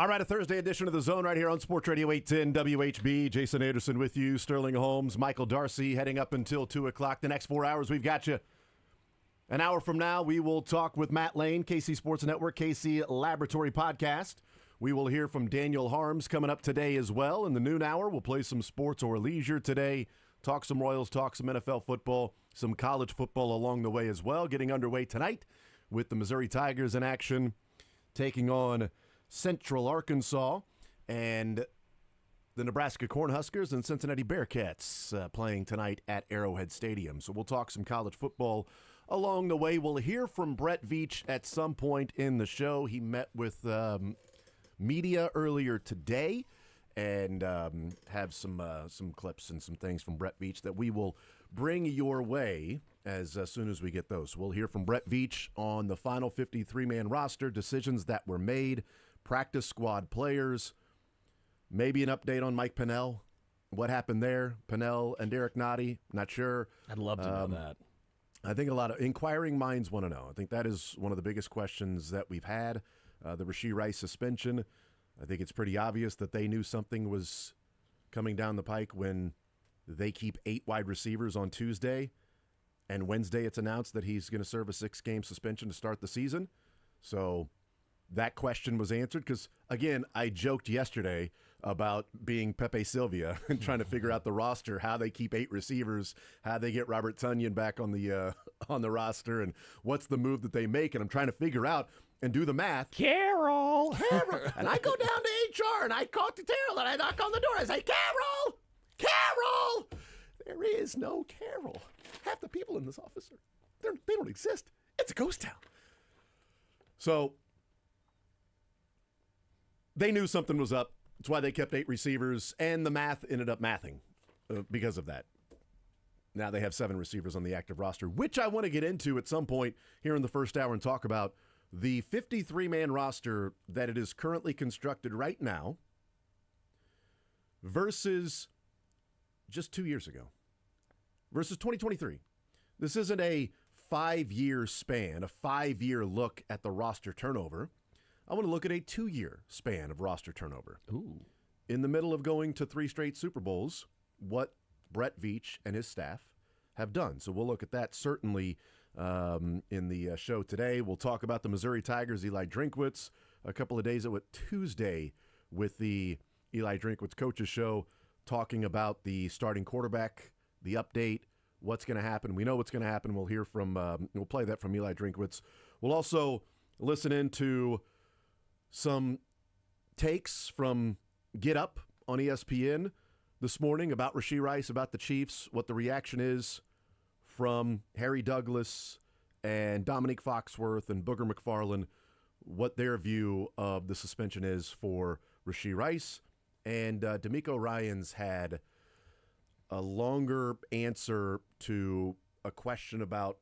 All right, a Thursday edition of The Zone right here on Sports Radio 810 WHB. Jason Anderson with you, Sterling Holmes, Michael Darcy heading up until 2 o'clock. The next 4 hours, we've got you. An hour from now, we will talk with Matt Lane, KC Sports Network, KC Laboratory Podcast. We will hear from Daniel Holmes coming up today as well. In the noon hour, we'll play some sports or leisure today, talk some Royals, talk some NFL football, some college football along the way as well. Getting underway tonight with the Missouri Tigers in action, taking on Central Arkansas, and the Nebraska Cornhuskers and Cincinnati Bearcats playing tonight at Arrowhead Stadium. So we'll talk some college football along the way. We'll hear from Brett Veach at some point in the show. He met with media earlier today and have some clips and some things from Brett Veach that we will bring your way as soon as we get those. We'll hear from Brett Veach on the final 53-man roster, decisions that were made, practice squad players, maybe an update on Mike Pennell, what happened there, Pennell and Derek Nottie, not sure. I'd love to know that. I think a lot of inquiring minds want to know. I think that is one of the biggest questions that we've had, the Rashee Rice suspension. I think it's pretty obvious that they knew something was coming down the pike when they keep 8 wide receivers on Tuesday, and Wednesday it's announced that he's going to serve a 6-game suspension to start the season. So that question was answered because, again, I joked yesterday about being Pepe Sylvia and trying to figure out the roster, how they keep 8 receivers, how they get Robert Tonyan back on the roster, and what's the move that they make. And I'm trying to figure out and do the math. Carol! And I go down to HR, and I talk to Terrell, and I knock on the door. I say, Carol! Carol! There is no Carol. Half the people in this office, they don't exist. It's a ghost town. So they knew something was up. That's why they kept 8 receivers, and the math ended up mathing because of that. Now they have 7 receivers on the active roster, which I want to get into at some point here in the first hour and talk about the 53-man roster that it is currently constructed right now versus just 2 years ago, versus 2023. This isn't a 5-year span, a 5-year look at the roster turnover. I want to look at a 2-year span of roster turnover. Ooh. In the middle of going to 3 straight Super Bowls, what Brett Veach and his staff have done. So we'll look at that certainly in the show today. We'll talk about the Missouri Tigers, Eli Drinkwitz, a couple of days ago, Tuesday, with the Eli Drinkwitz Coaches Show, talking about the starting quarterback, the update, what's going to happen. We know what's going to happen. We'll hear from, we'll play that from Eli Drinkwitz. We'll also listen into some takes from Get Up on ESPN this morning about Rashee Rice, about the Chiefs, what the reaction is from Harry Douglas and Dominique Foxworth and Booger McFarland, what their view of the suspension is for Rashee Rice. And D'Amico Ryans had a longer answer to a question about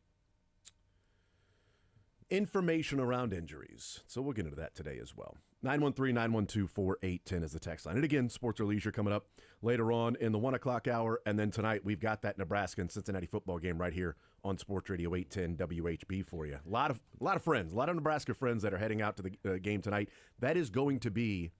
information around injuries. So we'll get into that today as well. 913-912-4810 is the text line. And again, sports or leisure coming up later on in the 1 o'clock hour. And then tonight, we've got that Nebraska and Cincinnati football game right here on Sports Radio 810 WHB for you. A lot of friends, a lot of Nebraska friends that are heading out to the game tonight. That is going to be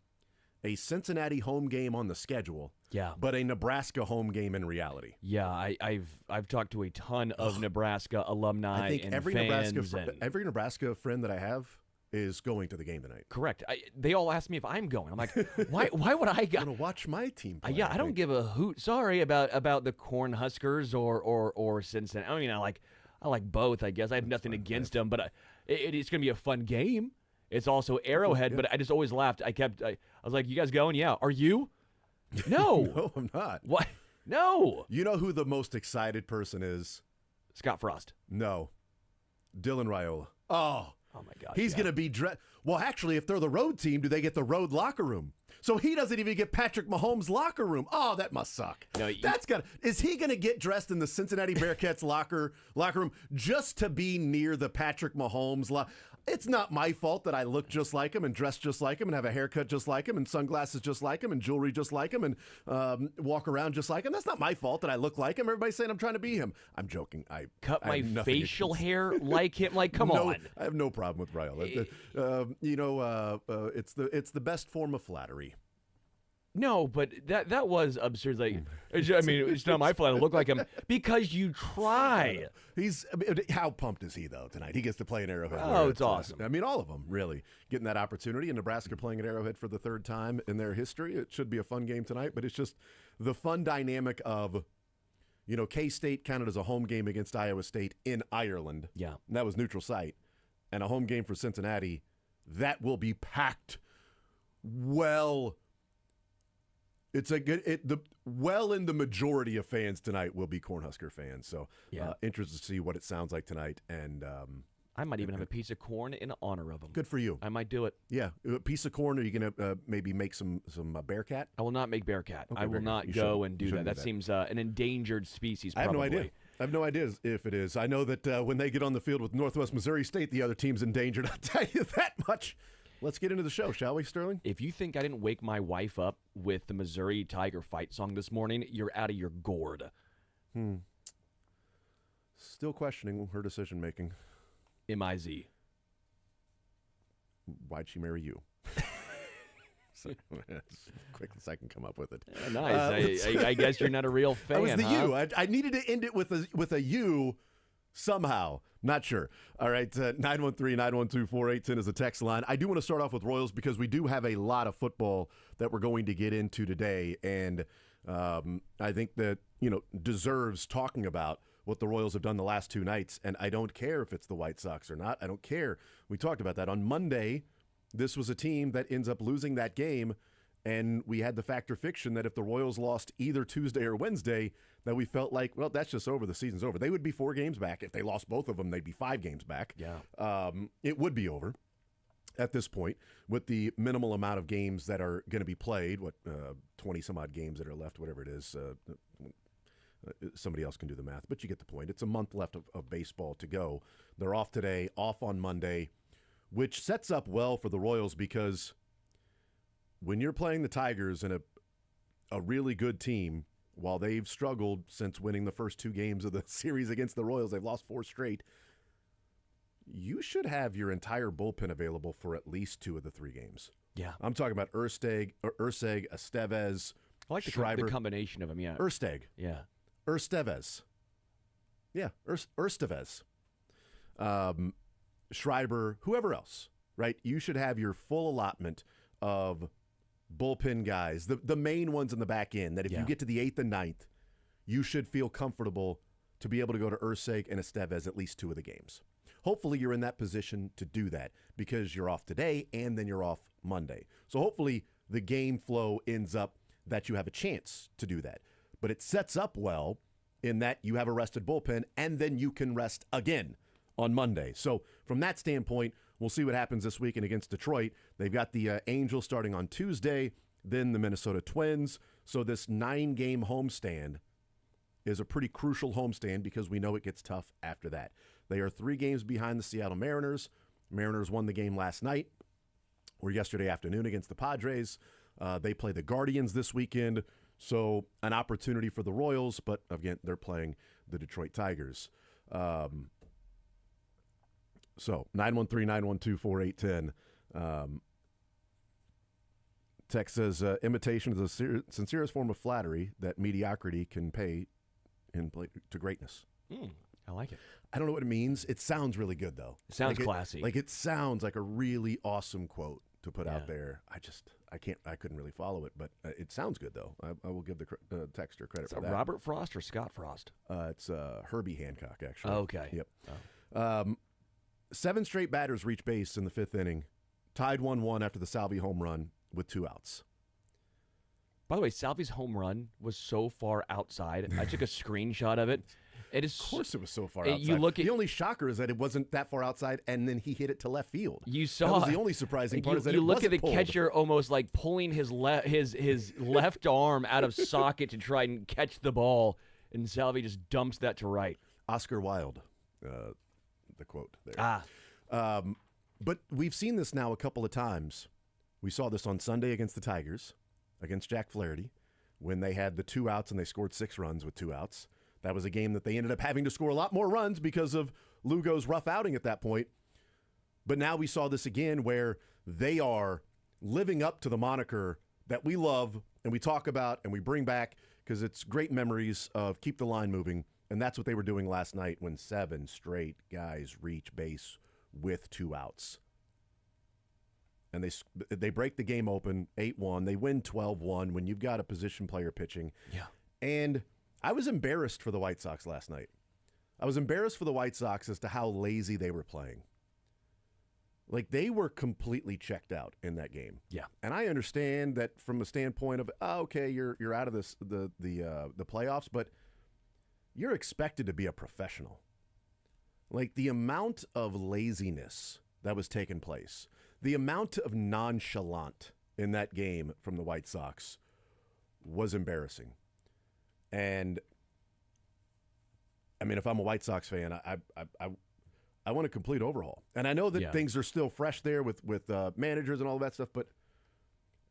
a Cincinnati home game on the schedule. Yeah. But a Nebraska home game in reality. Yeah, I've talked to a ton of Nebraska alumni I think and every fans. every Nebraska friend that I have is going to the game tonight. Correct. They all ask me if I'm going. I'm like, why would I go? I'm going to watch my team play. I don't give a hoot. Sorry about the Cornhuskers or Cincinnati. I mean, I like both. I guess I have nothing against them, but it's going to be a fun game. It's also Arrowhead, but I just always laughed. I was like, you guys going? Yeah. Are you? No. No, I'm not. What? No. You know who the most excited person is? Scott Frost. No. Dylan Raiola. Oh my gosh. He's going to be well, actually, if they're the road team, do they get the road locker room? So he doesn't even get Patrick Mahomes' locker room. Oh, that must suck. No, is he going to get dressed in the Cincinnati Bearcats locker room just to be near the Patrick Mahomes It's not my fault that I look just like him and dress just like him and have a haircut just like him and sunglasses just like him and jewelry just like him and walk around just like him. That's not my fault that I look like him. Everybody's saying I'm trying to be him. I'm joking. I my have facial hair like him. Like, come no, on. I have no problem with Raiola. It's the best form of flattery. No, but that was absurd. Like, I mean, it's not my fault I look like him because you try. How pumped is he though tonight? He gets to play in Arrowhead. Oh, it's awesome. I mean, all of them really getting that opportunity. And Nebraska playing at Arrowhead for the third time in their history. It should be a fun game tonight. But it's just the fun dynamic of, K-State counted as a home game against Iowa State in Ireland. Yeah, and that was neutral site, and a home game for Cincinnati that will be packed. Well. It's a good in the majority of fans tonight will be Cornhusker fans. So interested to see what it sounds like tonight. And I might even have a piece of corn in honor of them. Good for you. I might do it. Yeah, a piece of corn. Are you gonna maybe make some Bearcat? I will not make Bearcat. Okay, I will not go and do that. That seems an endangered species. Probably. I have no idea if it is. I know that when they get on the field with Northwest Missouri State, the other team's endangered. I'll tell you that much. Let's get into the show, shall we, Sterling? If you think I didn't wake my wife up with the Missouri Tiger fight song this morning, you're out of your gourd. Still questioning her decision-making. M-I-Z. Why'd she marry you? Quick as I can come up with it. Nice. I guess you're not a real fan. That was the you. I needed to end it with a you somehow. Not sure. All right, 913-912-4810 is a text line. I do want to start off with Royals because we do have a lot of football that we're going to get into today, and I think that, deserves talking about what the Royals have done the last two nights, and I don't care if it's the White Sox or not. I don't care. We talked about that. On Monday, this was a team that ends up losing that game, and we had the fact or fiction that if the Royals lost either Tuesday or Wednesday, that we felt like, well, that's just over. The season's over. They would be 4 games back. If they lost both of them, they'd be 5 games back. Yeah. It would be over at this point with the minimal amount of games that are going to be played, 20-some-odd games that are left, whatever it is. Somebody else can do the math, but you get the point. It's a month left of baseball to go. They're off today, off on Monday, which sets up well for the Royals because when you're playing the Tigers and a really good team, while they've struggled since winning the first 2 games of the series against the Royals, they've lost 4 straight, you should have your entire bullpen available for at least 2 of the 3 games. Yeah. I'm talking about Ersteg, Estevez, I like Schreiber. The combination of them, yeah. Ersteg. Yeah. Estevez. Yeah, Estevez. Schreiber, whoever else, right? You should have your full allotment of bullpen guys, the main ones in the back end, that if you get to the 8th and 9th, you should feel comfortable to be able to go to Ersteg and Estevez at least 2 of the games. Hopefully you're in that position to do that because you're off today and then you're off Monday. So hopefully the game flow ends up that you have a chance to do that. But it sets up well in that you have a rested bullpen and then you can rest again on Monday. So from that standpoint, we'll see what happens this weekend against Detroit. They've got the Angels starting on Tuesday, then the Minnesota Twins. So this 9-game homestand is a pretty crucial homestand because we know it gets tough after that. They are 3 games behind the Seattle Mariners. Mariners won the game last night or yesterday afternoon against the Padres. They play the Guardians this weekend. So an opportunity for the Royals, but again, they're playing the Detroit Tigers. So 913-912-4810. Text says, imitation is the sincerest form of flattery that mediocrity can pay to greatness. I like it. I don't know what it means. It sounds really good, though. It sounds classy. It sounds like a really awesome quote to put out there. I couldn't really follow it, but it sounds good, though. I will give the texter credit for that. Robert Frost or Scott Frost? It's Herbie Hancock, actually. Oh, okay. Yep. Oh. 7 straight batters reached base in the 5th inning, tied 1-1 after the Salvi home run with 2 outs. By the way, Salvi's home run was so far outside. I took a screenshot of it. It is, of course it was so far outside. You look at, the only shocker is that it wasn't that far outside, and then he hit it to left field. You saw that was the only surprising part. Is that you it look at wasn't the pulled. catcher almost like pulling his left arm out of socket to try and catch the ball, and Salvi just dumps that to right. Oscar Wilde, the quote there. But we've seen this now a couple of times. We saw this on Sunday against the Tigers, against Jack Flaherty, when they had the 2 outs and they scored 6 runs with 2 outs. That was a game that they ended up having to score a lot more runs because of Lugo's rough outing at that point. But now we saw this again where they are living up to the moniker that we love and we talk about and we bring back because it's great memories of keep the line moving. And that's what they were doing last night when 7 straight guys reach base with 2 outs. And they break the game open 8-1. They win 12-1 when you've got a position player pitching. Yeah. And I was embarrassed for the White Sox last night. I was embarrassed for the White Sox as to how lazy they were playing. Like, they were completely checked out in that game. Yeah. And I understand that from a standpoint of, okay, you're out of the playoffs, but you're expected to be a professional. Like, the amount of laziness that was taking place, the amount of nonchalant in that game from the White Sox was embarrassing. And I mean, if I'm a White Sox fan, I want a complete overhaul. And I know that things are still fresh there with managers and all of that stuff, but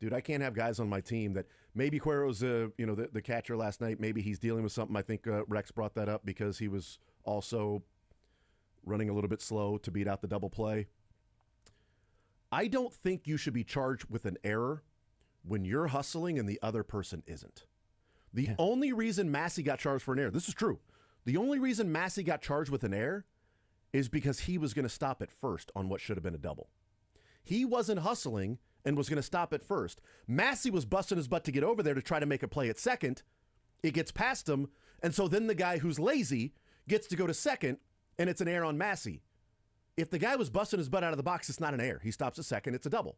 dude, I can't have guys on my team that maybe Cuero's the catcher last night. Maybe he's dealing with something. I think Rex brought that up because he was also running a little bit slow to beat out the double play. I don't think you should be charged with an error when you're hustling and the other person isn't. The only reason Massey got charged for an error, this is true, the only reason Massey got charged with an error is because he was going to stop at first on what should have been a double. He wasn't hustling and was going to stop at first. Massey was busting his butt to get over there to try to make a play at second. It gets past him, and so then the guy who's lazy gets to go to second, and it's an error on Massey. If the guy was busting his butt out of the box, it's not an error. He stops a second, it's a double.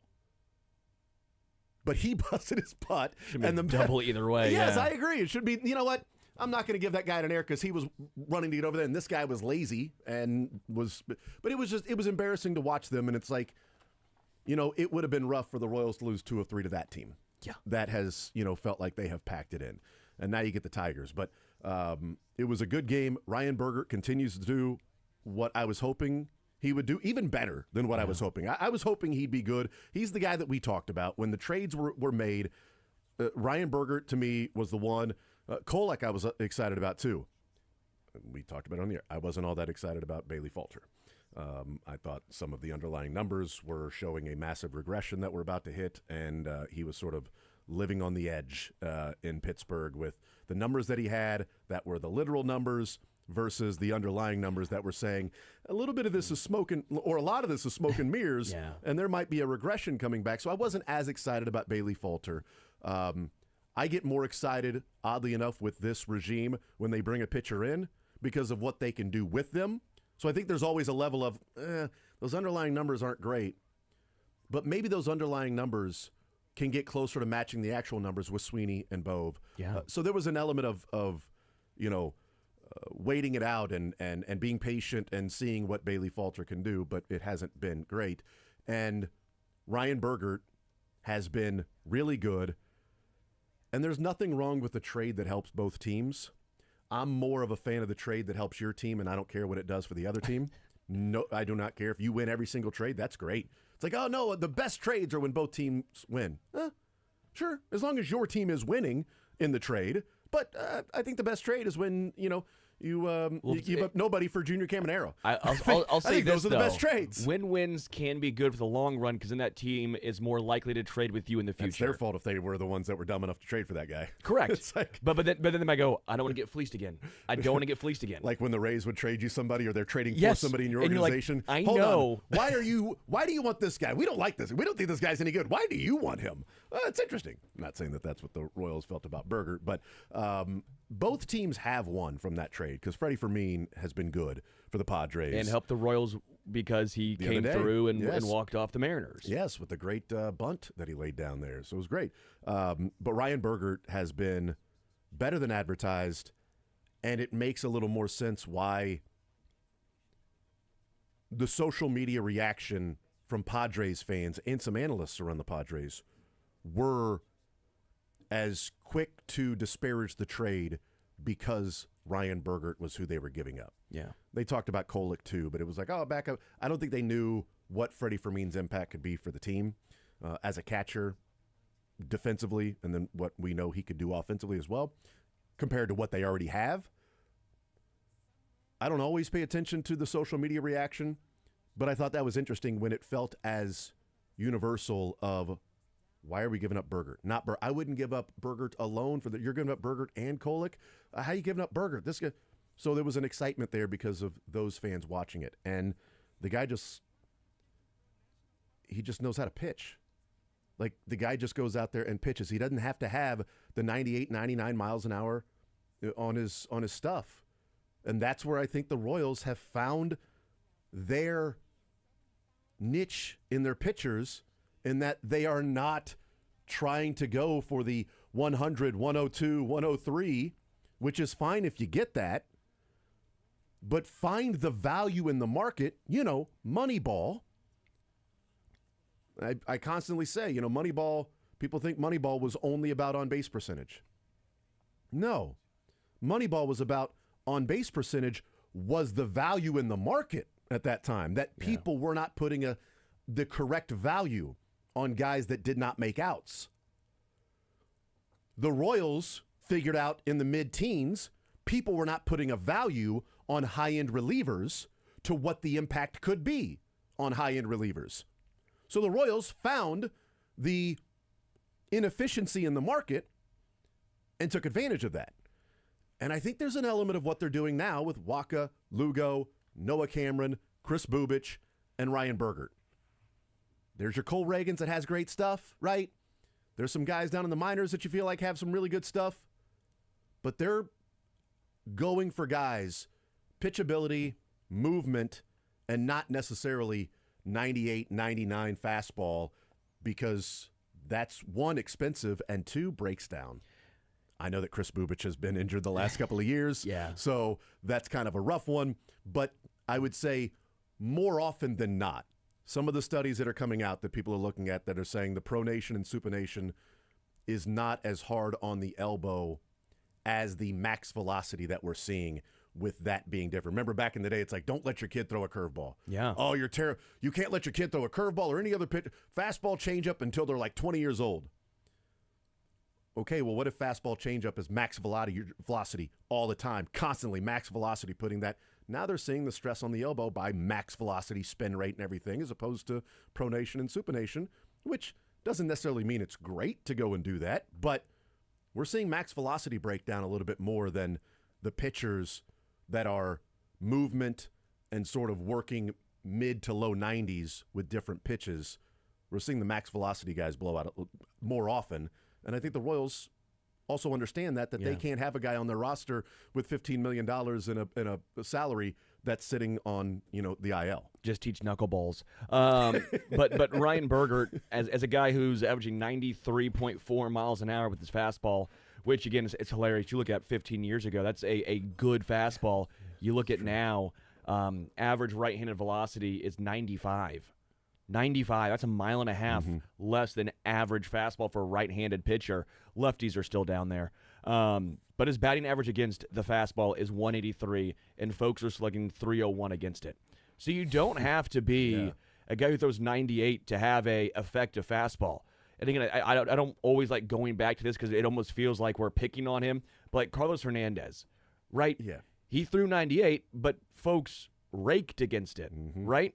But he busted his butt. Should be and the double either way. Yes, yeah. I agree. It should be, you know what? I'm not going to give that guy an error because he was running to get over there, and this guy was lazy and was. But it was embarrassing to watch them, and it's like, it would have been rough for the Royals to lose 2 of 3 to that team. Yeah, that has felt like they have packed it in, and now you get the Tigers. But it was a good game. Ryan Berger continues to do what I was hoping he would do, even better than what I was hoping. I was hoping he'd be good. He's the guy that we talked about when the trades were made. Ryan Berger, to me, was the one. Kolek I was excited about, too. We talked about it on the air. I wasn't all that excited about Bailey Falter. I thought some of the underlying numbers were showing a massive regression that we're about to hit, and he was sort of living on the edge in Pittsburgh with the numbers that he had that were the literal numbers versus the underlying numbers that were saying a little bit of this is smoke or a lot of this is smoke and mirrors, and there might be a regression coming back. So I wasn't as excited about Bailey Falter. I get more excited, oddly enough, with this regime when they bring a pitcher in because of what they can do with them. So I think there's always a level of, those underlying numbers aren't great, but maybe those underlying numbers can get closer to matching the actual numbers with Sweeney and Bove. Yeah. So there was an element of waiting it out and being patient and seeing what Bailey Falter can do, but it hasn't been great. And Ryan Berger has been really good. And there's nothing wrong with the trade that helps both teams. I'm more of a fan of the trade that helps your team, and I don't care what it does for the other team. No, I do not care. If you win every single trade, that's great. It's like, oh, no, the best trades are when both teams win. Sure, as long as your team is winning in the trade. But I think the best trade is when, you give up nobody for Junior Caminero. I'll say those are the best trades. Win-wins can be good for the long run because then that team is more likely to trade with you in the future. It's their fault if they were the ones that were dumb enough to trade for that guy. Correct. It's like, but then they might go, I don't want to get fleeced again. I don't want to get fleeced again. Like when the Rays would trade you somebody or they're trading for somebody in your and organization. Like, I Hold know. On. Why do you want this guy? We don't like this. We don't think this guy's any good. Why do you want him? It's interesting. I'm not saying that that's what the Royals felt about Berger, but both teams have won from that trade because Freddie Fermin has been good for the Padres. And helped the Royals because he came through and walked off the Mariners. Yes, with the great bunt that he laid down there. So it was great. But Ryan Berger has been better than advertised, and it makes a little more sense why the social media reaction from Padres fans and some analysts around the Padres were as quick to disparage the trade because Ryan Berger was who they were giving up. Yeah. They talked about Kolek too, but it was like, back up. I don't think they knew what Freddie Fermin's impact could be for the team as a catcher defensively, and then what we know he could do offensively as well, compared to what they already have. I don't always pay attention to the social media reaction, but I thought that was interesting when it felt as universal of, why are we giving up Burgert? Not I wouldn't give up Burgert alone for you're giving up Burgert and Kolek. How are you giving up Burgert? This guy. So there was an excitement there because of those fans watching it, and the guy he just knows how to pitch. Like, the guy just goes out there and pitches. He doesn't have to have the 98, 99 miles an hour on his stuff. And that's where I think the Royals have found their niche in their pitchers, in that they are not trying to go for the 100, 102, 103, which is fine if you get that. But find the value in the market, Moneyball. I constantly say, Moneyball, people think Moneyball was only about on-base percentage. No. Moneyball was about on-base percentage was the value in the market at that time, that people were not putting the correct value on guys that did not make outs. The Royals figured out in the mid-teens, people were not putting a value on high-end relievers to what the impact could be on high-end relievers. So the Royals found the inefficiency in the market and took advantage of that. And I think there's an element of what they're doing now with Waka, Lugo, Noah Cameron, Chris Bubich, and Ryan Burgert. There's your Cole Reagans that has great stuff, right? There's some guys down in the minors that you feel like have some really good stuff. But they're going for guys, pitchability, movement, and not necessarily 98, 99 fastball, because that's, one, expensive, and two, breaks down. I know that Chris Bubich has been injured the last couple of years, so that's kind of a rough one. But I would say more often than not, some of the studies that are coming out that people are looking at that are saying the pronation and supination is not as hard on the elbow as the max velocity that we're seeing, with that being different. Remember back in the day, it's like, don't let your kid throw a curveball. Yeah. Oh, you're terrible. You can't let your kid throw a curveball or any other pitch, fastball changeup until they're like 20 years old. Okay, well, what if fastball changeup is max velocity all the time, constantly max velocity, putting that? Now they're seeing the stress on the elbow by max velocity, spin rate, and everything, as opposed to pronation and supination, which doesn't necessarily mean it's great to go and do that, but we're seeing max velocity break down a little bit more than the pitchers that are movement and sort of working mid to low 90s with different pitches. We're seeing the max velocity guys blow out more often. And I think the Royals also understand that they can't have a guy on their roster with $15 million in a salary that's sitting on, the IL. Just teach knuckleballs. But Ryan Burgert, as a guy who's averaging 93.4 miles an hour with his fastball, which, again, it's hilarious. You look at 15 years ago, that's a good fastball. You look at now, average right-handed velocity is 95. 95, that's a mile and a half less than average fastball for a right-handed pitcher. Lefties are still down there. But his batting average against the fastball is 183, and folks are slugging 301 against it. So you don't have to be a guy who throws 98 to have a effective fastball. And again, I don't always like going back to this because it almost feels like we're picking on him. But like Carlos Hernandez, right? Yeah. He threw 98, but folks raked against it, right?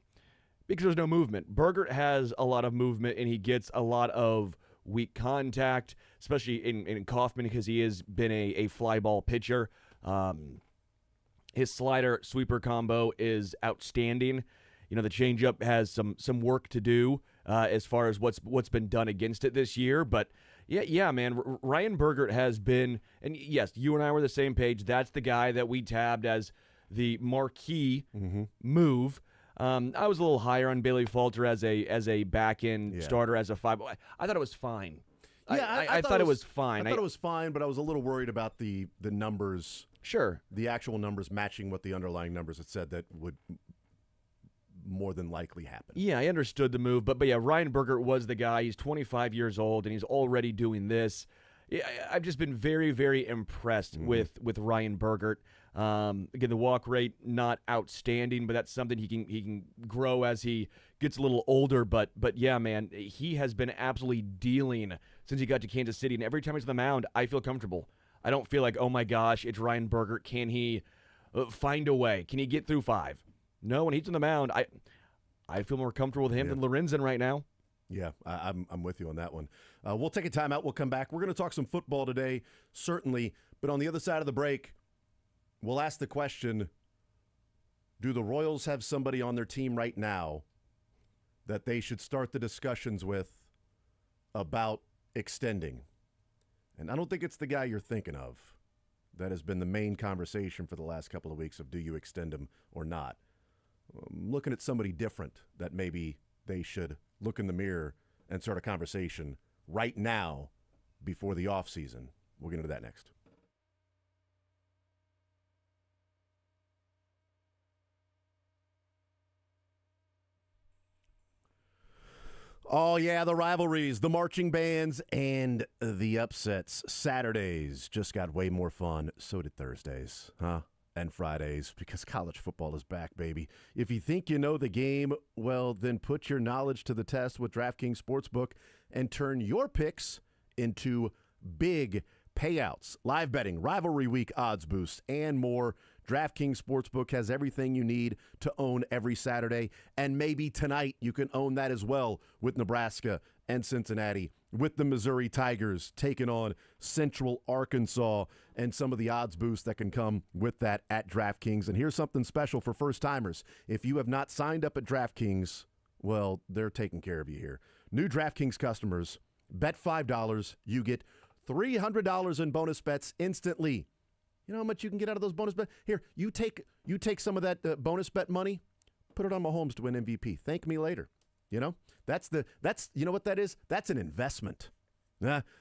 Because there's no movement. Burgert has a lot of movement, and he gets a lot of weak contact, especially in Kaufman, because he has been a fly ball pitcher. His slider sweeper combo is outstanding. The changeup has some work to do as far as what's been done against it this year. But yeah, man, Ryan Burgert has been, and yes, you and I were the same page. That's the guy that we tabbed as the marquee move. I was a little higher on Bailey Falter as a back-end starter, as a 5. I thought it was fine. Yeah, I thought it was fine. I thought it was fine, but I was a little worried about the numbers. Sure. The actual numbers matching what the underlying numbers had said that would more than likely happen. Yeah, I understood the move, but yeah, Ryan Burgert was the guy. He's 25 years old, and he's already doing this. I've just been very, very impressed with Ryan Burgert. Again, the walk rate not outstanding, but that's something he can grow as he gets a little older. But yeah, man, he has been absolutely dealing since he got to Kansas City. And every time he's on the mound, I feel comfortable. I don't feel like, oh my gosh, it's Ryan Burgert. Can he find a way? Can he get through 5? No, when he's on the mound, I feel more comfortable with him than Lorenzen right now. Yeah, I'm with you on that one. We'll take a timeout. We'll come back. We're going to talk some football today, certainly. But on the other side of the break, we'll ask the question, do the Royals have somebody on their team right now that they should start the discussions with about extending? And I don't think it's the guy you're thinking of. That has been the main conversation for the last couple of weeks of do you extend him or not. I'm looking at somebody different that maybe they should look in the mirror and start a conversation right now before the offseason. We'll get into that next. Oh, yeah, the rivalries, the marching bands, and the upsets. Saturdays just got way more fun. So did Thursdays, huh? And Fridays, because college football is back, baby. If you think you know the game, well, then put your knowledge to the test with DraftKings Sportsbook and turn your picks into big payouts. Live betting, rivalry week odds boosts, and more. DraftKings Sportsbook has everything you need to own every Saturday, and maybe tonight you can own that as well with Nebraska and Cincinnati, with the Missouri Tigers taking on Central Arkansas, and some of the odds boosts that can come with that at DraftKings. And here's something special for first-timers. If you have not signed up at DraftKings, well, they're taking care of you here. New DraftKings customers, bet $5, you get $300 in bonus bets instantly. You know how much you can get out of those bonus bets? Here, you take some of that bonus bet money, put it on Holmes to win MVP. Thank me later. You know, that's you know what that is? That's an investment.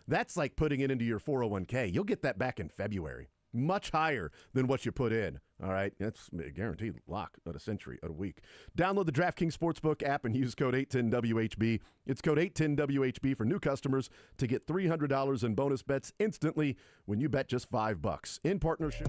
That's like putting it into your 401k. You'll get that back in February. Much higher than what you put in. All right, that's a guaranteed lock of a century, of a week. Download the DraftKings Sportsbook app and use code 810WHB. It's code 810WHB for new customers to get $300 in bonus bets instantly when you bet just $5. In partnership.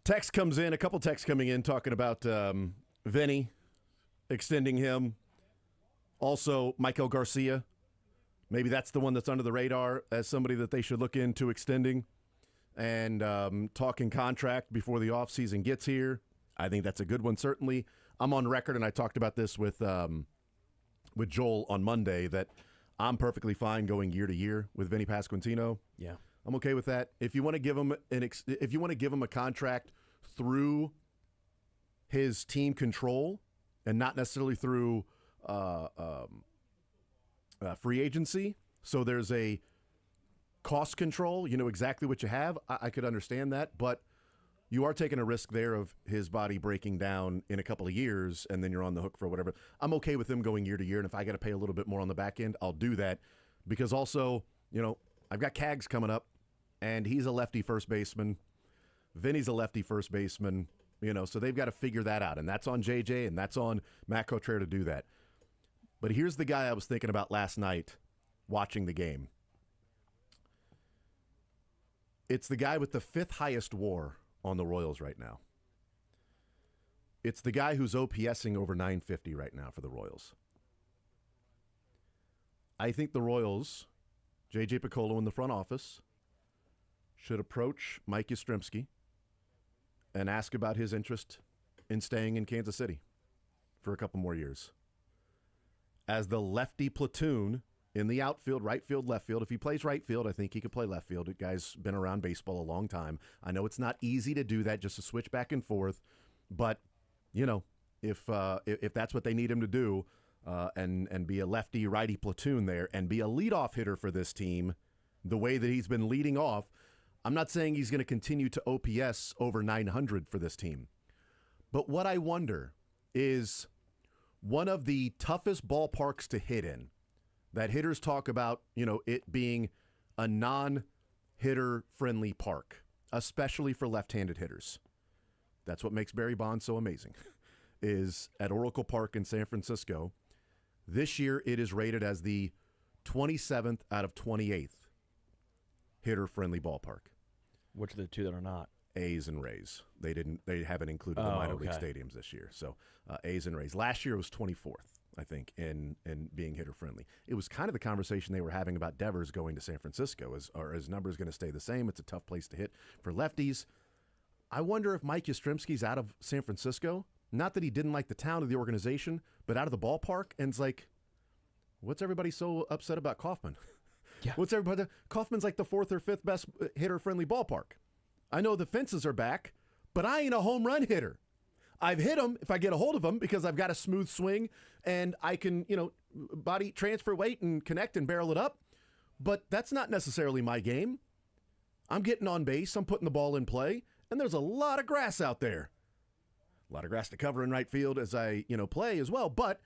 Text comes in, a couple texts coming in talking about Vinny extending him. Also, Michael Garcia. Maybe that's the one that's under the radar as somebody that they should look into extending and talking contract before the offseason gets here. I think that's a good one, certainly. I'm on record, and I talked about this with Joel on Monday, that I'm perfectly fine going year to year with Vinny Pasquantino. Yeah. I'm okay with that. If you want to give him a contract through his team control and not necessarily through free agency, so there's a cost control, you know exactly what you have, I could understand that, but you are taking a risk there of his body breaking down in a couple of years, and then you're on the hook for whatever. I'm okay with him going year to year, and if I got to pay a little bit more on the back end, I'll do that, because also, you know, I've got Cags coming up, and he's a lefty first baseman. Vinny's a lefty first baseman, you know, so they've got to figure that out, and that's on JJ, and that's on Matt Cotrell to do that. But here's the guy I was thinking about last night watching the game. It's the guy with the 5th highest WAR on the Royals right now. It's the guy who's OPSing over 950 right now for the Royals. I think the Royals, J.J. Piccolo in the front office, should approach Mike Yastrzemski and ask about his interest in staying in Kansas City for a couple more years. As the lefty platoon in the outfield, right field, left field. If he plays right field, I think he could play left field. The guy's been around baseball a long time. I know it's not easy to do that, just to switch back and forth. But, you know, if that's what they need him to do, and be a lefty-righty platoon there and be a leadoff hitter for this team the way that he's been leading off, I'm not saying he's going to continue to OPS over 900 for this team. But what I wonder is one of the toughest ballparks to hit in, that hitters talk about, you know, it being a non-hitter friendly park, especially for left-handed hitters. That's what makes Barry Bonds so amazing, is at Oracle Park in San Francisco. This year it is rated as the 27th out of 28th hitter-friendly ballpark. Which are the two that are not? A's and Rays. They haven't included the minor league stadiums this year. So A's and Rays. Last year it was 24th. I think, in being hitter-friendly. It was kind of the conversation they were having about Devers going to San Francisco. Are his numbers going to stay the same? It's a tough place to hit for lefties. I wonder if Mike Yastrzemski's out of San Francisco. Not that he didn't like the town or the organization, but out of the ballpark, and it's like, what's everybody so upset about Kauffman? Yeah. Kauffman's like the 4th or 5th best hitter-friendly ballpark. I know the fences are back, but I ain't a home run hitter. I've hit them if I get a hold of them because I've got a smooth swing and I can, you know, body transfer weight and connect and barrel it up. But that's not necessarily my game. I'm getting on base. I'm putting the ball in play. And there's a lot of grass out there. A lot of grass to cover in right field as I, you know, play as well. But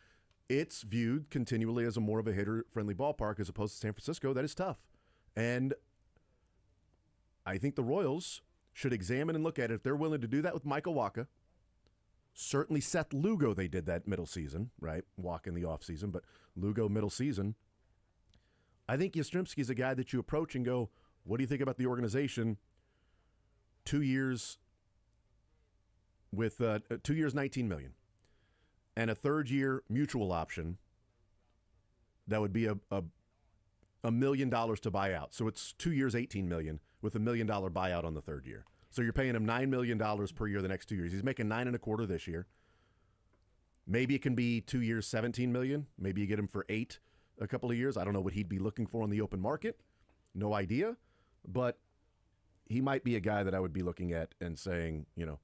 it's viewed continually as a more of a hitter-friendly ballpark as opposed to San Francisco. That is tough. And I think the Royals should examine and look at it. If they're willing to do that with Michael Wacha, certainly Seth Lugo, they did that middle season, right? Walk in the offseason, but Lugo middle season. I think Yastrzemski's a guy that you approach and go, what do you think about the organization? 2 years with 2 years, $19 million, and a third-year mutual option that would be $1 million to buy out. So it's 2 years, $18 million, with $1 million buyout on the third year. So you're paying him $9 million per year the next 2 years. He's making $9.25 this year. Maybe it can be 2 years, $17 million. Maybe you get him for $8 a couple of years. I don't know what he'd be looking for on the open market. No idea. But he might be a guy that I would be looking at and saying, you know,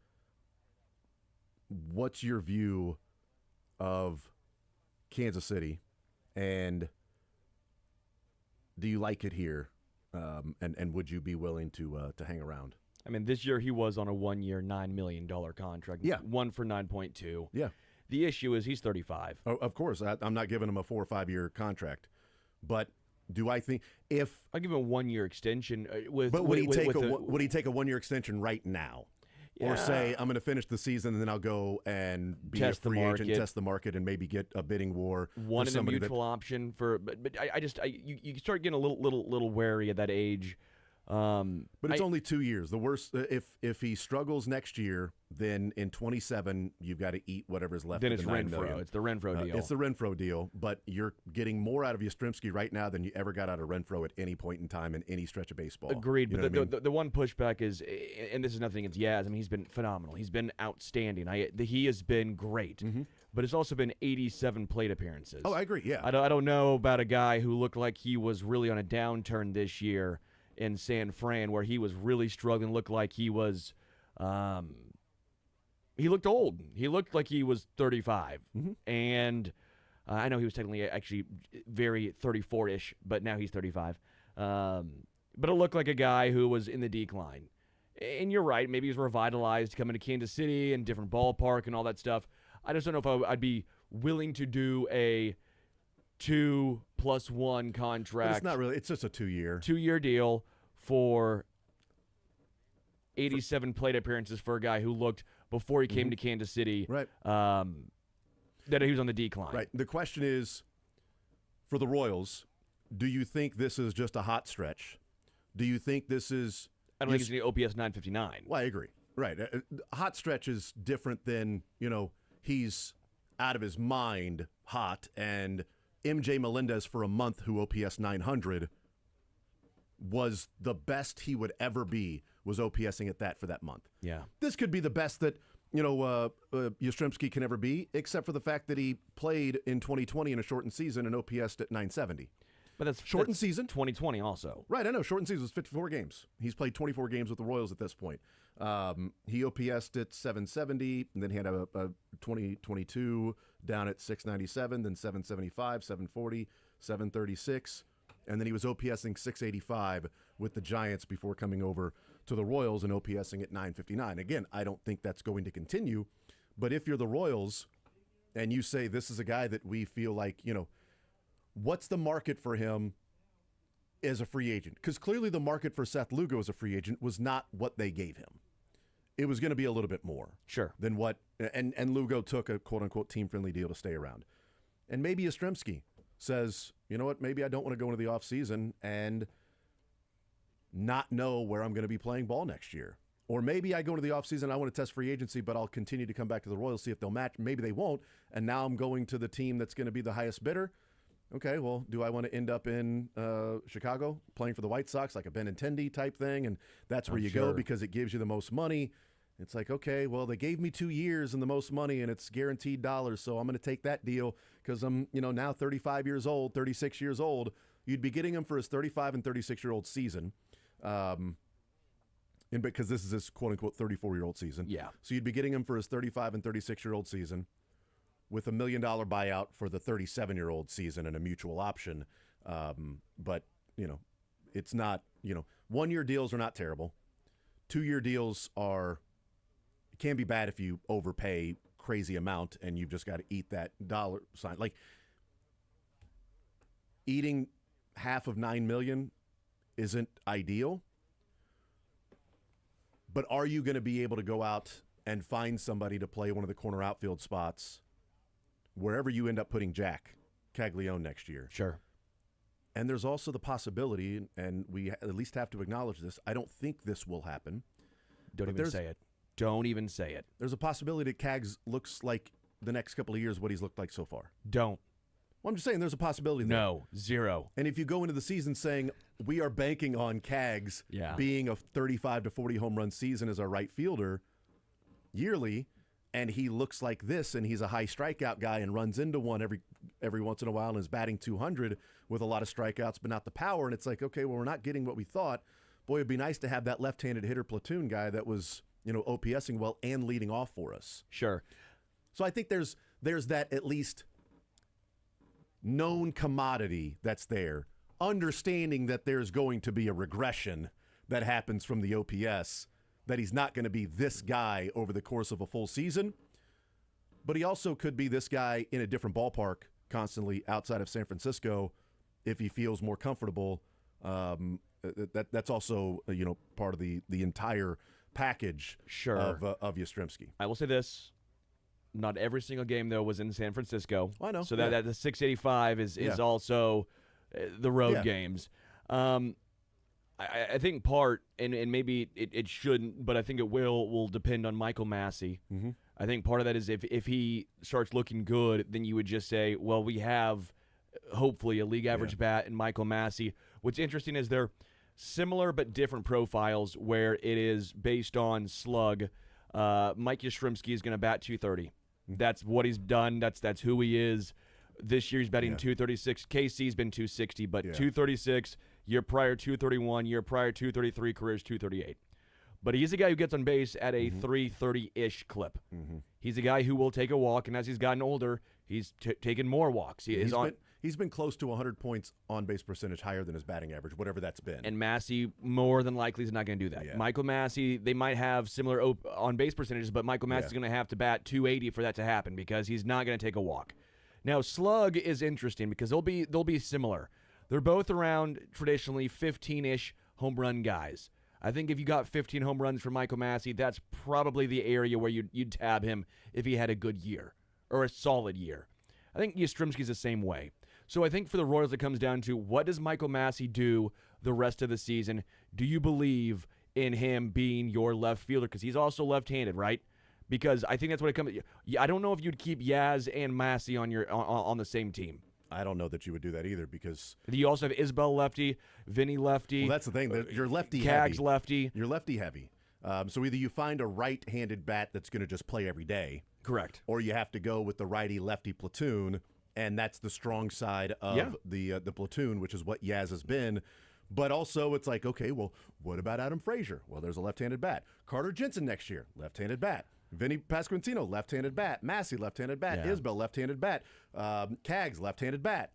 what's your view of Kansas City, and do you like it here, and would you be willing to hang around? I mean, this year he was on a 1-year, $9 million contract. Yeah. One for 9.2. Yeah. The issue is he's 35. Oh, of course. I'm not giving him a 4 or 5 year contract. But do I think if... I'll give him a 1-year extension. But would he take a 1 year extension right now? Yeah. Or say, I'm going to finish the season and then I'll go and be a free agent, test the market, and maybe get a bidding war. One in a mutual option for... But you start getting a little wary at that age But it's only 2 years. The worst, if he struggles next year, then in 27 you've got to eat whatever's left. Then of it's the $9 Renfro. million. It's the Renfro deal. It's the Renfro deal, but you're getting more out of Yastrzemski right now than you ever got out of Renfro at any point in time in any stretch of baseball. Agreed. You know But what I mean? the one pushback is, and this is nothing against Yaz. I mean, he's been phenomenal. He's been outstanding. He has been great. But it's also been 87 plate appearances. Oh, I agree. Yeah. I don't know about a guy who looked like he was really on a downturn this year in San Fran, where he was really struggling. Looked like he was, he looked old. He looked like he was 35, and I know he was technically actually very 34-ish, but now he's 35. But it looked like a guy who was in the decline. And you're right. Maybe he's revitalized coming to Kansas City and different ballpark and all that stuff. I just don't know if I'd be willing to do a 2+1 contract. But it's not really. It's just a 2-year. 2-year deal for 87 plate appearances for a guy who looked, before he came to Kansas City, Right. That he was on the decline. Right. The question is, for the Royals, do you think this is just a hot stretch? Do you think this is... I don't think he's going to OPS 959. Well, I agree. Right. Hot stretch is different than, he's out of his mind hot, and MJ Melendez for a month, who OPS 900, was the best he would ever be, was OPSing at that for that month. Yeah. This could be the best that, Yastrzemski can ever be, except for the fact that he played in 2020 in a shortened season and OPS'd at 970. But that's Shortened season. 2020 also. Right, I know. Shortened season was 54 games. He's played 24 games with the Royals at this point. He OPS'd at 770, and then he had a 2022 down at 697, then 775, 740, 736, and then he was OPSing 685 with the Giants before coming over to the Royals and OPSing at 959. Again, I don't think that's going to continue, but if you're the Royals and you say this is a guy that we feel like, what's the market for him as a free agent? Because clearly the market for Seth Lugo as a free agent was not what they gave him. It was going to be a little bit more than what, and Lugo took a quote-unquote team-friendly deal to stay around. And maybe Yastrzemski says, you know what, maybe I don't want to go into the offseason and not know where I'm going to be playing ball next year. Or maybe I go into the offseason, I want to test free agency, but I'll continue to come back to the Royals, see if they'll match. Maybe they won't, and now I'm going to the team that's going to be the highest bidder. Okay, well, do I want to end up in Chicago playing for the White Sox, like a Benintendi type thing? And that's where you go because it gives you the most money. It's like, okay, well, they gave me 2 years and the most money, and it's guaranteed dollars, so I'm going to take that deal because I'm, now 35 years old, 36 years old. You'd be getting him for his 35 and 36-year-old season, and because this is his quote-unquote 34-year-old season. Yeah. So you'd be getting him for his 35 and 36-year-old season, with $1 million buyout for the 37-year-old season and a mutual option. But, it's not, 1-year deals are not terrible. 2-year deals can be bad if you overpay crazy amount and you've just got to eat that dollar sign. Like, eating half of $9 million isn't ideal. But are you going to be able to go out and find somebody to play one of the corner outfield spots wherever you end up putting Jack Caglione next year? Sure. And there's also the possibility, and we at least have to acknowledge this, I don't think this will happen. Don't even say it. Don't even say it. There's a possibility that Cags looks like the next couple of years what he's looked like so far. Don't. Well, I'm just saying there's a possibility there. No, zero. And if you go into the season saying we are banking on Cags being a 35 to 40 home run season as our right fielder yearly, and he looks like this, and he's a high strikeout guy and runs into one every once in a while and is batting 200 with a lot of strikeouts but not the power, and it's like, okay, well, we're not getting what we thought. Boy, it'd be nice to have that left-handed hitter platoon guy that was, OPSing well and leading off for us. Sure. So I think there's that at least known commodity that's there, understanding that there's going to be a regression that happens from the OPS, that he's not going to be this guy over the course of a full season, but he also could be this guy in a different ballpark constantly outside of San Francisco if he feels more comfortable. That's also part of the entire package of Yastrzemski. I will say this. Not every single game, though, was in San Francisco. I know. So that the 685 is also the road games. I think part, and maybe it shouldn't, but I think it will depend on Michael Massey. Mm-hmm. I think part of that is if he starts looking good, then you would just say, well, we have hopefully a league average bat in Michael Massey. What's interesting is they're similar but different profiles where it is based on slug. Mike Yastrzemski is going to bat 230. That's what he's done. That's who he is. This year he's batting 236. KC's been 260, but 236. Year prior 231. Year prior 233. Career's 238. But he's a guy who gets on base at a 330-ish clip. Mm-hmm. He's a guy who will take a walk, and as he's gotten older, he's taken more walks. He's been close to 100 points on base percentage higher than his batting average, whatever that's been. And Massey more than likely is not going to do that. Yeah. Michael Massey, they might have similar on base percentages, but Michael Massey's going to have to bat 280 for that to happen because he's not going to take a walk. Now, slug is interesting because they'll be similar. They're both around traditionally 15-ish home run guys. I think if you got 15 home runs for Michael Massey, that's probably the area where you'd tab him if he had a good year or a solid year. I think Yastrzemski's the same way. So I think for the Royals, it comes down to what does Michael Massey do the rest of the season? Do you believe in him being your left fielder? Because he's also left-handed, right? Because I think that's what it comes. I don't know if you'd keep Yaz and Massey on the same team. I don't know that you would do that either because you also have Isbell lefty, Vinny lefty. Well, that's the thing. You're lefty Cags heavy. lefty. You're lefty heavy. So either you find a right-handed bat that's going to just play every day. Correct. Or you have to go with the righty-lefty platoon, and that's the strong side of the platoon, which is what Yaz has been. But also it's like, okay, well, what about Adam Frazier? Well, there's a left-handed bat. Carter Jensen next year, left-handed bat. Vinny Pasquantino, left-handed bat. Massey, left-handed bat. Isbell, left-handed bat. Cags, left-handed bat.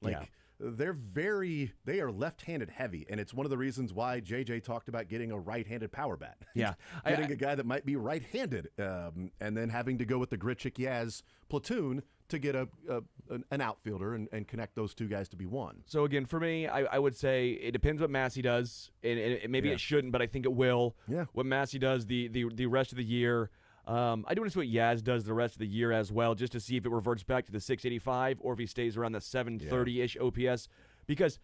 They are left-handed heavy, and it's one of the reasons why JJ talked about getting a right-handed power bat. Yeah. Getting a guy that might be right-handed, and then having to go with the Grichuk Yaz platoon to get an outfielder and connect those two guys to be one. So again, for me, I would say it depends what Massey does, and maybe it shouldn't, but I think it will. Yeah. What Massey does the rest of the year. I do want to see what Yaz does the rest of the year as well, just to see if it reverts back to the 685 or if he stays around the 730-ish OPS. Because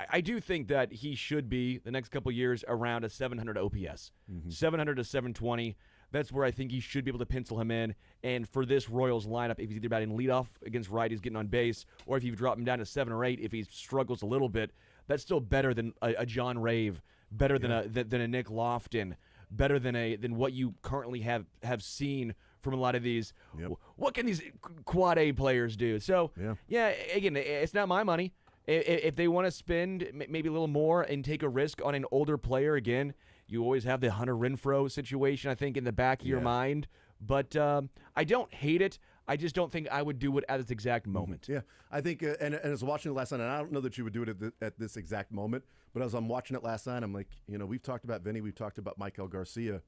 I do think that he should be, the next couple years, around a 700 OPS. 700 to 720. That's where I think he should be able to pencil him in. And for this Royals lineup, if he's either batting leadoff against righties getting on base, or if you drop him down to 7 or 8, if he struggles a little bit, that's still better than a John Rave, better than a Nick Lofton, better than what you currently have seen from a lot of these. Yep. What can these quad A players do? So, again, it's not my money. If they want to spend maybe a little more and take a risk on an older player, again, you always have the Hunter Renfroe situation, I think, in the back of your mind. But I don't hate it. I just don't think I would do it at this exact moment. Yeah, I think, and as I was watching it last night, and I don't know that you would do it at this exact moment, but as I'm watching it last night, I'm like, we've talked about Vinny, we've talked about Michael Garcia.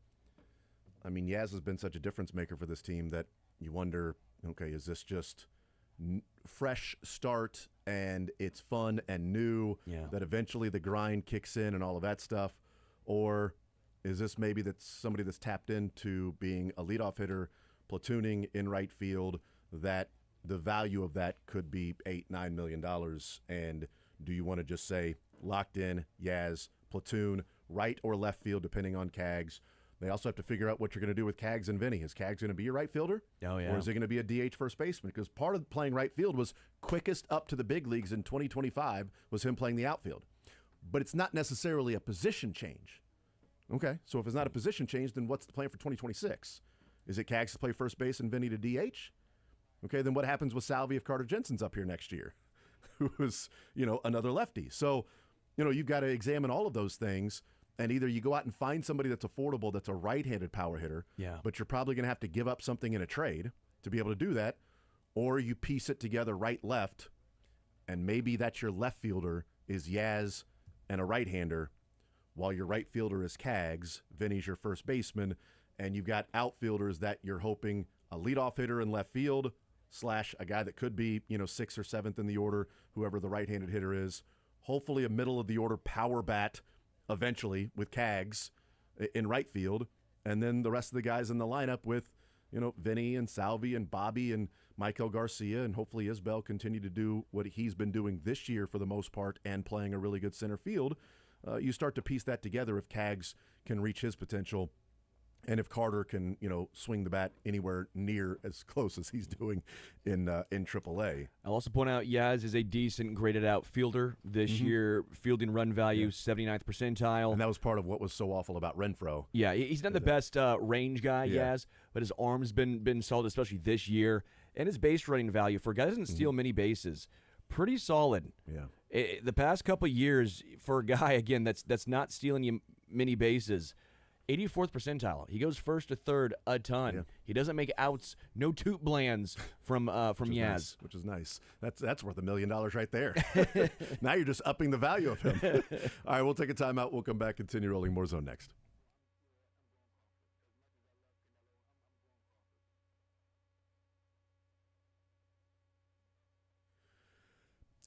I mean, Yaz has been such a difference maker for this team that you wonder, okay, is this just fresh start and it's fun and new that eventually the grind kicks in and all of that stuff? Or is this maybe that's somebody that's tapped into being a leadoff hitter, platooning in right field, that the value of that could be $8-9 million? And do you want to just say locked in, Yaz, platoon, right or left field, depending on Cags? They also have to figure out what you're going to do with Cags and Vinny. Is Cags going to be your right fielder? Oh, yeah. Or is he going to be a DH first baseman? Because part of playing right field was quickest up to the big leagues in 2025 was him playing the outfield. But it's not necessarily a position change. Okay, so if it's not a position change, then what's the plan for 2026? Is it Cags to play first base and Vinny to DH? Okay, then what happens with Salvi if Carter Jensen's up here next year? Who is, another lefty. So, you've got to examine all of those things, and either you go out and find somebody that's affordable that's a right-handed power hitter, but you're probably going to have to give up something in a trade to be able to do that, or you piece it together right-left, and maybe that's your left fielder is Yaz and a right-hander, while your right fielder is Cags, Vinny's your first baseman, and you've got outfielders that you're hoping a leadoff hitter in left field / a guy that could be, 6th or 7th in the order, whoever the right-handed hitter is. Hopefully a middle-of-the-order power bat eventually with Cags in right field, and then the rest of the guys in the lineup with, Vinny and Salvi and Bobby and Michael Garcia, and hopefully Isbell continue to do what he's been doing this year for the most part and playing a really good center field. you start to piece that together if Kaggs can reach his potential. And if Carter can, swing the bat anywhere near as close as he's doing in AAA. I'll also point out Yaz is a decent graded out fielder this year. Fielding run value, 79th percentile. And that was part of what was so awful about Renfroe. Yeah, he's not the best range guy, Yaz, but his arm's been solid, especially this year. And his base running value for a guy that doesn't steal many bases, pretty solid. Yeah. The past couple years, for a guy, again, that's not stealing you many bases, 84th percentile. He goes first to third a ton. Yeah. He doesn't make outs. No toot blands from Yaz. Which is nice. That's worth $1 million right there. Now you're just upping the value of him. All right, we'll take a timeout. We'll come back, continue rolling. More Zone next.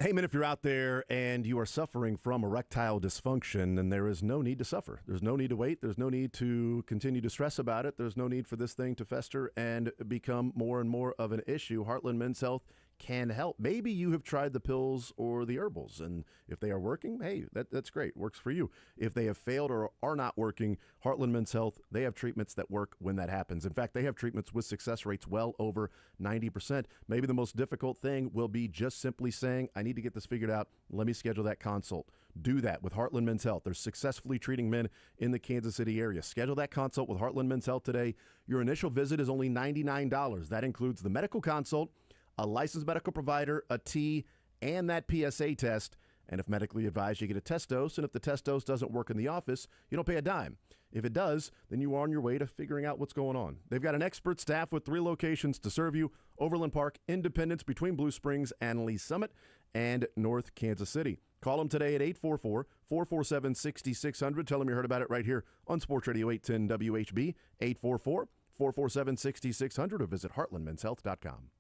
Hey, man, if you're out there and you are suffering from erectile dysfunction, then there is no need to suffer. There's no need to wait. There's no need to continue to stress about it. There's no need for this thing to fester and become more and more of an issue. Heartland Men's Health can help. Maybe you have tried the pills or the herbals, and if they are working, hey, that's great. Works for you. If they have failed or are not working, Heartland Men's Health, they have treatments that work when that happens. In fact, they have treatments with success rates well over 90%. Maybe the most difficult thing will be just simply saying, I need to get this figured out. Let me schedule that consult. Do that with Heartland Men's Health. They're successfully treating men in the Kansas City area. Schedule that consult with Heartland Men's Health today. Your initial visit is only $99. That includes the medical consult, a licensed medical provider, a T, and that PSA test. And if medically advised, you get a test dose. And if the test dose doesn't work in the office, you don't pay a dime. If it does, then you are on your way to figuring out what's going on. They've got an expert staff with 3 locations to serve you: Overland Park, Independence, between Blue Springs and Lee Summit, and North Kansas City. Call them today at 844-447-6600. Tell them you heard about it right here on Sports Radio 810 WHB, 844-447-6600, or visit heartlandmenshealth.com.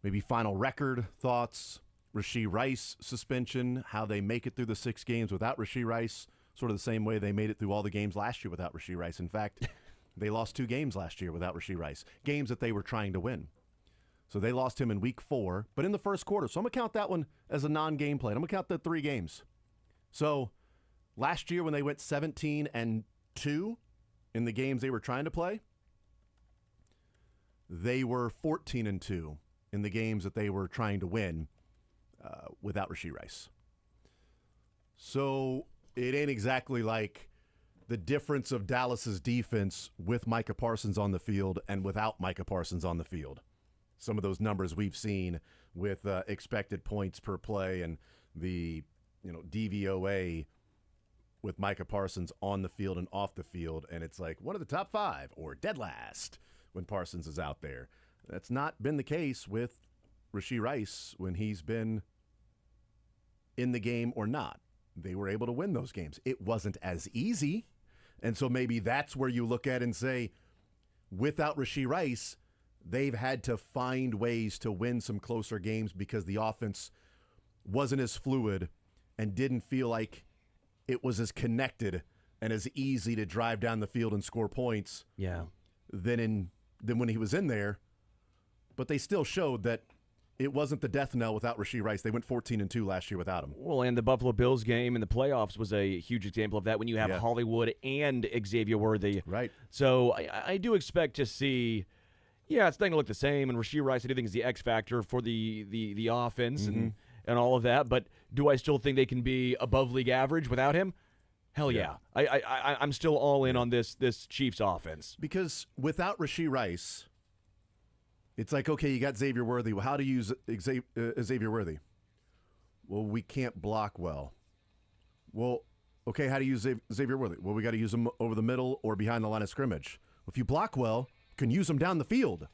maybe final record thoughts, Rashee Rice suspension, how they make it through the 6 games without Rashee Rice, sort of the same way they made it through all the games last year without Rashee Rice. In fact, they lost 2 games last year without Rashee Rice, games that they were trying to win. So they lost him in week 4, but in the first quarter. So I'm going to count that one as a non-game play. I'm going to count the 3 games. So last year when they went 17-2 in the games they were trying to play, they were 14-2 in the games that they were trying to win without Rashee Rice. So it ain't exactly like the difference of Dallas's defense with Micah Parsons on the field and without Micah Parsons on the field. Some of those numbers we've seen with expected points per play and the DVOA with Micah Parsons on the field and off the field, and it's like one of the top 5 or dead last when Parsons is out there. That's not been the case with Rashee Rice when he's been in the game or not. They were able to win those games. It wasn't as easy, and so maybe that's where you look at and say, without Rashee Rice, they've had to find ways to win some closer games because the offense wasn't as fluid and didn't feel like it was as connected and as easy to drive down the field and score points than when he was in there. But they still showed that it wasn't the death knell without Rashee Rice. They went 14-2 last year without him. Well, and the Buffalo Bills game in the playoffs was a huge example of that when you have Hollywood and Xavier Worthy. Right. So I do expect to see, it's not going to look the same. And Rashee Rice, I do think, is the X factor for the offense and all of that. But do I still think they can be above league average without him? Hell yeah. I'm still all in on this Chiefs offense. Because without Rashee Rice, it's like, okay, you got Xavier Worthy. Well, how to use Xavier Worthy? Well, we can't block well. Well, okay, how to use Xavier Worthy? Well, we got to use him over the middle or behind the line of scrimmage. If you block well, you can use him down the field.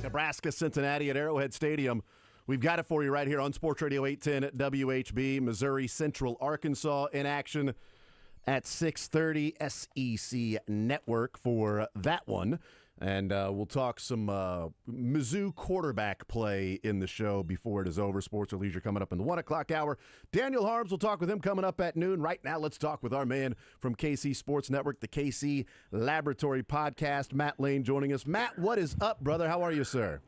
Nebraska, Cincinnati at Arrowhead Stadium. We've got it for you right here on Sports Radio 810 at WHB. Missouri Central, Arkansas in action at 6:30 SEC Network for that one. And we'll talk some Mizzou quarterback play in the show before it is over. Sports or Leisure coming up in the 1 o'clock hour. Daniel Harms, we'll talk with him coming up at noon. Right now, let's talk with our man from KC Sports Network, the KC Laboratory Podcast, Matt Lane joining us. Matt, what is up, brother? How are you, sir?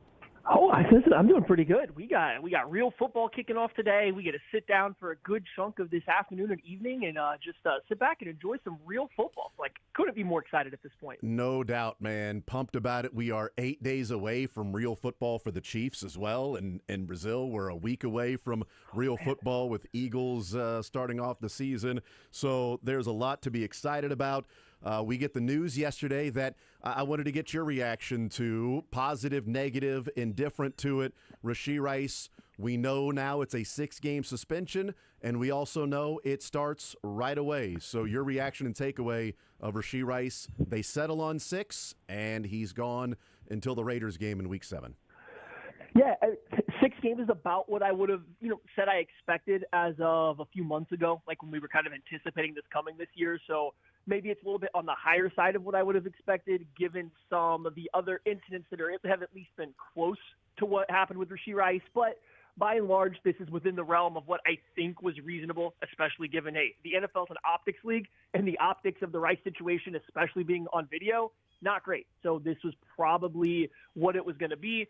Oh, listen, I'm doing pretty good. We got real football kicking off today. We get to sit down for a good chunk of this afternoon and evening and just sit back and enjoy some real football. Like, couldn't be more excited at this point. No doubt, man. Pumped about it. We are 8 days away from real football for the Chiefs as well. And in Brazil, we're a week away from real football with Eagles starting off the season. So there's a lot to be excited about. We get the news yesterday that I wanted to get your reaction to, positive, negative, indifferent to it. Rashee Rice, we know now it's a 6-game suspension, and we also know it starts right away. So your reaction and takeaway of Rashee Rice, they settle on 6, and he's gone until the Raiders game in Week 7. Yeah, 6 games is about what I would have, said I expected as of a few months ago, like when we were kind of anticipating this coming this year. So maybe it's a little bit on the higher side of what I would have expected, given some of the other incidents that have at least been close to what happened with Rashee Rice. But by and large, this is within the realm of what I think was reasonable, especially given, hey, the NFL's an optics league, and the optics of the Rice situation, especially being on video, not great. So this was probably what it was going to be.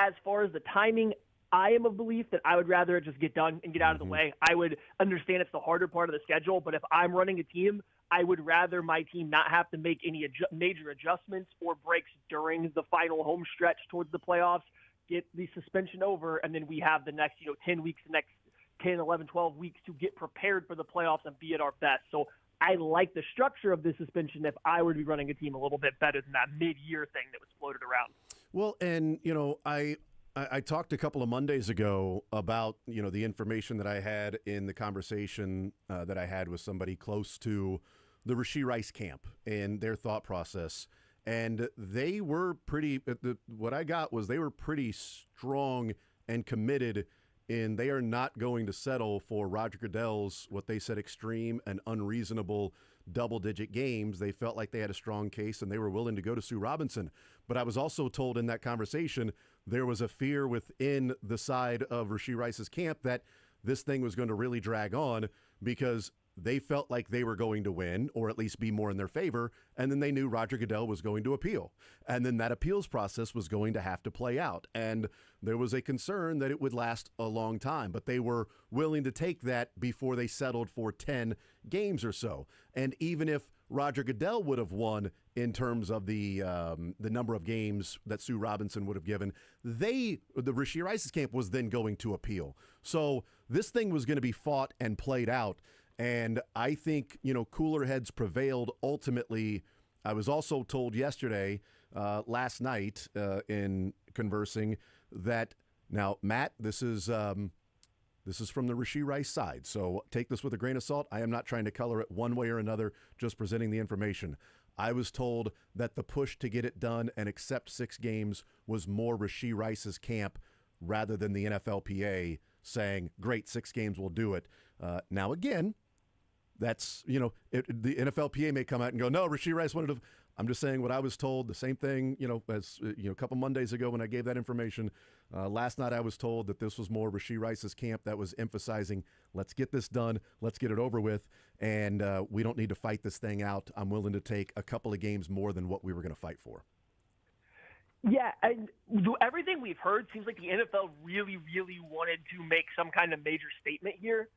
As far as the timing, I am of belief that I would rather it just get done and get out of the way. I would understand it's the harder part of the schedule, but if I'm running a team, I would rather my team not have to make any major adjustments or breaks during the final home stretch towards the playoffs, get the suspension over, and then we have the next 10 weeks, the next 10, 11, 12 weeks to get prepared for the playoffs and be at our best. So I like the structure of this suspension if I were to be running a team a little bit better than that mid-year thing that was floated around. Well, and, I talked a couple of Mondays ago about, the information that I had in the conversation that I had with somebody close to the Rashee Rice camp and their thought process. And they were what I got was they were pretty strong and committed in they are not going to settle for Roger Goodell's, what they said, extreme and unreasonable double-digit games. They felt like they had a strong case, and they were willing to go to Sue Robinson. But I was also told in that conversation there was a fear within the side of Rashee Rice's camp that this thing was going to really drag on because they felt like they were going to win or at least be more in their favor, and then they knew Roger Goodell was going to appeal. And then that appeals process was going to have to play out. And there was a concern that it would last a long time, but they were willing to take that before they settled for 10 games or so. And even if Roger Goodell would have won in terms of the number of games that Sue Robinson would have given, the Rashee Rice's camp was then going to appeal. So this thing was going to be fought and played out. And I think, cooler heads prevailed ultimately. I was also told yesterday, last night, in conversing, that now, Matt, this is from the Rashee Rice side. So take this with a grain of salt. I am not trying to color it one way or another, just presenting the information. I was told that the push to get it done and accept 6 games was more Rashee Rice's camp rather than the NFLPA saying, great, 6 games, we'll do it. Now, again, that's, the NFLPA may come out and go, no, Rashee Rice wanted to. I'm just saying what I was told, the same thing, as a couple Mondays ago when I gave that information. Last night I was told that this was more Rashee Rice's camp that was emphasizing, let's get this done, let's get it over with, and we don't need to fight this thing out. I'm willing to take a couple of games more than what we were going to fight for. Yeah, and everything we've heard seems like the NFL really, really wanted to make some kind of major statement here.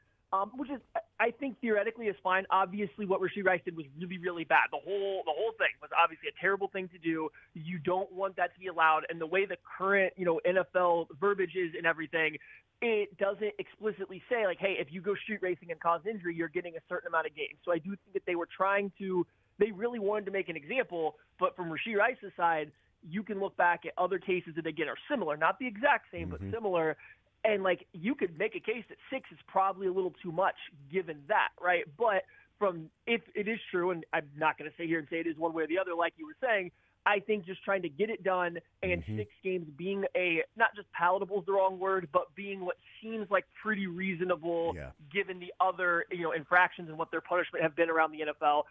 Which is, I think, theoretically is fine. Obviously, what Rashee Rice did was really, really bad. The whole thing was obviously a terrible thing to do. You don't want that to be allowed. And the way the current, NFL verbiage is and everything, it doesn't explicitly say, like, hey, if you go street racing and cause injury, you're getting a certain amount of games. So I do think that they really wanted to make an example. But from Rashee Rice's side, you can look back at other cases that, again, are similar. Not the exact same, but similar. And, you could make a case that 6 is probably a little too much given that, right? But if it is true, and I'm not going to sit here and say it is one way or the other like you were saying, I think just trying to get it done and 6 games being not just palatable is the wrong word, but being what seems like pretty reasonable given the other, infractions and what their punishment have been around the NFL.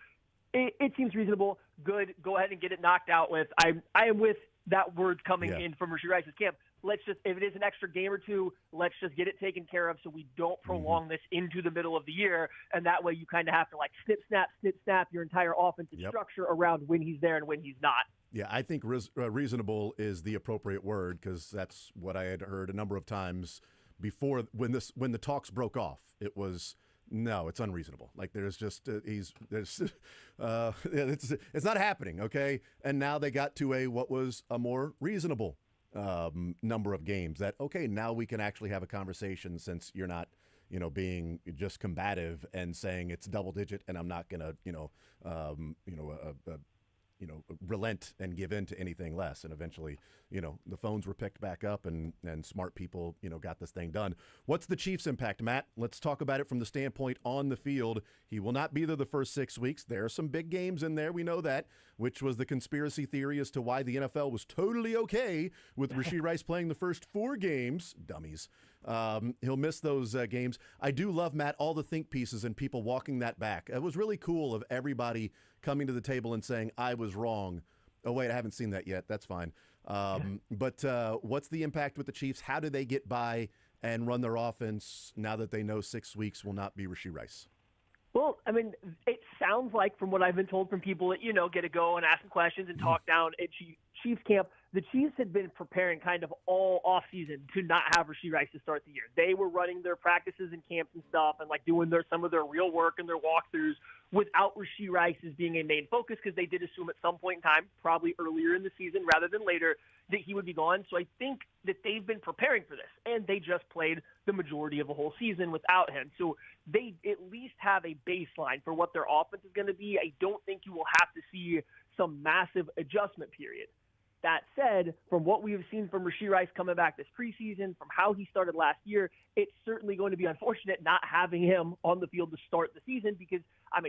It seems reasonable. Good. Go ahead and get it knocked out with. I am with that word coming in from Rashee Rice's camp. Let's just, if it is an extra game or two, let's just get it taken care of so we don't prolong this into the middle of the year. And that way you kind of have to snip, snap your entire offensive structure around when he's there and when he's not. Yeah, I think reasonable is the appropriate word because that's what I had heard a number of times before when the talks broke off. It was no, it's unreasonable. There's just it's not happening. Okay, and now they got to what was a more reasonable number of games. That okay, now we can actually have a conversation since you're not being just combative and saying it's double digit and I'm not gonna relent and give in to anything less. And eventually, the phones were picked back up and smart people, got this thing done. What's the Chiefs' impact, Matt? Let's talk about it from the standpoint on the field. He will not be there the first 6 weeks. There are some big games in there. We know that, which was the conspiracy theory as to why the NFL was totally okay with Rashee Rice playing the first 4 games. Dummies. He'll miss those games. I do love, Matt, all the think pieces and people walking that back. It was really cool of everybody coming to the table and saying, I was wrong. Oh, wait, I haven't seen that yet. That's fine. But what's the impact with the Chiefs? How do they get by and run their offense now that they know 6 weeks will not be Rashee Rice? Well, I mean, it sounds like from what I've been told from people that, get to go and ask some questions and talk down at Chiefs camp, the Chiefs had been preparing kind of all offseason to not have Rashee Rice to start the year. They were running their practices and camps and stuff and doing some of their real work and their walkthroughs without Rashee Rice as being a main focus because they did assume at some point in time, probably earlier in the season rather than later, that he would be gone. So I think that they've been preparing for this, and they just played the majority of a whole season without him. So they at least have a baseline for what their offense is going to be. I don't think you will have to see some massive adjustment period. That said, from what we have seen from Rashee Rice coming back this preseason, from how he started last year, it's certainly going to be unfortunate not having him on the field to start the season because,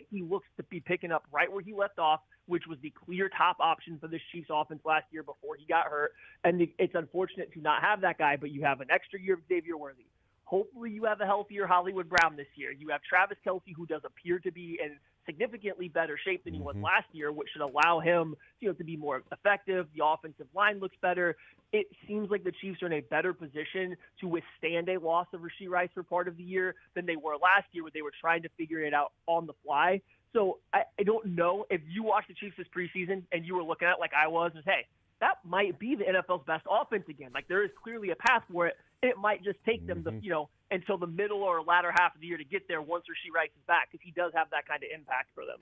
he looks to be picking up right where he left off, which was the clear top option for this Chiefs offense last year before he got hurt. And it's unfortunate to not have that guy, but you have an extra year of Xavier Worthy. Hopefully you have a healthier Hollywood Brown this year. You have Travis Kelce, who does appear to be in significantly better shape than he was last year, which should allow him to be more effective. The offensive line looks better. It seems like the Chiefs are in a better position to withstand a loss of Rashee Rice for part of the year than they were last year, where they were trying to figure it out on the fly. So I don't know if you watched the Chiefs this preseason and you were looking at it like I was, and hey, that might be the NFL's best offense again. There is clearly a path for it. It might just take them until the middle or latter half of the year to get there once Rashee Rice is back, because he does have that kind of impact for them.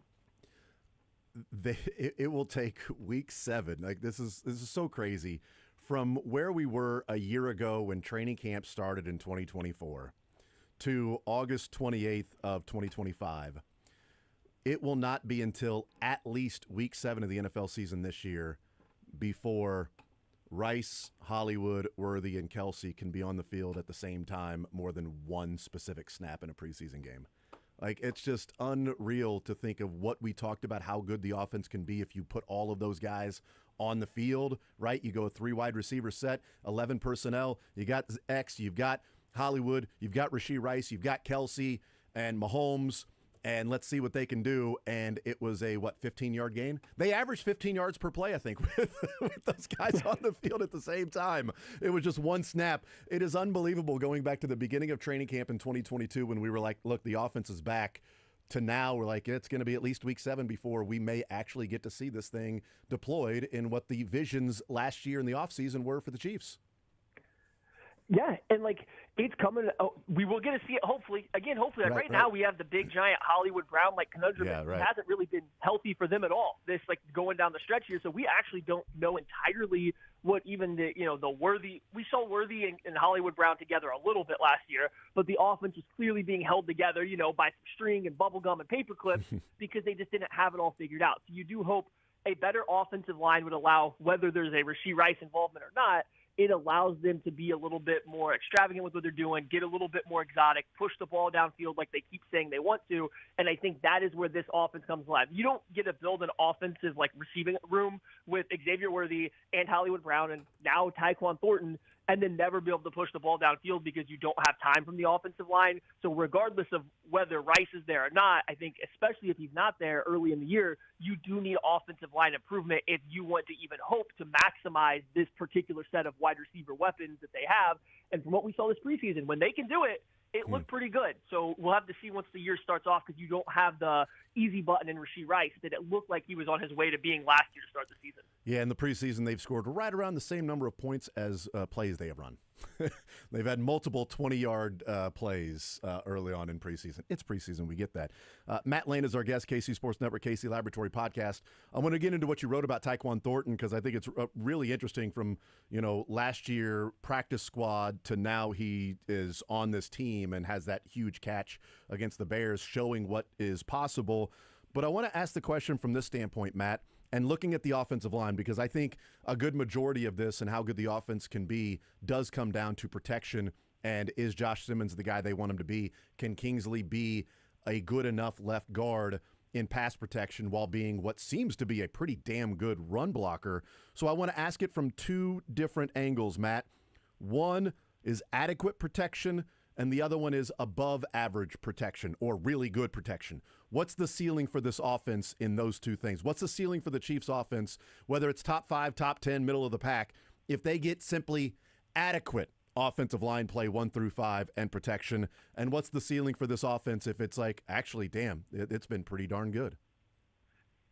It will take week 7. This is so crazy. From where we were a year ago when training camp started in 2024 to August 28th of 2025, it will not be until at least week 7 of the NFL season this year before Rice, Hollywood, Worthy, and Kelce can be on the field at the same time more than one specific snap in a preseason game. It's just unreal to think of what we talked about, how good the offense can be if you put all of those guys on the field, right? You go a 3 wide receiver set, 11 personnel. You got X, you've got Hollywood, you've got Rashee Rice, you've got Kelce and Mahomes, and let's see what they can do. And it was a, 15-yard gain? They averaged 15 yards per play, I think, with those guys on the field at the same time. It was just one snap. It is unbelievable going back to the beginning of training camp in 2022 when we were like, look, the offense is back, to now we're like, it's going to be at least week 7 before we may actually get to see this thing deployed in what the visions last year in the offseason were for the Chiefs. Yeah, and it's coming. We will get to see it. Hopefully. Right now we have the big giant Hollywood Brown conundrum. Yeah, right. It hasn't really been healthy for them at all. This going down the stretch here, so we actually don't know entirely what even the Worthy. We saw Worthy and Hollywood Brown together a little bit last year, but the offense was clearly being held together, by some string and bubble gum and paper clips because they just didn't have it all figured out. So you do hope a better offensive line would allow, whether there's a Rashee Rice involvement or not, it allows them to be a little bit more extravagant with what they're doing, get a little bit more exotic, push the ball downfield like they keep saying they want to. And I think that is where this offense comes alive. You don't get to build an offensive receiving room with Xavier Worthy and Hollywood Brown and now Tyquan Thornton and then never be able to push the ball downfield because you don't have time from the offensive line. So regardless of whether Rice is there or not, I think especially if he's not there early in the year, you do need offensive line improvement if you want to even hope to maximize this particular set of wide receiver weapons that they have. And from what we saw this preseason, when they can do it, it looked pretty good. So we'll have to see once the year starts off because you don't have the easy button in Rashee Rice that it looked like he was on his way to being last year to start the season. Yeah, in the preseason, they've scored right around the same number of points as plays they have run. They've had multiple 20-yard plays early on in preseason. It's preseason. We get that. Matt Lane is our guest, KC Sports Network, KC Laboratory Podcast. I want to get into what you wrote about Tyquan Thornton because I think it's really interesting from, last year practice squad to now he is on this team and has that huge catch against the Bears showing what is possible. But I want to ask the question from this standpoint, Matt, and looking at the offensive line, because I think a good majority of this and how good the offense can be does come down to protection. And is Josh Simmons the guy they want him to be? Can Kingsley be a good enough left guard in pass protection while being what seems to be a pretty damn good run blocker? So I want to ask it from two different angles, Matt. One is adequate protection, and the other one is above average protection or really good protection. What's the ceiling for this offense in those two things? What's the ceiling for the Chiefs offense, whether it's top 5, top 10, middle of the pack, if they get simply adequate offensive line play 1 through 5 and protection? And what's the ceiling for this offense if it's like, actually, damn, it's been pretty darn good?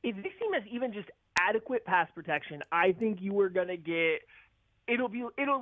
If this team has even just adequate pass protection, I think you are going to get – it'll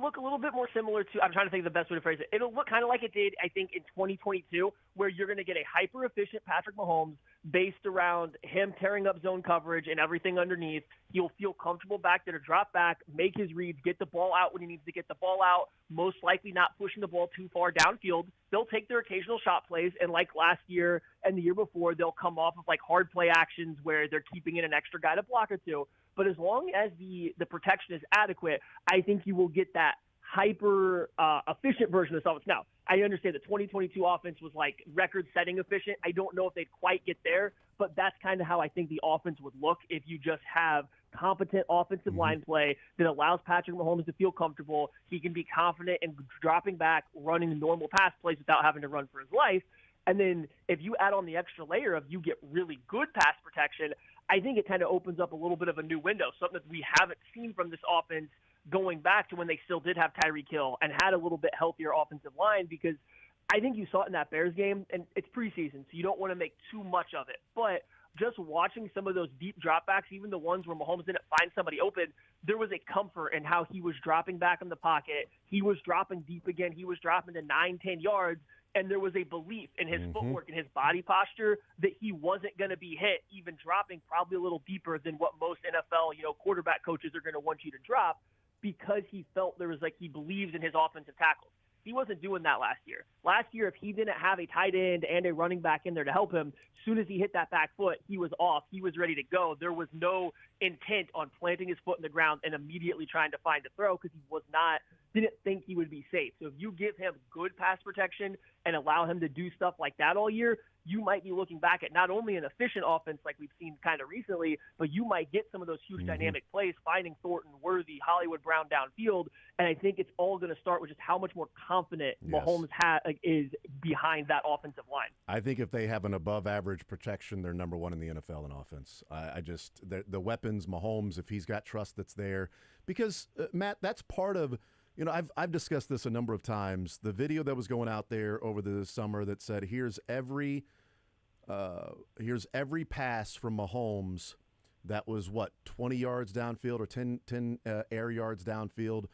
look a little bit more similar to – I'm trying to think of the best way to phrase it. It'll look kind of like it did, I think, in 2022, where you're going to get a hyper-efficient Patrick Mahomes based around him tearing up zone coverage and everything underneath. He'll feel comfortable back there to drop back, make his reads, get the ball out when he needs to get the ball out, most likely not pushing the ball too far downfield. They'll take their occasional shot plays, and like last year and the year before, they'll come off of hard play actions where they're keeping in an extra guy to block or two. But as long as the protection is adequate, I think you will get that hyper efficient version of this offense. Now, I understand the 2022 offense was record-setting efficient. I don't know if they'd quite get there, but that's kind of how I think the offense would look if you just have competent offensive line play that allows Patrick Mahomes to feel comfortable. He can be confident in dropping back, running normal pass plays without having to run for his life. And then if you add on the extra layer of you get really good pass protection, I think it kind of opens up a little bit of a new window, something that we haven't seen from this offense going back to when they still did have Tyreek Hill and had a little bit healthier offensive line, because I think you saw it in that Bears game, and it's preseason, so you don't want to make too much of it. But just watching some of those deep dropbacks, even the ones where Mahomes didn't find somebody open, there was a comfort in how he was dropping back in the pocket. He was dropping deep again. He was dropping to 9-10 yards. And there was a belief in his footwork and his body posture that he wasn't going to be hit, even dropping probably a little deeper than what most NFL, quarterback coaches are going to want you to drop, because he felt there was he believes in his offensive tackles. He wasn't doing that last year. Last year, if he didn't have a tight end and a running back in there to help him, as soon as he hit that back foot, he was off. He was ready to go. There was no intent on planting his foot in the ground and immediately trying to find a throw because he didn't think he would be safe. So if you give him good pass protection and allow him to do stuff like that all year, you might be looking back at not only an efficient offense like we've seen kind of recently, but you might get some of those huge dynamic plays, finding Thornton, Worthy, Hollywood Brown downfield. And I think it's all going to start with just how much more confident Mahomes is behind that offensive line. I think if they have an above-average protection, they're number one in the NFL in offense. The weapons, Mahomes, if he's got trust that's there. Because, Matt, that's part of – I've discussed this a number of times. The video that was going out there over the summer that said, here's every pass from Mahomes that was, 20 yards downfield or 10 air yards downfield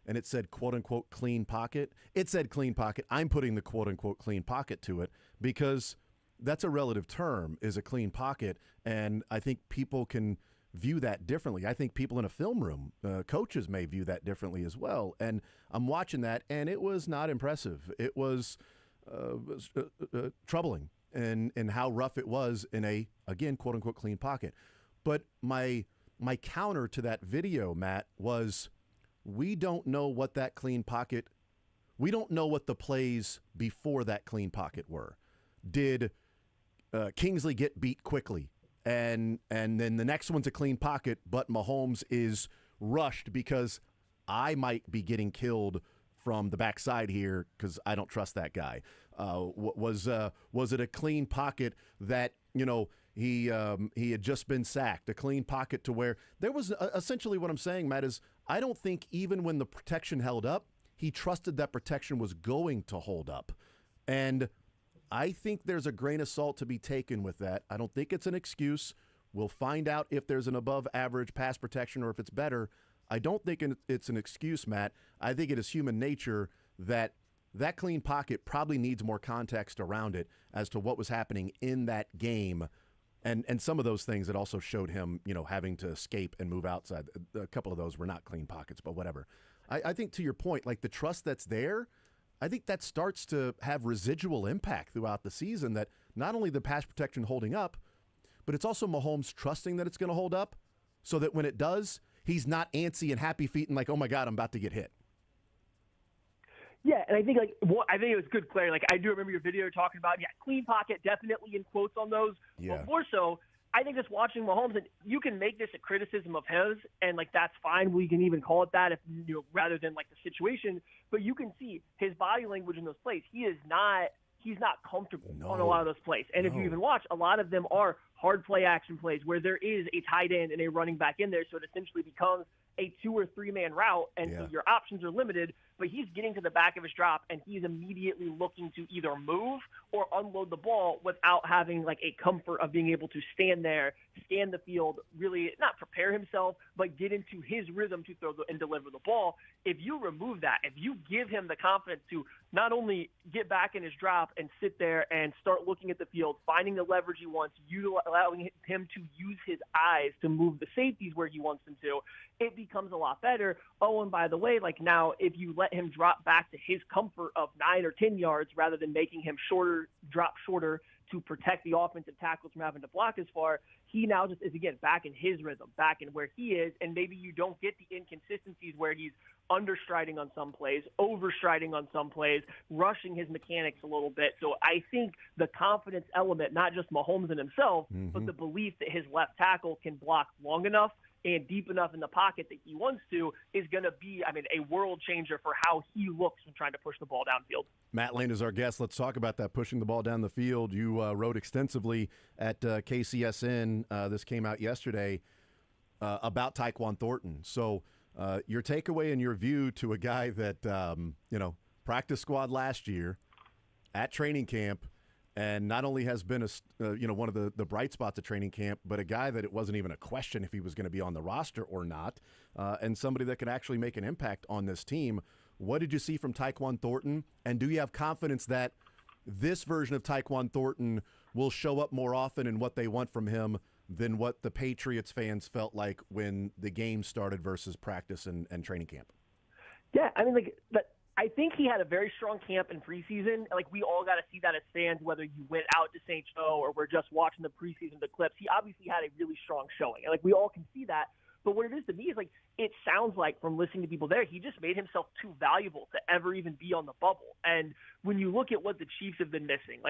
and it said, quote-unquote, clean pocket. It said clean pocket. I'm putting the quote-unquote clean pocket to it because that's a relative term, is a clean pocket, and I think people can – view that differently. I think people in a film room, coaches may view that differently as well. And I'm watching that, and it was not impressive. It was troubling in how rough it was in a, again, quote-unquote, clean pocket. But my counter to that video, Matt, was we don't know what that clean pocket, we don't know what the plays before that clean pocket were. Did Kingsley get beat quickly? And then the next one's a clean pocket, but Mahomes is rushed because I might be getting killed from the backside here because I don't trust that guy. Was it a clean pocket that, he had just been sacked, a clean pocket to where there was essentially what I'm saying, Matt, is I don't think even when the protection held up, he trusted that protection was going to hold up. And I think there's a grain of salt to be taken with that. I don't think it's an excuse. We'll find out if there's an above average pass protection or if it's better. I don't think it's an excuse, Matt. I think it is human nature that clean pocket probably needs more context around it as to what was happening in that game. And some of those things that also showed him, having to escape and move outside. A couple of those were not clean pockets, but whatever. I think to your point, like the trust that's there, I think that starts to have residual impact throughout the season, that not only the pass protection holding up, but it's also Mahomes trusting that it's going to hold up so that when it does, he's not antsy and happy feet and like, oh my God, I'm about to get hit. Yeah, and I think I think it was good clarity. Like I do remember your video talking about clean pocket, definitely in quotes on those. Yeah. But more so, I think just watching Mahomes, and you can make this a criticism of his, and that's fine. We can even call it that if rather than the situation. But you can see his body language in those plays. He's not comfortable on a lot of those plays. And if you even watch, a lot of them are hard play action plays where there is a tight end and a running back in there, so it essentially becomes a 2 or 3 man route, and so your options are limited. But he's getting to the back of his drop, and he's immediately looking to either move or unload the ball without having a comfort of being able to stand there, scan the field, really not prepare himself, but get into his rhythm to throw and deliver the ball. If you remove that, if you give him the confidence to not only get back in his drop and sit there and start looking at the field, finding the leverage he wants, allowing him to use his eyes to move the safeties where he wants them to, it becomes a lot better. Oh, and by the way, now if you let him drop back to his comfort of 9 or 10 yards rather than making him drop shorter to protect the offensive tackles from having to block as far, he now just is, again, back in his rhythm, back in where he is, and maybe you don't get the inconsistencies where he's understriding on some plays, overstriding on some plays, rushing his mechanics a little bit. So I think the confidence element, not just Mahomes in himself, but the belief that his left tackle can block long enough and deep enough in the pocket that he wants to, is going to be, a world changer for how he looks when trying to push the ball downfield. Matt Lane is our guest. Let's talk about that, pushing the ball down the field. You wrote extensively at KCSN, this came out yesterday, about Tyquan Thornton. So your takeaway and your view to a guy that, practice squad last year at training camp, and not only has been one of the bright spots at training camp, but a guy that it wasn't even a question if he was going to be on the roster or not, and somebody that could actually make an impact on this team. What did you see from Tyquan Thornton, and do you have confidence that this version of Tyquan Thornton will show up more often in what they want from him than what the Patriots fans felt like when the game started versus practice and training camp? Yeah, I think he had a very strong camp in preseason. We all got to see that as fans, whether you went out to St. Joe or we're just watching the preseason, the clips. He obviously had a really strong showing. We all can see that. But what it is to me is it sounds like from listening to people there, he just made himself too valuable to ever even be on the bubble. And when you look at what the Chiefs have been missing,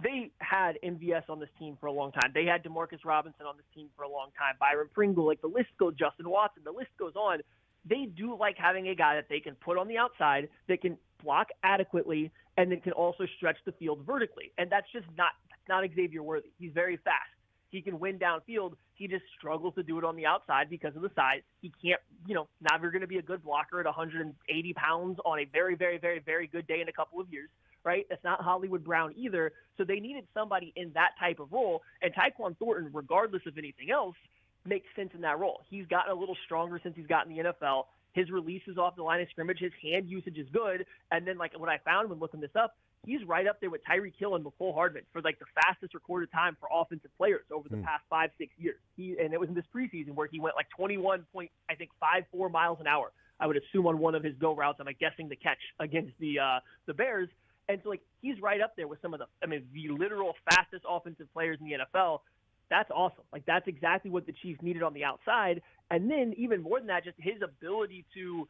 they had MVS on this team for a long time. They had Demarcus Robinson on this team for a long time. Byron Pringle, the list goes, Justin Watson, the list goes on. They do like having a guy that they can put on the outside that can block adequately and then can also stretch the field vertically. And that's just not Xavier Worthy. He's very fast. He can win downfield. He just struggles to do it on the outside because of the size. He can't, never going to be a good blocker at 180 pounds on a very, very, very, very good day in a couple of years, right? That's not Hollywood Brown either. So they needed somebody in that type of role. And Tyquan Thornton, regardless of anything else, makes sense in that role. He's gotten a little stronger since he's gotten the NFL. His releases off the line of scrimmage, his hand usage is good. And then, what I found when looking this up, he's right up there with Tyreek Hill and McCole Hardman for the fastest recorded time for offensive players over the past 5-6 years. And it was in this preseason where he went 21.54 miles an hour. I would assume on one of his go routes. I'm guessing the catch against the Bears. And so he's right up there with some of the literal fastest offensive players in the NFL. That's awesome. That's exactly what the Chiefs needed on the outside. And then even more than that, just his ability to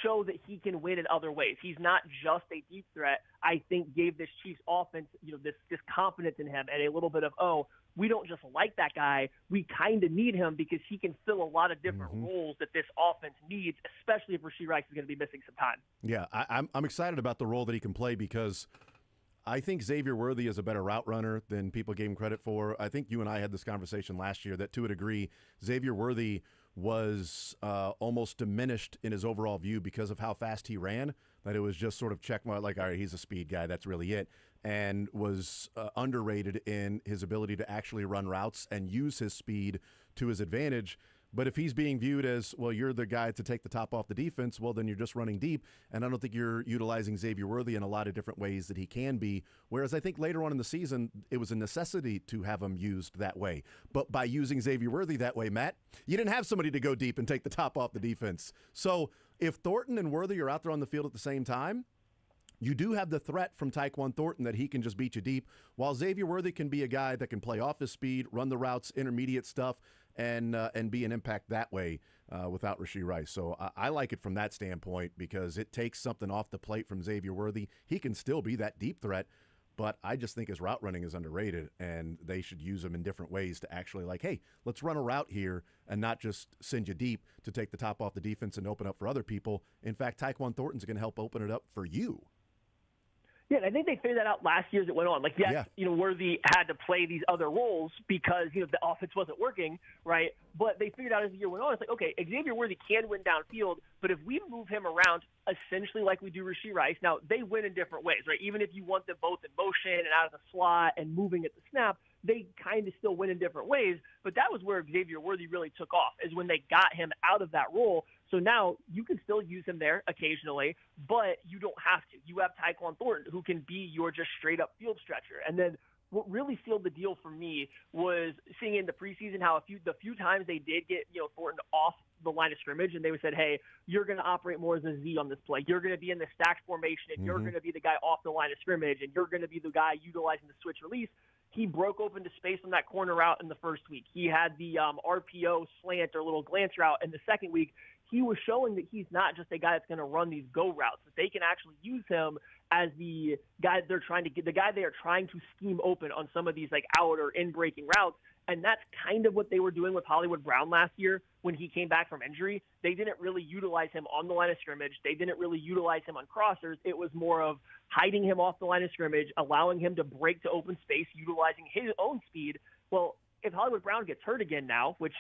show that he can win in other ways. He's not just a deep threat. I think gave this Chiefs offense, this confidence in him and a little bit of, we don't just like that guy. We kind of need him because he can fill a lot of different roles that this offense needs, especially if Rashee Rice is going to be missing some time. Yeah, I'm excited about the role that he can play because I think Xavier Worthy is a better route runner than people gave him credit for. I think you and I had this conversation last year that to a degree, Xavier Worthy was almost diminished in his overall view because of how fast he ran, that it was just sort of checkmark, like, all right, he's a speed guy, that's really it, and was underrated in his ability to actually run routes and use his speed to his advantage. But if he's being viewed as, well, you're the guy to take the top off the defense, well, then you're just running deep. And I don't think you're utilizing Xavier Worthy in a lot of different ways that he can be. Whereas I think later on in the season, it was a necessity to have him used that way. But by using Xavier Worthy that way, Matt, you didn't have somebody to go deep and take the top off the defense. So if Thornton and Worthy are out there on the field at the same time, you do have the threat from Tyquan Thornton that he can just beat you deep, while Xavier Worthy can be a guy that can play off his speed, run the routes, intermediate stuff, and be an impact that way without Rashee Rice. So I like it from that standpoint because it takes something off the plate from Xavier Worthy. He can still be that deep threat, but I just think his route running is underrated, and they should use him in different ways to actually like, hey, let's run a route here and not just send you deep to take the top off the defense and open up for other people. In fact, Tyquan Thornton's going to help open it up for you. Yeah, and I think they figured that out last year as it went on. Like, yes, Worthy had to play these other roles because, the offense wasn't working, right? But they figured out as the year went on, it's like, okay, Xavier Worthy can win downfield, but if we move him around essentially like we do Rashee Rice, now they win in different ways, right? Even if you want them both in motion and out of the slot and moving at the snap, they kind of still win in different ways. But that was where Xavier Worthy really took off, is when they got him out of that role. So now you can still use him there occasionally, but you don't have to. You have Tyquan Thornton, who can be your just straight-up field stretcher. And then what really sealed the deal for me was seeing in the preseason how the few times they did get Thornton off the line of scrimmage, and they said, hey, you're going to operate more as a Z on this play. You're going to be in the stacked formation, and you're going to be the guy off the line of scrimmage, and you're going to be the guy utilizing the switch release. He broke open to space on that corner route in the first week. He had the RPO slant or little glance route in the second week. He was showing that he's not just a guy that's going to run these go routes, that they can actually use him as the guy they are trying to scheme open on some of these like out or in breaking routes. And that's kind of what they were doing with Hollywood Brown last year when he came back from injury. They didn't really utilize him on the line of scrimmage. They didn't really utilize him on crossers. It was more of hiding him off the line of scrimmage, allowing him to break to open space, utilizing his own speed. Well, if Hollywood Brown gets hurt again now, which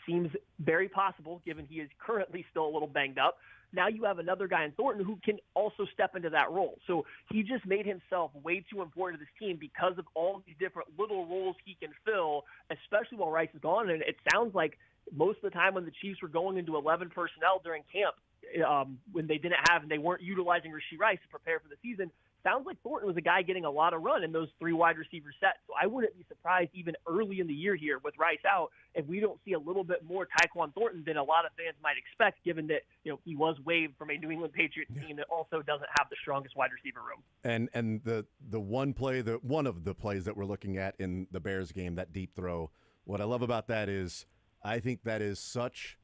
seems very possible given he is currently still a little banged up, now you have another guy in Thornton who can also step into that role. So he just made himself way too important to this team because of all these different little roles he can fill, especially while Rice is gone. And it sounds like most of the time when the Chiefs were going into 11 personnel during camp, when they didn't have and they weren't utilizing Rashee Rice to prepare for the season, sounds like Thornton was a guy getting a lot of run in those three wide receiver sets. So I wouldn't be surprised even early in the year here with Rice out if we don't see a little bit more Tyquan Thornton than a lot of fans might expect, given that he was waived from a New England Patriots team that also doesn't have the strongest wide receiver room. And the one of the plays that we're looking at in the Bears game, that deep throw, what I love about that is I think that is such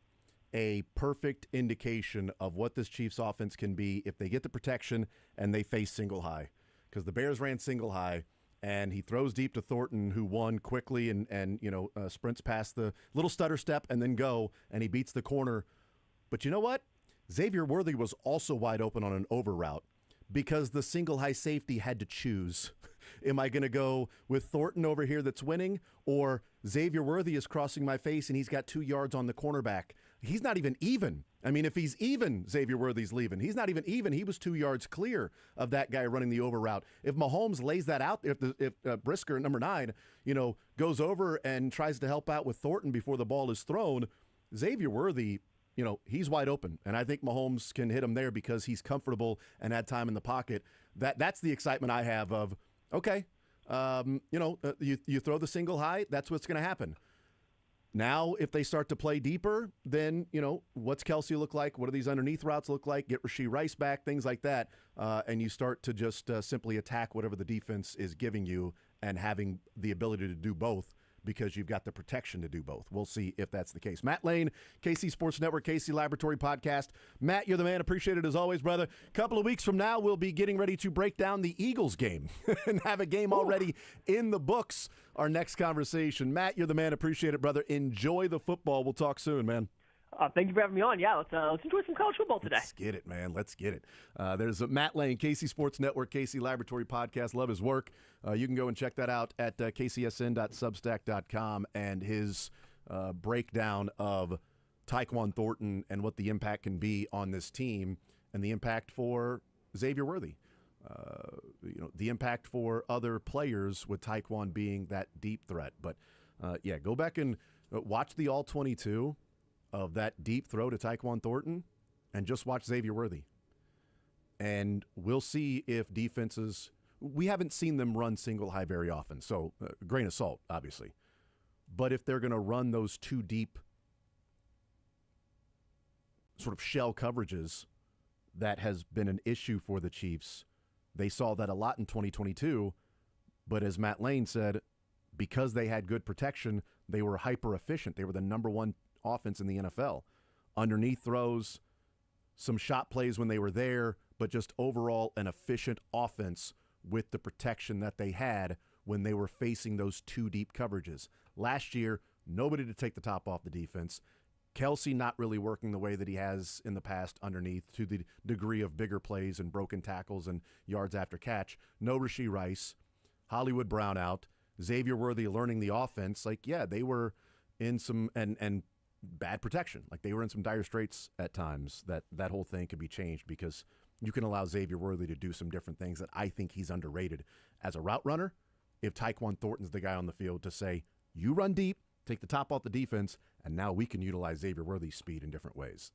a perfect indication of what this Chiefs offense can be if they get the protection and they face single high. Because the Bears ran single high, and he throws deep to Thornton, who won quickly and sprints past the little stutter step and then go, and he beats the corner. But you know what? Xavier Worthy was also wide open on an over route because the single high safety had to choose. Am I going to go with Thornton over here that's winning, or Xavier Worthy is crossing my face and he's got 2 yards on the cornerback? He's not even. I mean, if he's even, Xavier Worthy's leaving. He's not even. He was 2 yards clear of that guy running the over route. If Mahomes lays that out, if Brisker, number 9, goes over and tries to help out with Thornton before the ball is thrown, Xavier Worthy, he's wide open. And I think Mahomes can hit him there because he's comfortable and had time in the pocket. That's the excitement I have of, okay, you throw the single high, that's what's going to happen. Now, if they start to play deeper, then, what's Kelsey look like? What do these underneath routes look like? Get Rashee Rice back, things like that. And you start to just simply attack whatever the defense is giving you and having the ability to do both because you've got the protection to do both. We'll see if that's the case. Matt Lane, KC Sports Network, KC Laboratory Podcast. Matt, you're the man. Appreciate it as always, brother. A couple of weeks from now, we'll be getting ready to break down the Eagles game and have a game already in the books. Our next conversation. Matt, you're the man. Appreciate it, brother. Enjoy the football. We'll talk soon, man. Thank you for having me on. Yeah, let's enjoy some college football today. Let's get it, man. Let's get it. There's Matt Lane, KC Sports Network, KC Laboratory Podcast. Love his work. You can go and check that out at kcsn.substack.com and his breakdown of Tyquan Thornton and what the impact can be on this team and the impact for Xavier Worthy. The impact for other players with Tyquan being that deep threat. But, go back and watch the All-22 of that deep throw to Tyquan Thornton and just watch Xavier Worthy. And we'll see if defenses – we haven't seen them run single high very often, so grain of salt, obviously. But if they're going to run those two deep sort of shell coverages, that has been an issue for the Chiefs. They saw that a lot in 2022, but as Matt Lane said, because they had good protection, they were hyper efficient. They were the number one offense in the NFL. Underneath throws, some shot plays when they were there, but just overall an efficient offense with the protection that they had when they were facing those two deep coverages. Last year, nobody to take the top off the defense. Kelsey not really working the way that he has in the past underneath to the degree of bigger plays and broken tackles and yards after catch. No Rashee Rice. Hollywood Brown out. Xavier Worthy learning the offense. They were in some and bad protection. They were in some dire straits at times. That whole thing could be changed because you can allow Xavier Worthy to do some different things that I think he's underrated as a route runner. If Tyquan Thornton's the guy on the field to say, you run deep, take the top off the defense, and now we can utilize Xavier Worthy's speed in different ways.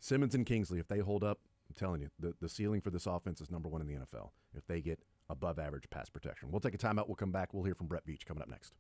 Simmons and Kingsley, if they hold up, I'm telling you, the ceiling for this offense is number one in the NFL if they get above average pass protection. We'll take a timeout. We'll come back. We'll hear from Brett Beach coming up next.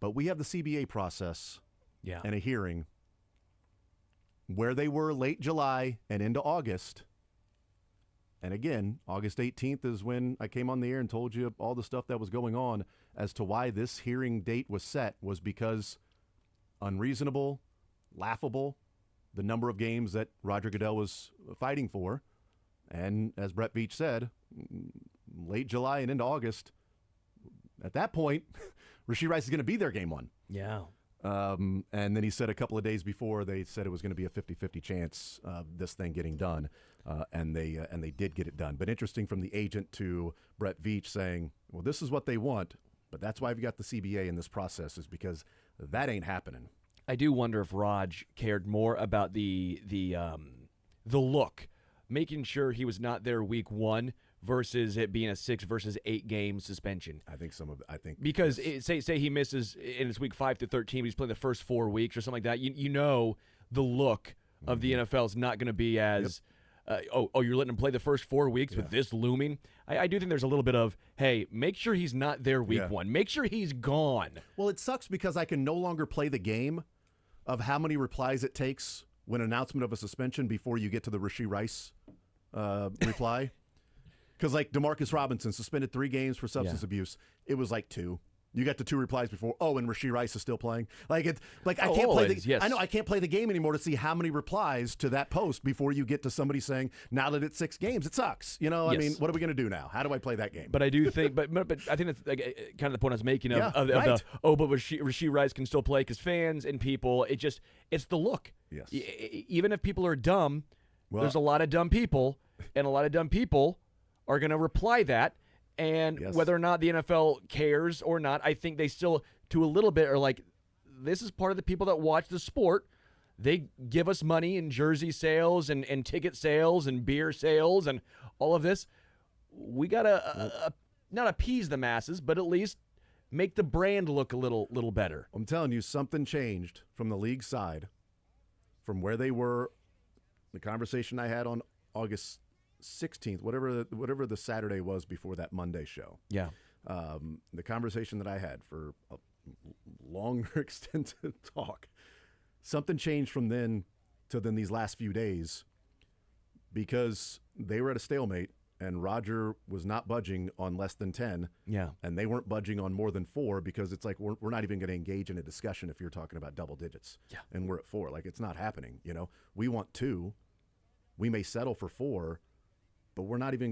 But we have the CBA process Yeah. and a hearing where they were late July and into August. And again, August 18th is when I came on the air and told you all the stuff that was going on as to why this hearing date was set was because unreasonable, laughable, the number of games that Roger Goodell was fighting for. And as Brett Veach said, late July and into August, at that point, Rashee Rice is going to be there game one. Yeah. And then he said a couple of days before, they said it was going to be a 50-50 chance of this thing getting done. And they did get it done. But interesting from the agent to Brett Veach saying, well, this is what they want, but that's why we got the CBA in this process, is because that ain't happening. I do wonder if Raj cared more about the look, making sure he was not there week one versus it being a 6 versus 8 game suspension. I think Because say he misses in his week 5 to 13, he's playing the first 4 weeks or something like that. You know the look of the NFL is not going to be as you're letting him play the first 4 weeks with this looming. I do think there's a little bit of, hey, make sure he's not there week one. Make sure he's gone. Well, it sucks because I can no longer play the game of how many replies it takes when announcement of a suspension before you get to the Rashee Rice reply. Because like DeMarcus Robinson suspended 3 games for substance abuse. It was like 2. You got the 2 replies before. Oh, and Rashee Rice is still playing. I can't always, play I know I can't play the game anymore to see how many replies to that post before you get to somebody saying, now that it's 6 games, it sucks. You know, I mean, what are we going to do now? How do I play that game? But I do think, but I think that's kind of the point I was making of right. but Rashee Rice can still play because fans and people, it's the look. Yes. Even if people are dumb, there's a lot of dumb people, and a lot of dumb people are going to reply that. And whether or not the NFL cares or not, I think they still, to a little bit, are like, this is part of the people that watch the sport. They give us money in jersey sales and ticket sales and beer sales and all of this. We got to not appease the masses, but at least make the brand look a little better. I'm telling you, something changed from the league side, from where they were, the conversation I had on August 16th, whatever the Saturday was before that Monday show. Yeah. The conversation that I had for a longer extensive talk, something changed from then to then these last few days, because they were at a stalemate and Roger was not budging on less than 10. Yeah. And they weren't budging on more than 4, because it's like, we're not even going to engage in a discussion if you're talking about double digits. Yeah. And we're at 4. Like, it's not happening. You know, we want 2. We may settle for 4. But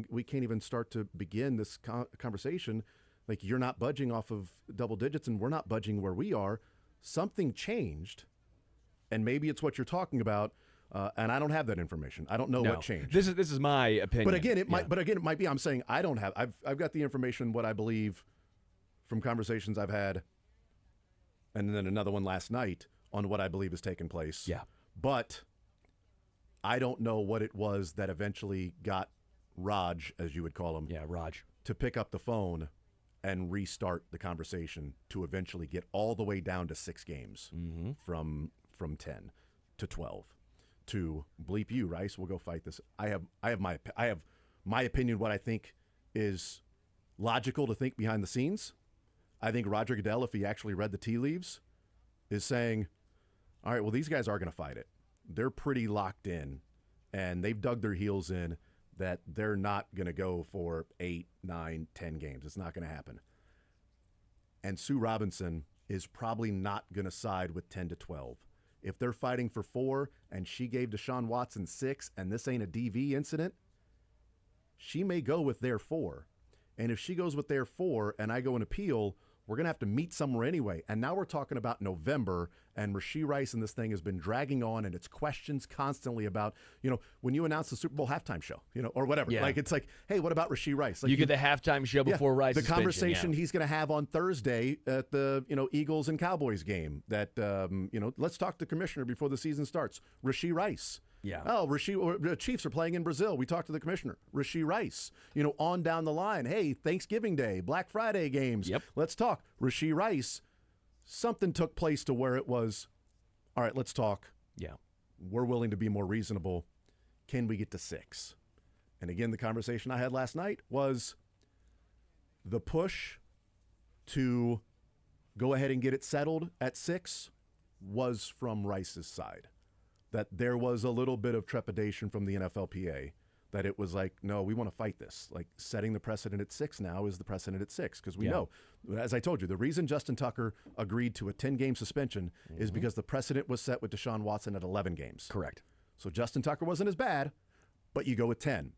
we can't even start to begin this conversation. Like, you're not budging off of double digits and we're not budging where we are. Something changed, and maybe it's what you're talking about. And I don't have that information. I don't know what changed. This is my opinion. But again, it might be. I'm saying I don't have. I've got the information, what I believe, from conversations I've had, and then another one last night on what I believe has taken place. Yeah. But I don't know what it was that eventually got Raj, as you would call him, Raj, to pick up the phone and restart the conversation to eventually get all the way down to 6 games from 10 to 12 to bleep you, Rice. We'll go fight this. I have my opinion. What I think is logical to think behind the scenes. I think Roger Goodell, if he actually read the tea leaves, is saying, all right, well, these guys are going to fight it. They're pretty locked in, and they've dug their heels in, that they're not going to go for 8, 9, 10 games. It's not going to happen. And Sue Robinson is probably not going to side with 10 to 12. If they're fighting for 4 and she gave Deshaun Watson 6 and this ain't a DV incident, she may go with their 4. And if she goes with their 4 and I go and appeal, we're going to have to meet somewhere anyway. And now we're talking about November, and Rashee Rice and this thing has been dragging on, and it's questions constantly about, when you announce the Super Bowl halftime show, or whatever. Yeah. Like, it's like, hey, what about Rashee Rice? Like, you get the halftime show before Rice. The conversation he's going to have on Thursday at the Eagles and Cowboys game. That let's talk to the commissioner before the season starts. Rashee Rice. Yeah. Oh, the Chiefs are playing in Brazil. We talked to the commissioner, Rashee Rice. On down the line. Hey, Thanksgiving Day, Black Friday games. Yep. Let's talk. Rashee Rice. Something took place to where it was, all right, let's talk. Yeah. We're willing to be more reasonable. Can we get to 6? And again, the conversation I had last night was the push to go ahead and get it settled at 6 was from Rice's side. That there was a little bit of trepidation from the NFLPA that it was like, no, we want to fight this. Like setting the precedent at 6 now is the precedent at 6 because we know, as I told you, the reason Justin Tucker agreed to a 10-game suspension is because the precedent was set with Deshaun Watson at 11 games. Correct. So Justin Tucker wasn't as bad, but you go with 10.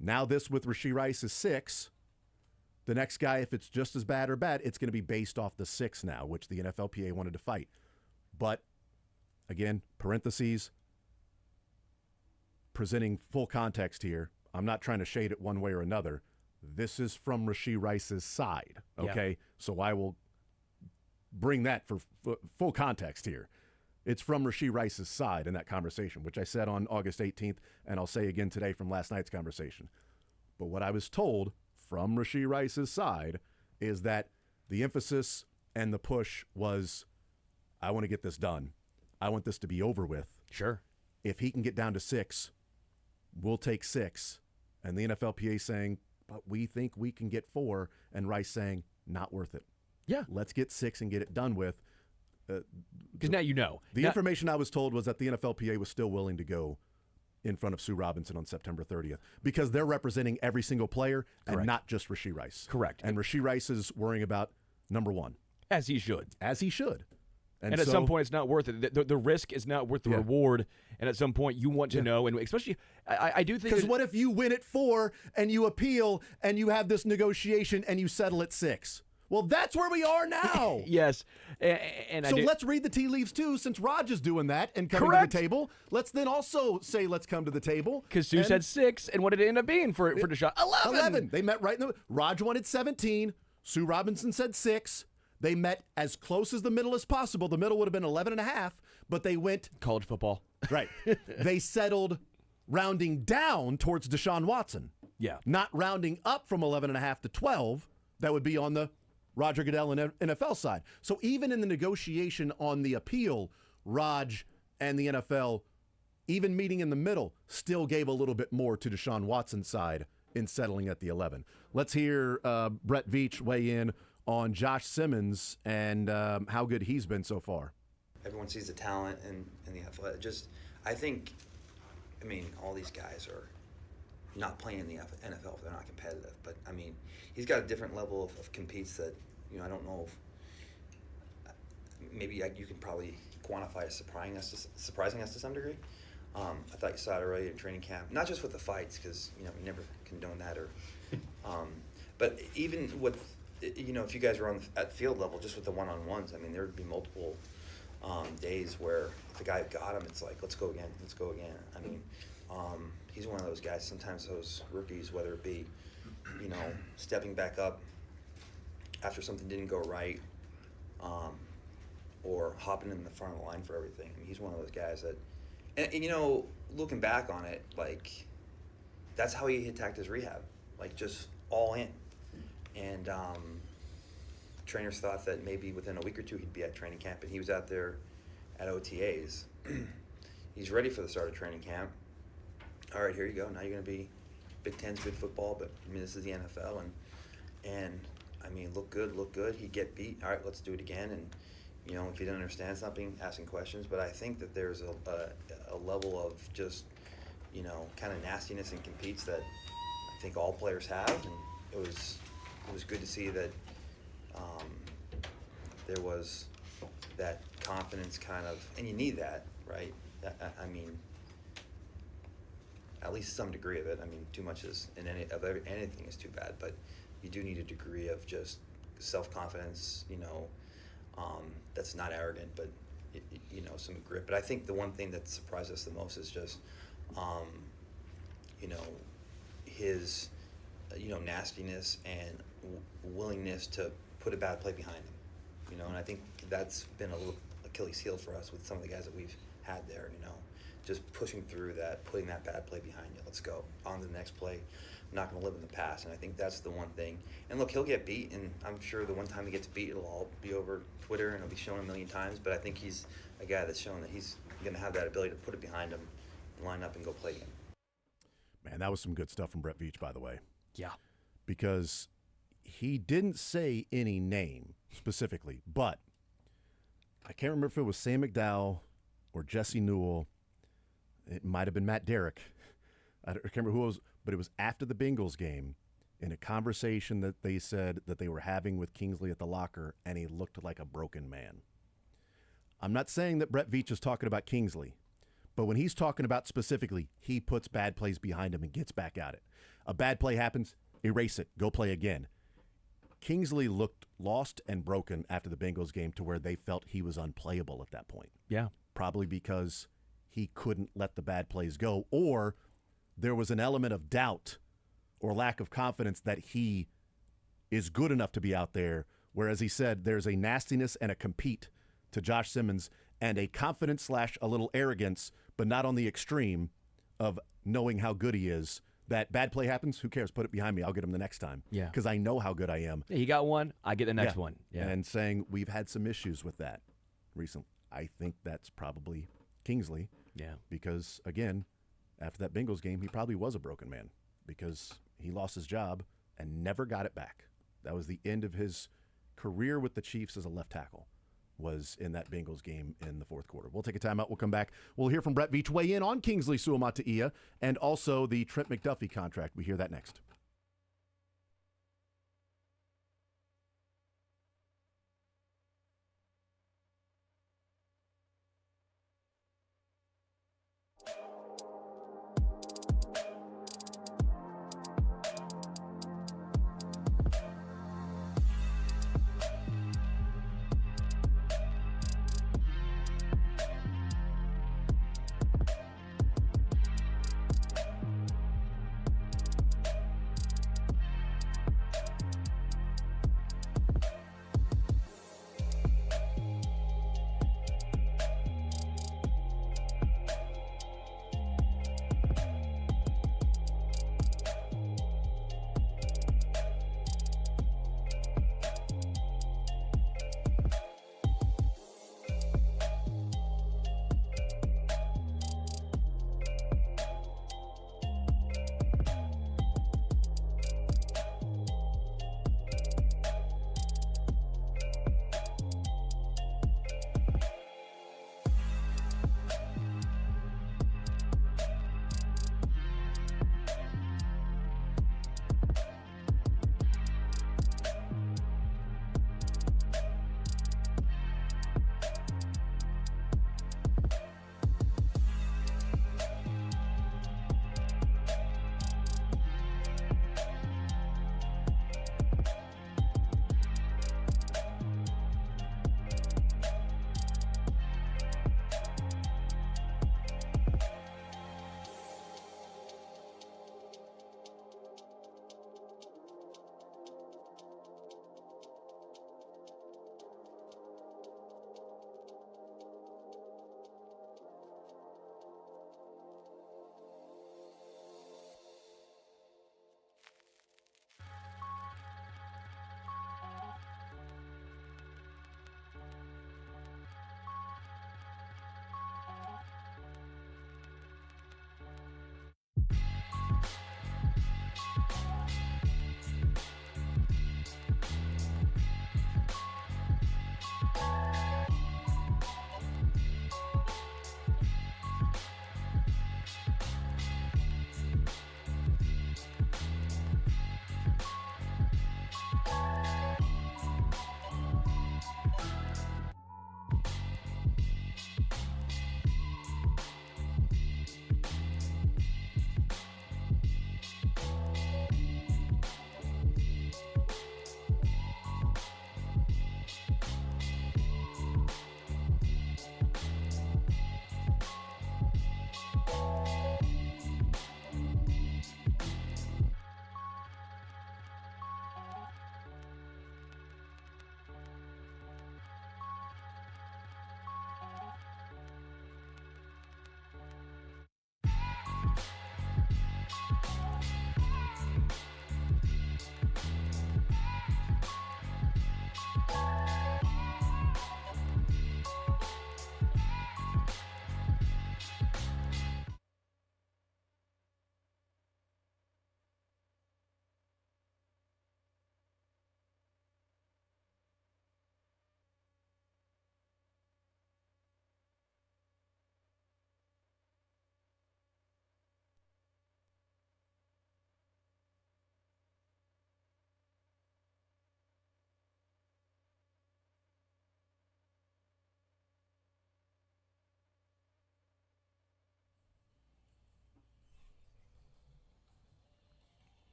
Now this with Rashee Rice is 6. The next guy, if it's just as bad or bad, it's going to be based off the 6 now, which the NFLPA wanted to fight. But again, parentheses, presenting full context here. I'm not trying to shade it one way or another. This is from Rashee Rice's side, okay? So I will bring that for full context here. It's from Rashee Rice's side in that conversation, which I said on August 18th, and I'll say again today from last night's conversation. But what I was told from Rashee Rice's side is that the emphasis and the push was, I want to get this done. I want this to be over with. Sure. If he can get down to 6, we'll take 6. And the NFLPA saying, but we think we can get 4. And Rice saying, not worth it. Yeah. Let's get 6 and get it done with. Because now you know. The information I was told was that the NFLPA was still willing to go in front of Sue Robinson on September 30th because they're representing every single player and not just Rashee Rice. Correct. And Rashee Rice is worrying about number 1. As he should. As he should. And at some point, it's not worth it. The risk is not worth the reward. And at some point, you want to know. And especially, I do think. Because what if you win at 4 and you appeal and you have this negotiation and you settle at 6? Well, that's where we are now. Yes. And so let's read the tea leaves, too, since Raj is doing that and coming to the table. Let's then also say, let's come to the table. Because Sue said 6, and what did it end up being for Deshaun? 11. They met right in the Raj wanted 17. Sue Robinson said 6. They met as close as the middle as possible. The middle would have been 11.5, but they went. College football. Right. They settled rounding down towards Deshaun Watson. Yeah. Not rounding up from 11.5 to 12. That would be on the Roger Goodell and NFL side. So even in the negotiation on the appeal, Raj and the NFL, even meeting in the middle, still gave a little bit more to Deshaun Watson's side in settling at the 11. Let's hear Brett Veach weigh in on Josh Simmons and how good he's been so far. Everyone sees the talent and the athletic. I think, all these guys are not playing in the NFL if they're not competitive. But, he's got a different level of competes that, I don't know if maybe you can probably quantify as surprising us to some degree. I thought you saw it already in training camp, not just with the fights, because, you never condone that, but even with, if you guys were at field level, just with the one-on-ones, there would be multiple days where if the guy got him, it's like, let's go again. He's one of those guys, sometimes those rookies, whether it be, stepping back up after something didn't go right, or hopping in the front of the line for everything. He's one of those guys that, and looking back on it, that's how he attacked his rehab, just all in. And trainers thought that maybe within a week or 2 he'd be at training camp, and he was out there at OTAs. He's ready for the start of training camp. All right, here you go. Now you're going to be Big Ten's good football, but this is the NFL, and look good. He'd get beat. All right, let's do it again. And if you didn't understand something, asking questions. But I think that there's a level of just kind of nastiness and competes that I think all players have, and it was good to see that there was that confidence kind of, and you need that, right? At least some degree of it. Too much is anything is too bad, but you do need a degree of just self-confidence, that's not arrogant, but some grit. But I think the one thing that surprised us the most is just, his, nastiness and willingness to put a bad play behind him, and I think that's been a little Achilles heel for us with some of the guys that we've had there, just pushing through that, putting that bad play behind you. Let's go on to the next play. I'm not going to live in the past, and I think that's the one thing. And look, he'll get beat, and I'm sure the one time he gets beat, it'll all be over Twitter, and it'll be shown a million times, but I think he's a guy that's shown that he's going to have that ability to put it behind him, line up, and go play again. Man, that was some good stuff from Brett Veach, by the way. Yeah. Because he didn't say any name specifically, but I can't remember if it was Sam McDowell or Jesse Newell. It might have been Matt Derrick. I can't remember who it was, but it was after the Bengals game in a conversation that they said that they were having with Kingsley at the locker, and he looked like a broken man. I'm not saying that Brett Veach is talking about Kingsley, but when he's talking about specifically, he puts bad plays behind him and gets back at it. A bad play happens, erase it, go play again. Kingsley looked lost and broken after the Bengals game to where they felt he was unplayable at that point. Yeah. Probably because he couldn't let the bad plays go, or there was an element of doubt or lack of confidence that he is good enough to be out there, whereas he said there's a nastiness and a compete to Josh Simmons and a confidence / a little arrogance, but not on the extreme of knowing how good he is. That bad play happens, who cares? Put it behind me. I'll get him the next time. Yeah. Because I know how good I am. Yeah, he got one. I get the next one. Yeah. And saying we've had some issues with that recently. I think that's probably Kingsley. Yeah. Because, again, after that Bengals game, he probably was a broken man because he lost his job and never got it back. That was the end of his career with the Chiefs as a left tackle, was in that Bengals game in the fourth quarter. We'll take a timeout. We'll come back. We'll hear from Brett Veach weigh in on Kingsley Suamataia and also the Trent McDuffie contract. We hear that next.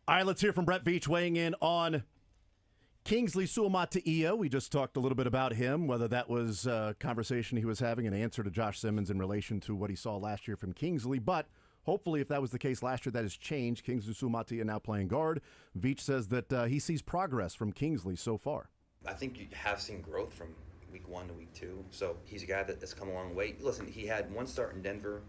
All right, let's hear from Brett Veach weighing in on Kingsley Suamataia. We just talked a little bit about him, whether that was a conversation he was having, an answer to Josh Simmons in relation to what he saw last year from Kingsley. But hopefully, if that was the case last year, that has changed. Kingsley Suamataia now playing guard. Veach says that he sees progress from Kingsley so far. I think you have seen growth from week 1 to week 2. So he's a guy that's come a long way. Listen, he had one start in Denver,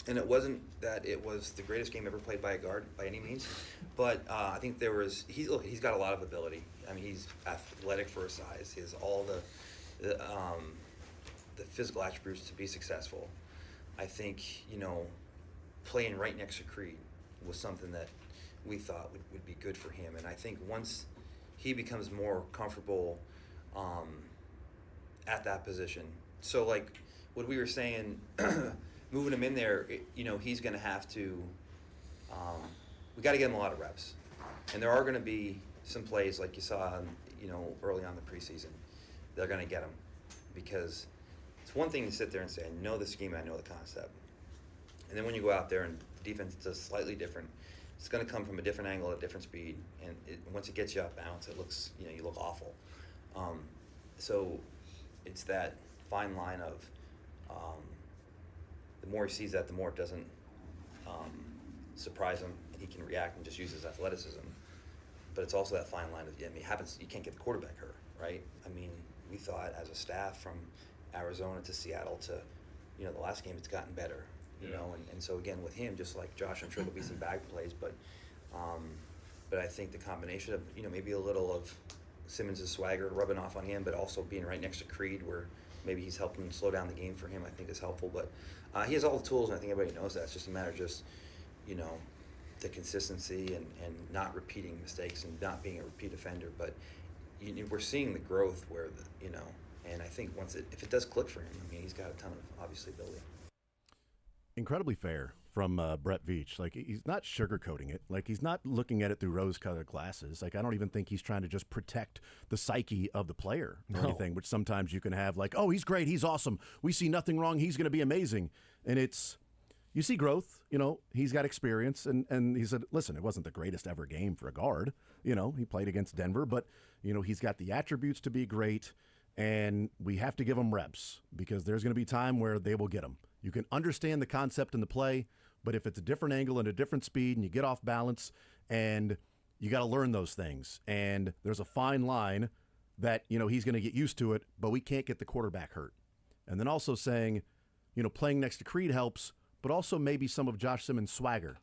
and it wasn't that it was the greatest game ever played by a guard by any means, but I think he's got a lot of ability. I mean, he's athletic for his size. He has all the physical attributes to be successful. I think, playing right next to Creed was something that we thought would be good for him. And I think once he becomes more comfortable at that position, so like what we were saying, moving him in there, he's going to have to, we got to get him a lot of reps. And there are going to be some plays like you saw, early on in the preseason, they're going to get him. Because it's one thing to sit there and say, I know the scheme, I know the concept. And then when you go out there and the defense does slightly different, it's going to come from a different angle at a different speed. And once it gets you off balance, it looks, you look awful. So it's that fine line of the more he sees that, the more it doesn't surprise him, and he can react and just use his athleticism. But it's also that fine line of, it happens, you can't get the quarterback hurt, right? I mean, we thought as a staff from Arizona to Seattle to, the last game, it's gotten better, and so again with him, just like Josh, I'm sure there'll be some bag plays, but I think the combination of, maybe a little of Simmons' swagger rubbing off on him, but also being right next to Creed where maybe he's helping slow down the game for him, I think is helpful. But he has all the tools, and I think everybody knows that. It's just a matter of just, the consistency and not repeating mistakes and not being a repeat offender. But we're seeing the growth where, and I think if it does click for him, he's got a ton of, obviously, ability. Incredibly fair from Brett Veach. Like, he's not sugarcoating it. Like, he's not looking at it through rose-colored glasses. Like, I don't even think he's trying to just protect the psyche of the player or anything, which sometimes you can have like, oh, he's great, he's awesome, we see nothing wrong, he's going to be amazing. And you see growth, he's got experience. And he said, listen, it wasn't the greatest ever game for a guard. He played against Denver, but, he's got the attributes to be great. And we have to give him reps because there's going to be time where they will get him. You can understand the concept and the play, but if it's a different angle and a different speed and you get off balance, and you got to learn those things. And there's a fine line that, he's going to get used to it, but we can't get the quarterback hurt. And then also saying, playing next to Creed helps, but also maybe some of Josh Simmons' swagger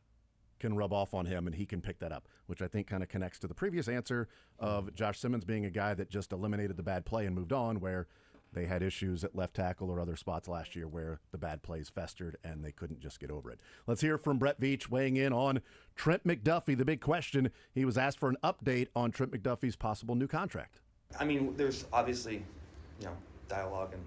can rub off on him and he can pick that up, which I think kind of connects to the previous answer of Josh Simmons being a guy that just eliminated the bad play and moved on, where they had issues at left tackle or other spots last year where the bad plays festered and they couldn't just get over it. Let's hear from Brett Veach weighing in on Trent McDuffie. The big question, he was asked for an update on Trent McDuffie's possible new contract. I mean, there's obviously, dialogue, and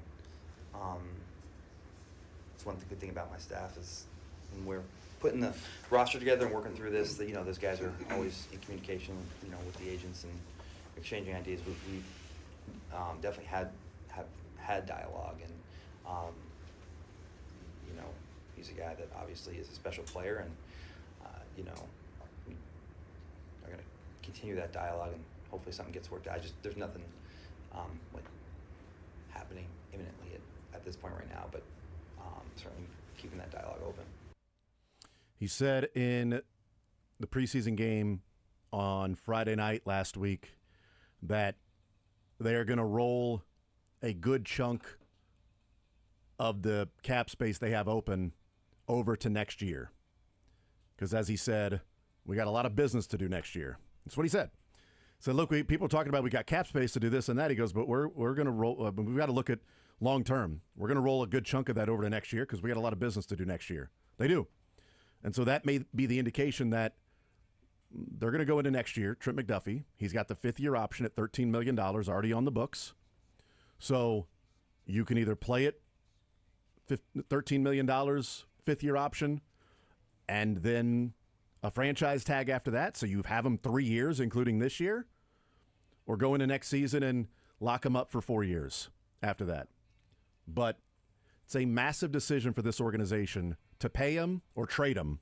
it's one good thing about my staff is when we're putting the roster together and working through this, those guys are always in communication, with the agents and exchanging ideas. We've definitely have had dialogue, and he's a guy that obviously is a special player, and we are going to continue that dialogue, and hopefully something gets worked out. There's nothing happening imminently at this point right now, but certainly keeping that dialogue open. He said in the preseason game on Friday night last week that they are going to roll a good chunk of the cap space they have open over to next year. Because as he said, we got a lot of business to do next year. That's what he said. So look, people are talking about we got cap space to do this and that. He goes, but we're going to roll. We've got to look at long term. We're going to roll a good chunk of that over to next year because we got a lot of business to do next year. They do. And so that may be the indication that they're going to go into next year. Trent McDuffie, he's got the fifth-year option at $13 million already on the books. So you can either play it $13 million, fifth-year option, and then a franchise tag after that. So you have him 3 years, including this year, or go into next season and lock him up for 4 years after that. But it's a massive decision for this organization to pay him or trade him.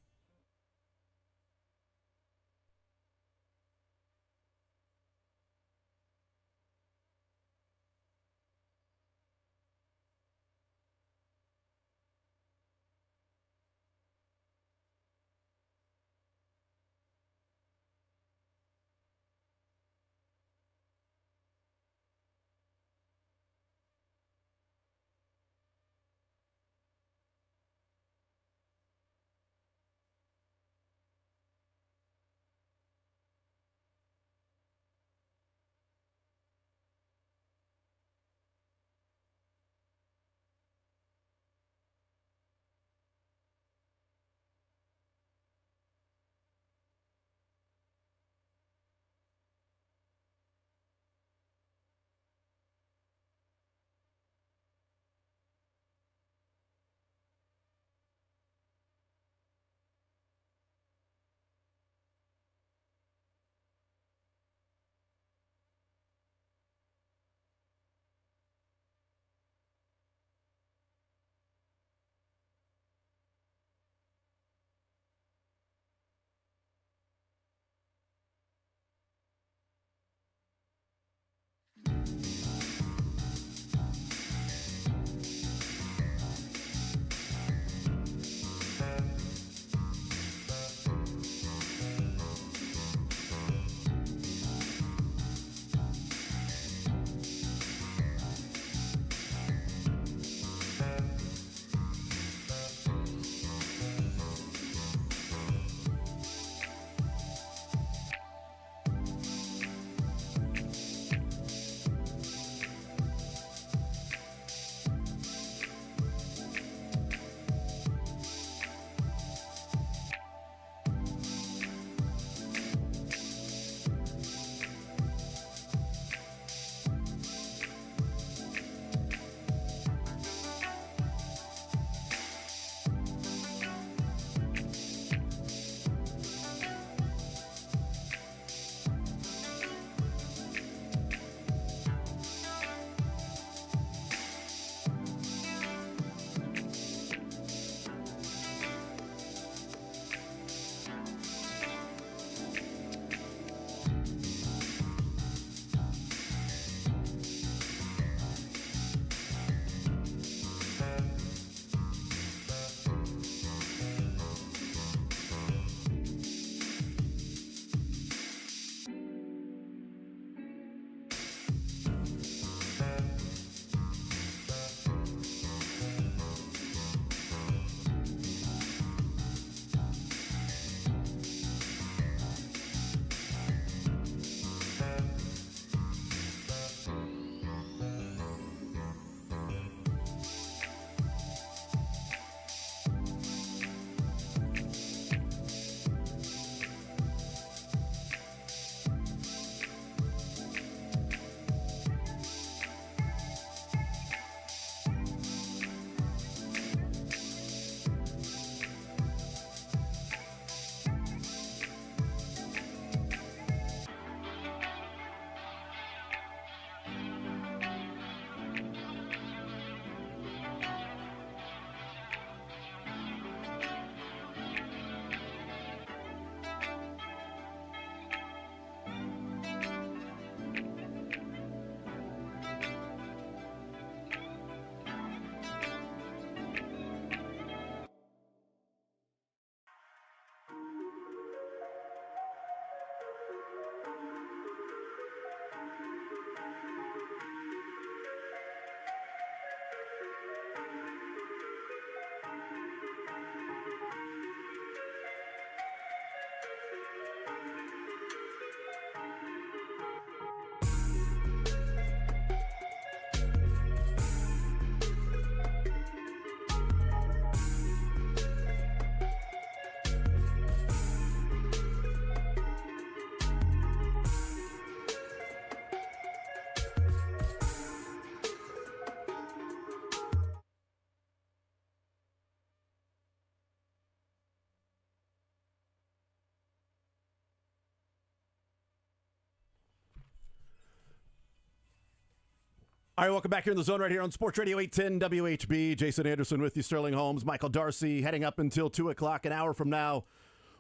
All right, welcome back here in the zone right here on Sports Radio 810 WHB. Jason Anderson with you, Sterling Holmes, Michael Darcy, heading up until 2 o'clock. An hour from now,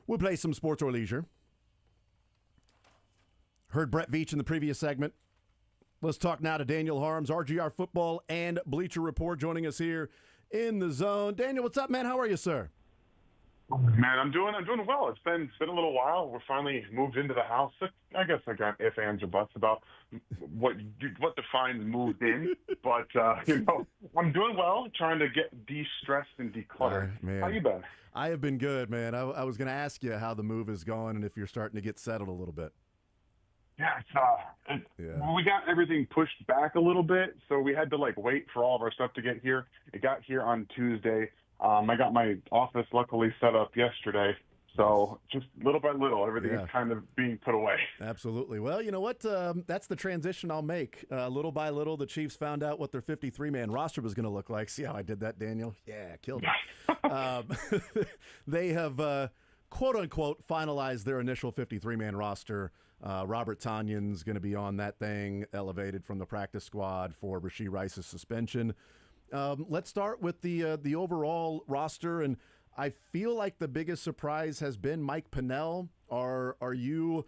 we'll play some sports or leisure. Heard Brett Veach in the previous segment. Let's talk now to Daniel Harms, RGR Football and Bleacher Report, joining us here in the zone. Daniel, what's up, man? How are you, sir? Man, I'm doing well. It's been a little while. We're finally moved into the house. I guess I got ifs, ands, or buts about what defines moved in, but I'm doing well. Trying to get de-stressed and decluttered. Man. How you been? I have been good, man. I was going to ask you how the move is going and if you're starting to get settled a little bit. Yeah, we got everything pushed back a little bit, so we had to wait for all of our stuff to get here. It got here on Tuesday. I got my office luckily set up yesterday, so just little by little, everything is kind of being put away. Absolutely. Well, you know what? That's the transition I'll make. Little by little, the Chiefs found out what their 53-man roster was going to look like. See how I did that, Daniel? Yeah, killed it. They have, quote-unquote, finalized their initial 53-man roster. Robert Tonyan's going to be on that thing, elevated from the practice squad for Rashee Rice's suspension. Let's start with the overall roster, and I feel like the biggest surprise has been Mike Pennel. Are you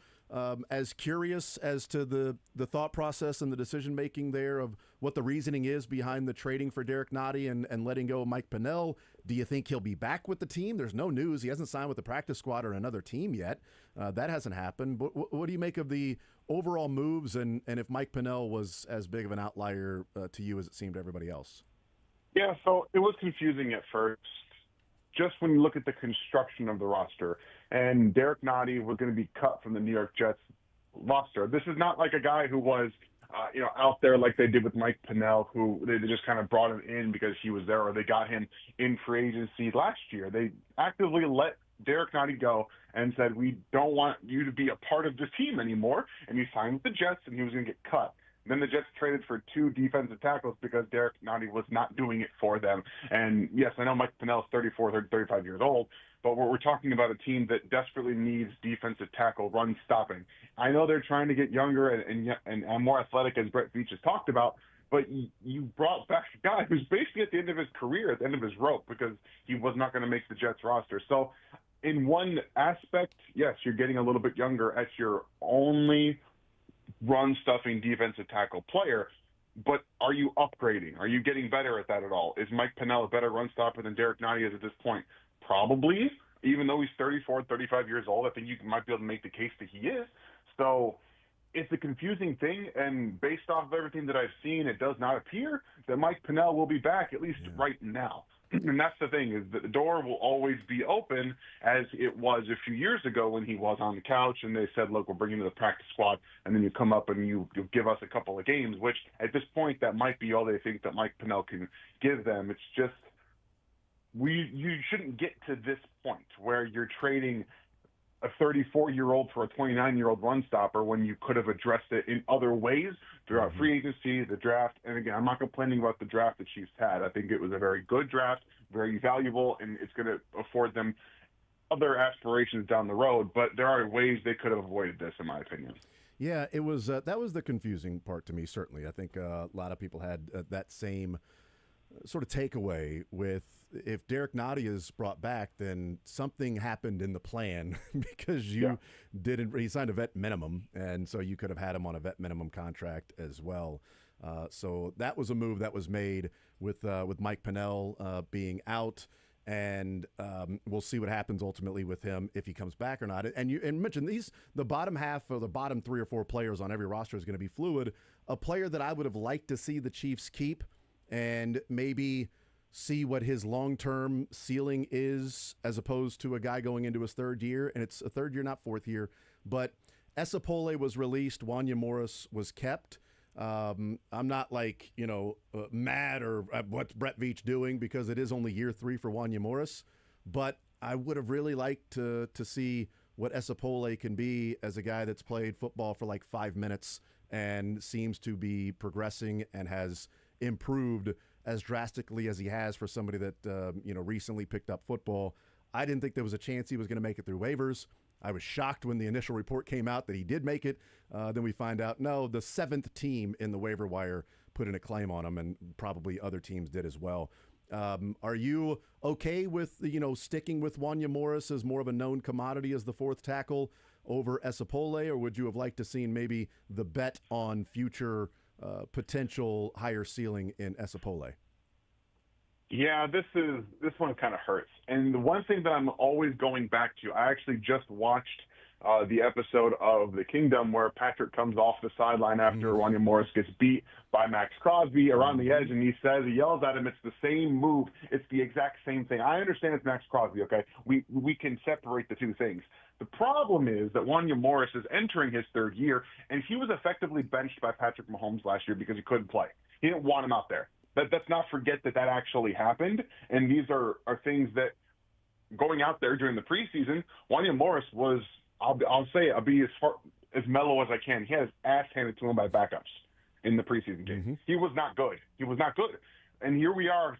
as curious as to the thought process and the decision making there of what the reasoning is behind the trading for Derek Nottie and letting go of Mike Pennel? Do you think he'll be back with the team? There's no news. He hasn't signed with the practice squad or another team yet. That hasn't happened. But what do you make of the overall moves and if Mike Pennel was as big of an outlier to you as it seemed to everybody else? Yeah, so it was confusing at first, just when you look at the construction of the roster. And Derek Nottie was going to be cut from the New York Jets roster. This is not like a guy who was, out there like they did with Mike Pennel, who they just kind of brought him in because he was there, or they got him in free agency last year. They actively let Derek Nottie go and said, we don't want you to be a part of this team anymore. And he signed with the Jets, and he was going to get cut. Then the Jets traded for 2 defensive tackles because Derek Nottie was not doing it for them. And yes, I know Mike Pennel is 34, 35 years old, but we're talking about a team that desperately needs defensive tackle run stopping. I know they're trying to get younger and more athletic, as Brett Veach has talked about, but you brought back a guy who's basically at the end of his career, at the end of his rope, because he was not going to make the Jets roster. So in one aspect, yes, you're getting a little bit younger as your only run-stuffing defensive tackle player, but are you upgrading? Are you getting better at that at all? Is Mike Pennel a better run-stopper than Derek Nottie is at this point? Probably. Even though he's 34, 35 years old, I think you might be able to make the case that he is. So it's a confusing thing, and based off of everything that I've seen, it does not appear that Mike Pennel will be back, at least right now. And that's the thing, is that the door will always be open, as it was a few years ago when he was on the couch and they said, look, we'll bring you to the practice squad, and then you come up and you give us a couple of games, which at this point that might be all they think that Mike Pennel can give them. It's just you shouldn't get to this point where you're trading a 34-year-old for a 29-year-old run stopper when you could have addressed it in other ways throughout free agency, the draft. And again, I'm not complaining about the draft the Chiefs had. I think it was a very good draft, very valuable, and it's going to afford them other aspirations down the road. But there are ways they could have avoided this, in my opinion. Yeah, it was that was the confusing part to me, certainly. I think a lot of people had that same sort of takeaway with, if Derek Nottie is brought back, then something happened in the plan because he signed a vet minimum, and so you could have had him on a vet minimum contract as well. So that was a move that was made with Mike Pennel being out, and we'll see what happens ultimately with him if he comes back or not. And you mentioned the bottom half or the bottom 3 or 4 players on every roster is going to be fluid. A player that I would have liked to see the Chiefs keep and maybe see what his long-term ceiling is, as opposed to a guy going into his 3rd year, and it's a 3rd year, not 4th year. But Esapole was released, Wanya Morris was kept. I'm not mad or what's Brett Veach doing, because it is only year 3 for Wanya Morris. But I would have really liked to see what Esapole can be as a guy that's played football for like 5 minutes and seems to be progressing and has improved as drastically as he has for somebody that recently picked up football. I didn't think there was a chance he was going to make it through waivers. I was shocked when the initial report came out that he did make it. Then we find out, no, the 7th team in the waiver wire put in a claim on him, and probably other teams did as well. Are you okay with, sticking with Wanya Morris as more of a known commodity as the 4th tackle over Esapole, or would you have liked to seen maybe the bet on future potential higher ceiling in Esapole? Yeah, this one kind of hurts. And the one thing that I'm always going back to, I actually just watched the episode of The Kingdom where Patrick comes off the sideline after Wanya Morris gets beat by Max Crosby around the edge, and he yells at him, it's the same move. It's the exact same thing. I understand it's Max Crosby, okay? We can separate the two things. The problem is that Wanya Morris is entering his 3rd year, and he was effectively benched by Patrick Mahomes last year because he couldn't play. He didn't want him out there. Let's not forget that actually happened, and these are things that going out there during the preseason, Wanya Morris was, I'll be as mellow as I can. He had his ass handed to him by backups in the preseason game. He was not good. And here we are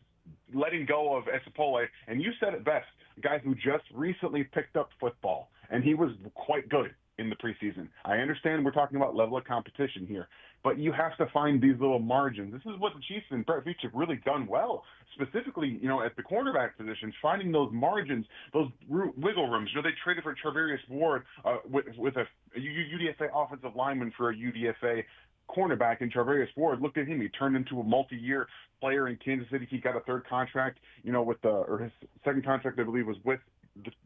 letting go of Esapole, and you said it best, a guy who just recently picked up football, and he was quite good in the preseason. I understand we're talking about level of competition here, but you have to find these little margins. This is what the Chiefs and Brett Veach have really done well, specifically, at the cornerback positions, finding those margins, those wiggle rooms. They traded for Travarius Ward with a UDFA offensive lineman for a UDFA cornerback, and Travarius Ward, look at him. He turned into a multi-year player in Kansas City. He got a 3rd contract, his 2nd contract, I believe, was with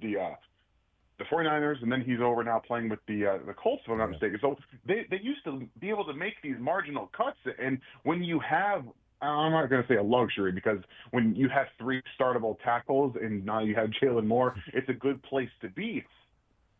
the 49ers, and then he's over now playing with the Colts, if I'm not mistaken. So they used to be able to make these marginal cuts, and when you have, I'm not going to say a luxury, because when you have 3 startable tackles and now you have Jalen Moore, it's a good place to be.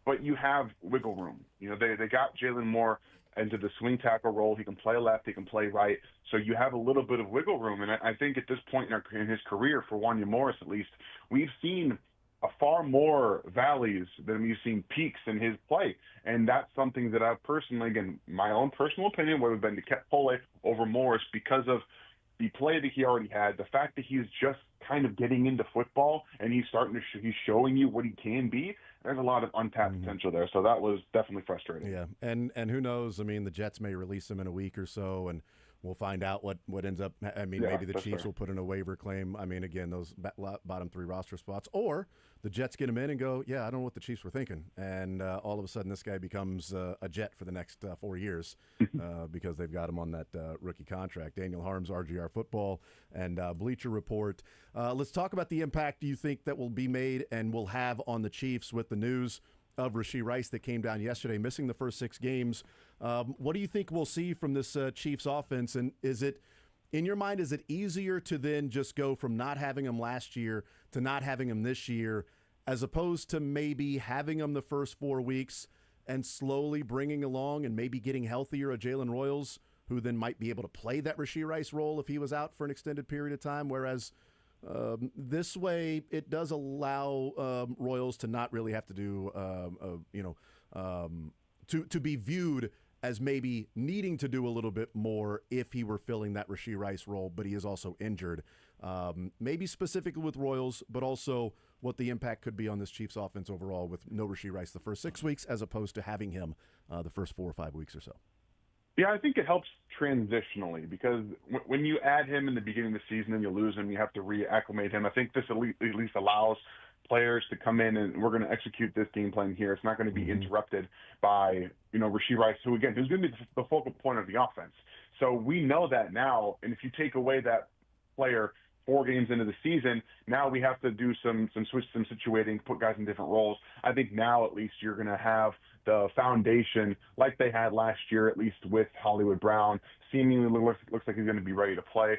But you have wiggle room. They got Jalen Moore into the swing tackle role. He can play left, he can play right. So you have a little bit of wiggle room. And I think at this point in his career, for Wanya Morris at least, we've seen a far more valleys than we've seen peaks in his play. And that's something that I personally, again, my own personal opinion would have been to keep Pole over Morris because of the play that he already had, the fact that he's just kind of getting into football and he's he's showing you what he can be. There's a lot of untapped potential there. So that was definitely frustrating. Yeah. And who knows? I mean, the Jets may release him in a week or so, and we'll find out what ends up. I mean, maybe the Chiefs will put in a waiver claim. I mean, again, those bottom 3 roster spots, or the Jets get him in and go, yeah, I don't know what the Chiefs were thinking. And all of a sudden this guy becomes a Jet for the next 4 years because they've got him on that rookie contract. Daniel Harms, RGR Football, and Bleacher Report. Let's talk about the impact you think that will be made and will have on the Chiefs with the news of Rashee Rice that came down yesterday, missing the first 6 games. What do you think we'll see from this Chiefs offense? And is it, in your mind, is it easier to then just go from not having him last year to not having him this year, as opposed to maybe having him the first 4 weeks and slowly bringing along and maybe getting healthier a Jalen Royals, who then might be able to play that Rashee Rice role if he was out for an extended period of time, whereas this way it does allow Royals to not really have to do, to be viewed as maybe needing to do a little bit more if he were filling that Rashee Rice role, but he is also injured. Maybe specifically with Royals, but also what the impact could be on this Chiefs offense overall with no Rashee Rice the first 6 weeks as opposed to having him the first 4 or 5 weeks or so. Yeah, I think it helps transitionally because when you add him in the beginning of the season and you lose him, you have to reacclimate him. I think this at least allows players to come in and we're going to execute this game plan here. It's not going to be interrupted by, Rashee Rice, who's going to be the focal point of the offense. So we know that now, and if you take away that player 4 games into the season, now we have to do some situating, put guys in different roles. I think now at least you're going to have the foundation like they had last year, at least with Hollywood Brown. Seemingly looks like he's going to be ready to play.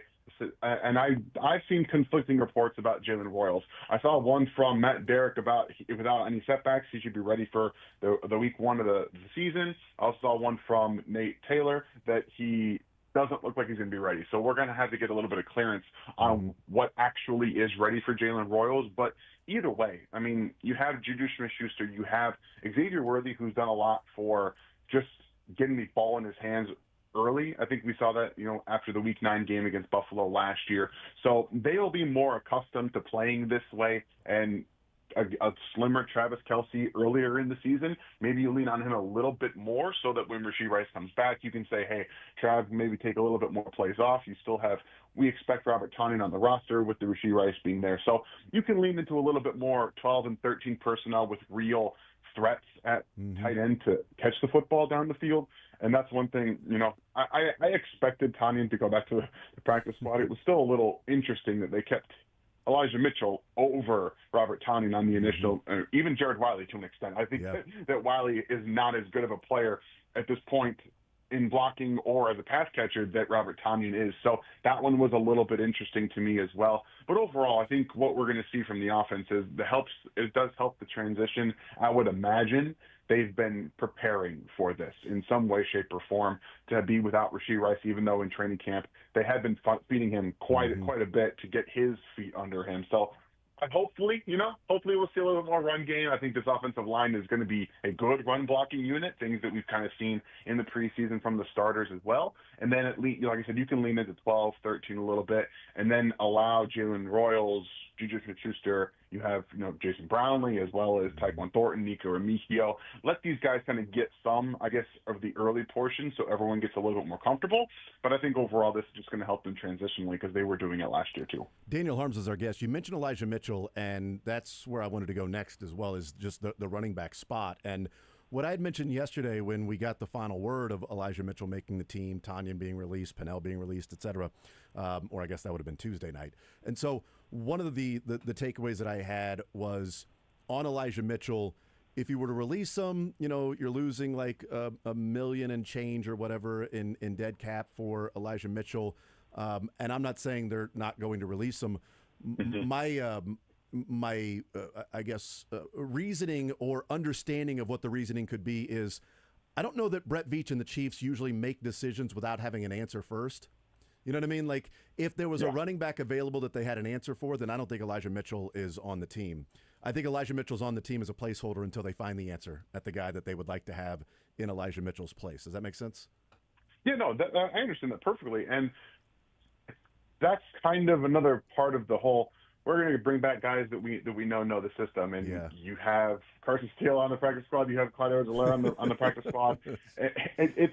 And I've seen conflicting reports about Jalen Royals. I saw one from Matt Derrick about without any setbacks, he should be ready for the week 1 of the season. I also saw one from Nate Taylor that he doesn't look like he's going to be ready. So we're going to have to get a little bit of clearance on what actually is ready for Jalen Royals. But either way, I mean, you have Juju Smith-Schuster, you have Xavier Worthy, who's done a lot for just getting the ball in his hands early. I think we saw that, after the Week 9 game against Buffalo last year. So they'll be more accustomed to playing this way. And a slimmer Travis Kelce earlier in the season, maybe you lean on him a little bit more so that when Rashee Rice comes back, you can say, hey, Trav, maybe take a little bit more plays off. You still have, we expect Robert Tonyan on the roster with the Rashee Rice being there. So you can lean into a little bit more 12 and 13 personnel with real threats at tight end to catch the football down the field. And that's one thing, I expected Tonyan to go back to the practice squad. It was still a little interesting that they kept Elijah Mitchell over Robert Tonyan on the initial, even Jared Wiley to an extent. I think that Wiley is not as good of a player at this point in blocking or as a pass catcher that Robert Tonyan is. So that one was a little bit interesting to me as well. But overall, I think what we're going to see from the offense is it does help the transition. I would imagine they've been preparing for this in some way, shape, or form to be without Rashee Rice, even though in training camp they had been feeding him quite a bit to get his feet under him. So hopefully we'll see a little bit more run game. I think this offensive line is going to be a good run blocking unit, things that we've kind of seen in the preseason from the starters as well. And then at least, like I said, you can lean into 12, 13 a little bit, and then allow Jalen Royals, Juju Smith-Schuster, you have, Jason Brownlee, as well as Tyquan Thornton, Nico Remigio. Let these guys kind of get some, I guess, of the early portion so everyone gets a little bit more comfortable. But I think overall this is just going to help them transitionally because they were doing it last year too. Daniel Holmes is our guest. You mentioned Elijah Mitchell, and that's where I wanted to go next as well, is just the running back spot. And what I had mentioned yesterday when we got the final word of Elijah Mitchell making the team, Tonyan being released, Pennell being released, et cetera, or I guess that would have been Tuesday night. And so one of the takeaways that I had was on Elijah Mitchell, if you were to release him, you're losing like $1 million and change or whatever in dead cap for Elijah Mitchell. And I'm not saying they're not going to release him. My I guess, reasoning or understanding of what the reasoning could be is I don't know that Brett Veach and the Chiefs usually make decisions without having an answer first. You know what I mean? Like, if there was a running back available that they had an answer for, then I don't think Elijah Mitchell is on the team. I think Elijah Mitchell's on the team as a placeholder until they find the answer at the guy that they would like to have in Elijah Mitchell's place. Does that make sense? Yeah, no, I understand that perfectly. And that's kind of another part of the whole, we're going to bring back guys that we know the system. And you have Carson Steele on the practice squad. You have Clyde Edwards-Helaire on the practice squad. It's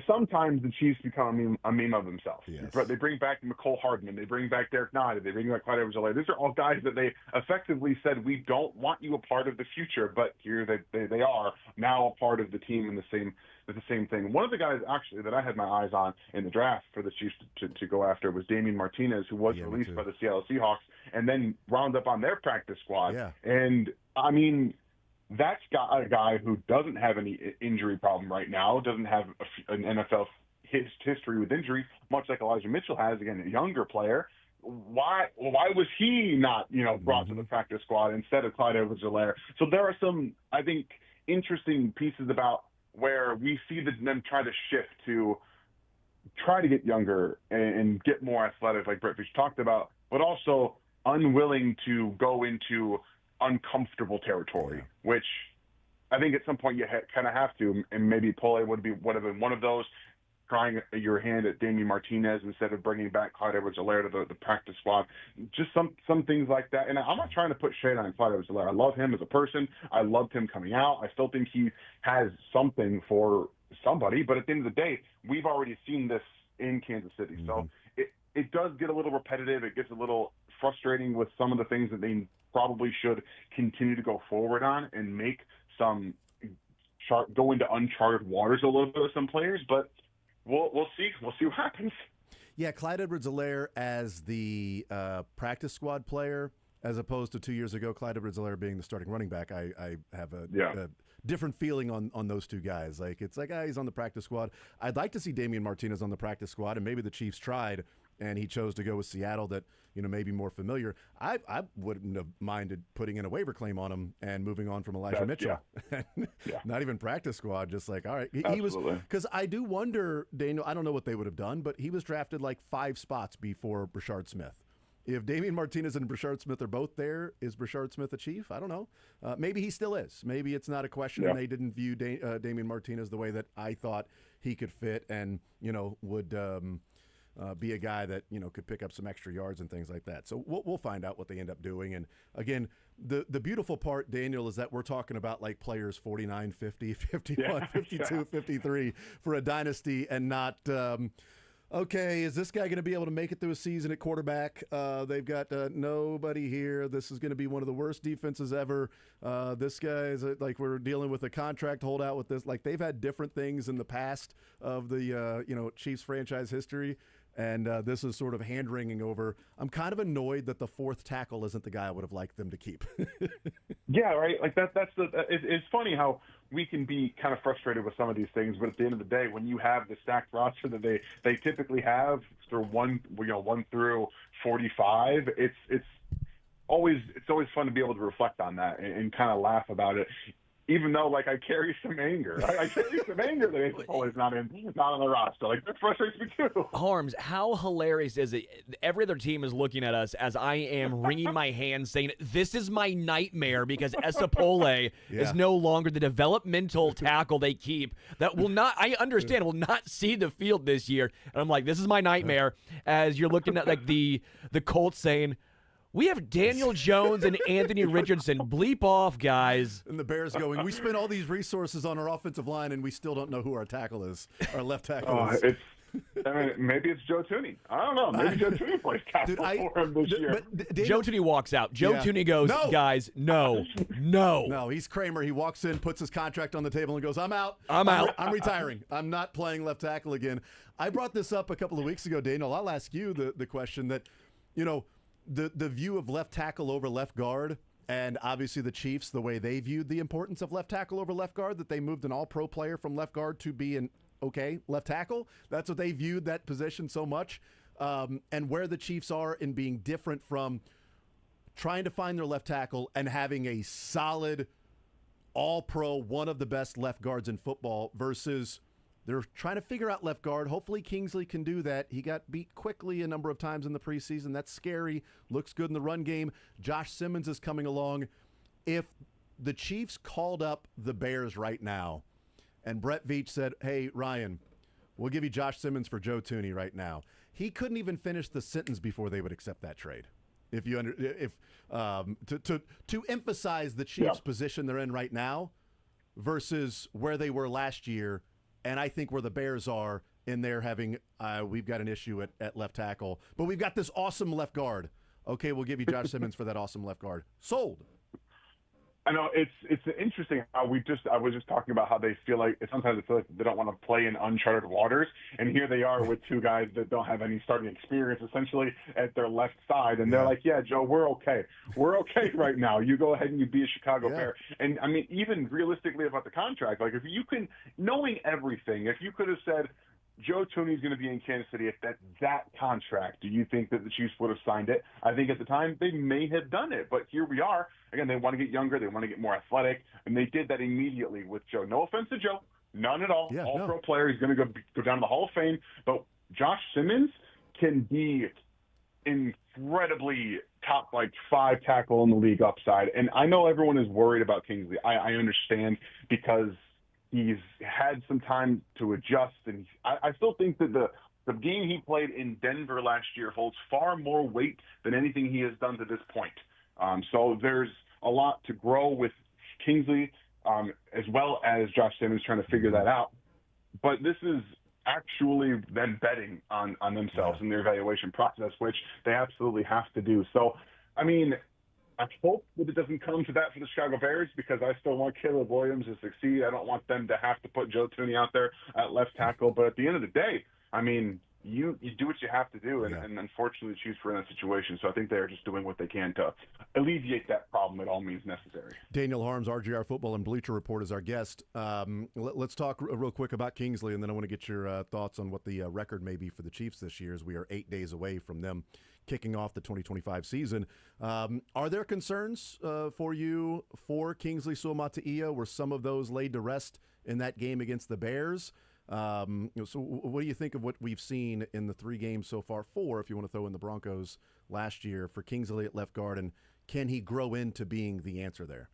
sometimes the Chiefs become a meme of themselves. Yes. They bring back Mecole Hardman. They bring back Derek Nottie. They bring back Clyde Edwards-Helaire. These are all guys that they effectively said, we don't want you a part of the future, but here they are now a part of the team in the same thing. One of the guys actually that I had my eyes on in the draft for the Chiefs to go after was Damian Martinez, who was released by the Seattle Seahawks and then wound up on their practice squad. Yeah. And I mean, that's got a guy who doesn't have any injury problem right now, doesn't have an NFL history with injury, much like Elijah Mitchell has, again, a younger player. Why was he not, brought to the practice squad instead of Clyde Edwards-Helaire? So there are some, I think, interesting pieces about where we see them try to shift to try to get younger and get more athletic, like Brett Veach talked about, but also unwilling to go into uncomfortable territory, which I think at some point you kind of have to, and maybe Pole would have been one of those, trying your hand at Damian Martinez instead of bringing back Clyde Edwards-Helaire to the practice squad. Just some things like that. And I'm not trying to put shade on Clyde Edwards-Helaire. I love him as a person. I loved him coming out. I still think he has something for somebody. But at the end of the day, we've already seen this in Kansas City. So it does get a little repetitive. It gets a little frustrating with some of the things that they probably should continue to go forward on and make some go into uncharted waters a little bit with some players. But we'll see. We'll see what happens. Yeah, Clyde Edwards-Helaire as the practice squad player, as opposed to 2 years ago, Clyde Edwards-Helaire being the starting running back. I have a different feeling on those two guys. Like, it's like, he's on the practice squad. I'd like to see Damian Martinez on the practice squad, and maybe the Chiefs tried, and he chose to go with Seattle, that maybe more familiar. I wouldn't have minded putting in a waiver claim on him and moving on from Elijah Mitchell. Not even practice squad, just like, all right. He was, because I do wonder, Daniel, I don't know what they would have done, but he was drafted like 5 spots before Brashard Smith. If Damian Martinez and Brashard Smith are both there, is Brashard Smith a Chief? I don't know. Maybe he still is. Maybe it's not a question and they didn't view Damian Martinez the way that I thought he could fit and, would be a guy that could pick up some extra yards and things like that. So we'll find out what they end up doing. And again, the beautiful part, Daniel, is that we're talking about like players 49, 50, 51, 52, 53 for a dynasty, and not. Okay, is this guy going to be able to make it through a season at quarterback? They've got nobody here. This is going to be one of the worst defenses ever. This guy is like, we're dealing with a contract holdout with this. Like, they've had different things in the past of the Chiefs franchise history, and this is sort of hand-wringing over. I'm kind of annoyed that the fourth tackle isn't the guy I would have liked them to keep. Yeah, right. Like it's funny how we can be kind of frustrated with some of these things, but at the end of the day, when you have the stacked roster that they typically have through one through 45, it's always fun to be able to reflect on that and kind of laugh about it. Even though, like, I carry some anger. I carry some anger that April is not on the roster. Like, that frustrates me too. Holmes, how hilarious is it? Every other team is looking at us as I am wringing my hands saying, this is my nightmare because Esapole is no longer the developmental tackle they keep that will not, I understand, will not see the field this year. And I'm like, this is my nightmare as you're looking at, like, the Colts saying, we have Daniel Jones and Anthony Richardson. Bleep off, guys. And the Bears going, we spent all these resources on our offensive line, and we still don't know who our tackle is, our left tackle is. Maybe it's Joe Tooney. I don't know. Maybe Joe Tooney plays tackle for him this year. Joe Tooney walks out. Joe Tooney goes, guys, no. No, he's Kramer. He walks in, puts his contract on the table, and goes, I'm out. I'm retiring. I'm not playing left tackle again. I brought this up a couple of weeks ago, Daniel. I'll ask you the question that, the view of left tackle over left guard, and obviously the Chiefs, the way they viewed the importance of left tackle over left guard, that they moved an all-pro player from left guard to be an left tackle. That's what they viewed that position so much. And where the Chiefs are in being different from trying to find their left tackle and having a solid all-pro, one of the best left guards in football, versus they're trying to figure out left guard. Hopefully Kingsley can do that. He got beat quickly a number of times in the preseason. That's scary. Looks good in the run game. Josh Simmons is coming along. If the Chiefs called up the Bears right now and Brett Veach said, hey, Ryan, we'll give you Josh Simmons for Joe Tooney right now, he couldn't even finish the sentence before they would accept that trade. To emphasize the Chiefs' position they're in right now versus where they were last year, and I think where the Bears are in there having, we've got an issue at left tackle, but we've got this awesome left guard. Okay, we'll give you Josh Simmons for that awesome left guard. Sold. I know it's interesting how I was just talking about how they feel like sometimes they feel like they don't want to play in uncharted waters, and here they are with two guys that don't have any starting experience essentially at their left side, and they're like, yeah, Joe, we're okay right now. You go ahead and you be a Chicago Bear. And I mean, even realistically about the contract, like if you can, knowing everything, if you could have said Joe Tooney's going to be in Kansas City at that contract, do you think that the Chiefs would have signed it? I think at the time they may have done it, but here we are. Again, they want to get younger, they want to get more athletic, and they did that immediately with Joe. No offense to Joe, none at all. All-pro player, he's going to go down to the Hall of Fame, but Josh Simmons can be incredibly top, like 5 tackle in the league upside. And I know everyone is worried about Kingsley. I understand because he's had some time to adjust, and I still think that the game he played in Denver last year holds far more weight than anything he has done to this point. So there's a lot to grow with Kingsley, as well as Josh Simmons trying to figure that out. But this is actually them betting on themselves in their evaluation process, which they absolutely have to do. So, I mean, I hope that it doesn't come to that for the Chicago Bears, because I still want Caleb Williams to succeed. I don't want them to have to put Joe Tooney out there at left tackle. But at the end of the day, I mean, you do what you have to do, and unfortunately the Chiefs were in that situation. So I think they're just doing what they can to alleviate that problem at all means necessary. Daniel Harms, RGR Football and Bleacher Report, is our guest. Let's talk real quick about Kingsley, and then I want to get your thoughts on what the record may be for the Chiefs this year, as we are 8 days away from them kicking off the 2025 season. Are there concerns for you for Kingsley Suamataia? Were some of those laid to rest in that game against the Bears? So what do you think of what we've seen in the 3 games so far, 4 if you want to throw in the Broncos last year, for Kingsley at left guard, and can he grow into being the answer there?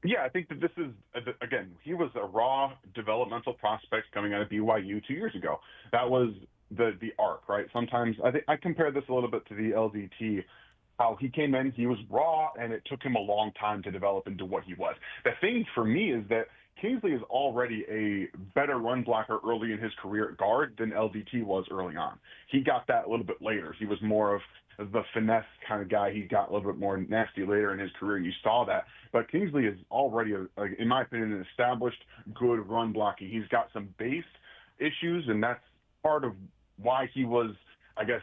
Yeah, I think that this is, again, he was a raw developmental prospect coming out of BYU 2 years ago. That was the arc, right? Sometimes I think I compare this a little bit to the LDT. How he came in, he was raw, and it took him a long time to develop into what he was. The thing for me is that Kingsley is already a better run blocker early in his career at guard than LDT was early on. He got that a little bit later. He was more of the finesse kind of guy. He got a little bit more nasty later in his career. You saw that. But Kingsley is already, in my opinion, an established good run blocking. He's got some base issues, and that's part of why he was, I guess,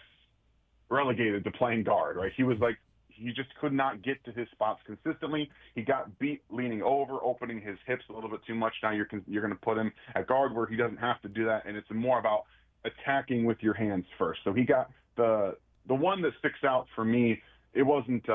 relegated to playing guard, right? He was like, he just could not get to his spots consistently. He got beat leaning over, opening his hips a little bit too much. Now you're going to put him at guard where he doesn't have to do that, and it's more about attacking with your hands first. So he got the one that sticks out for me. It wasn't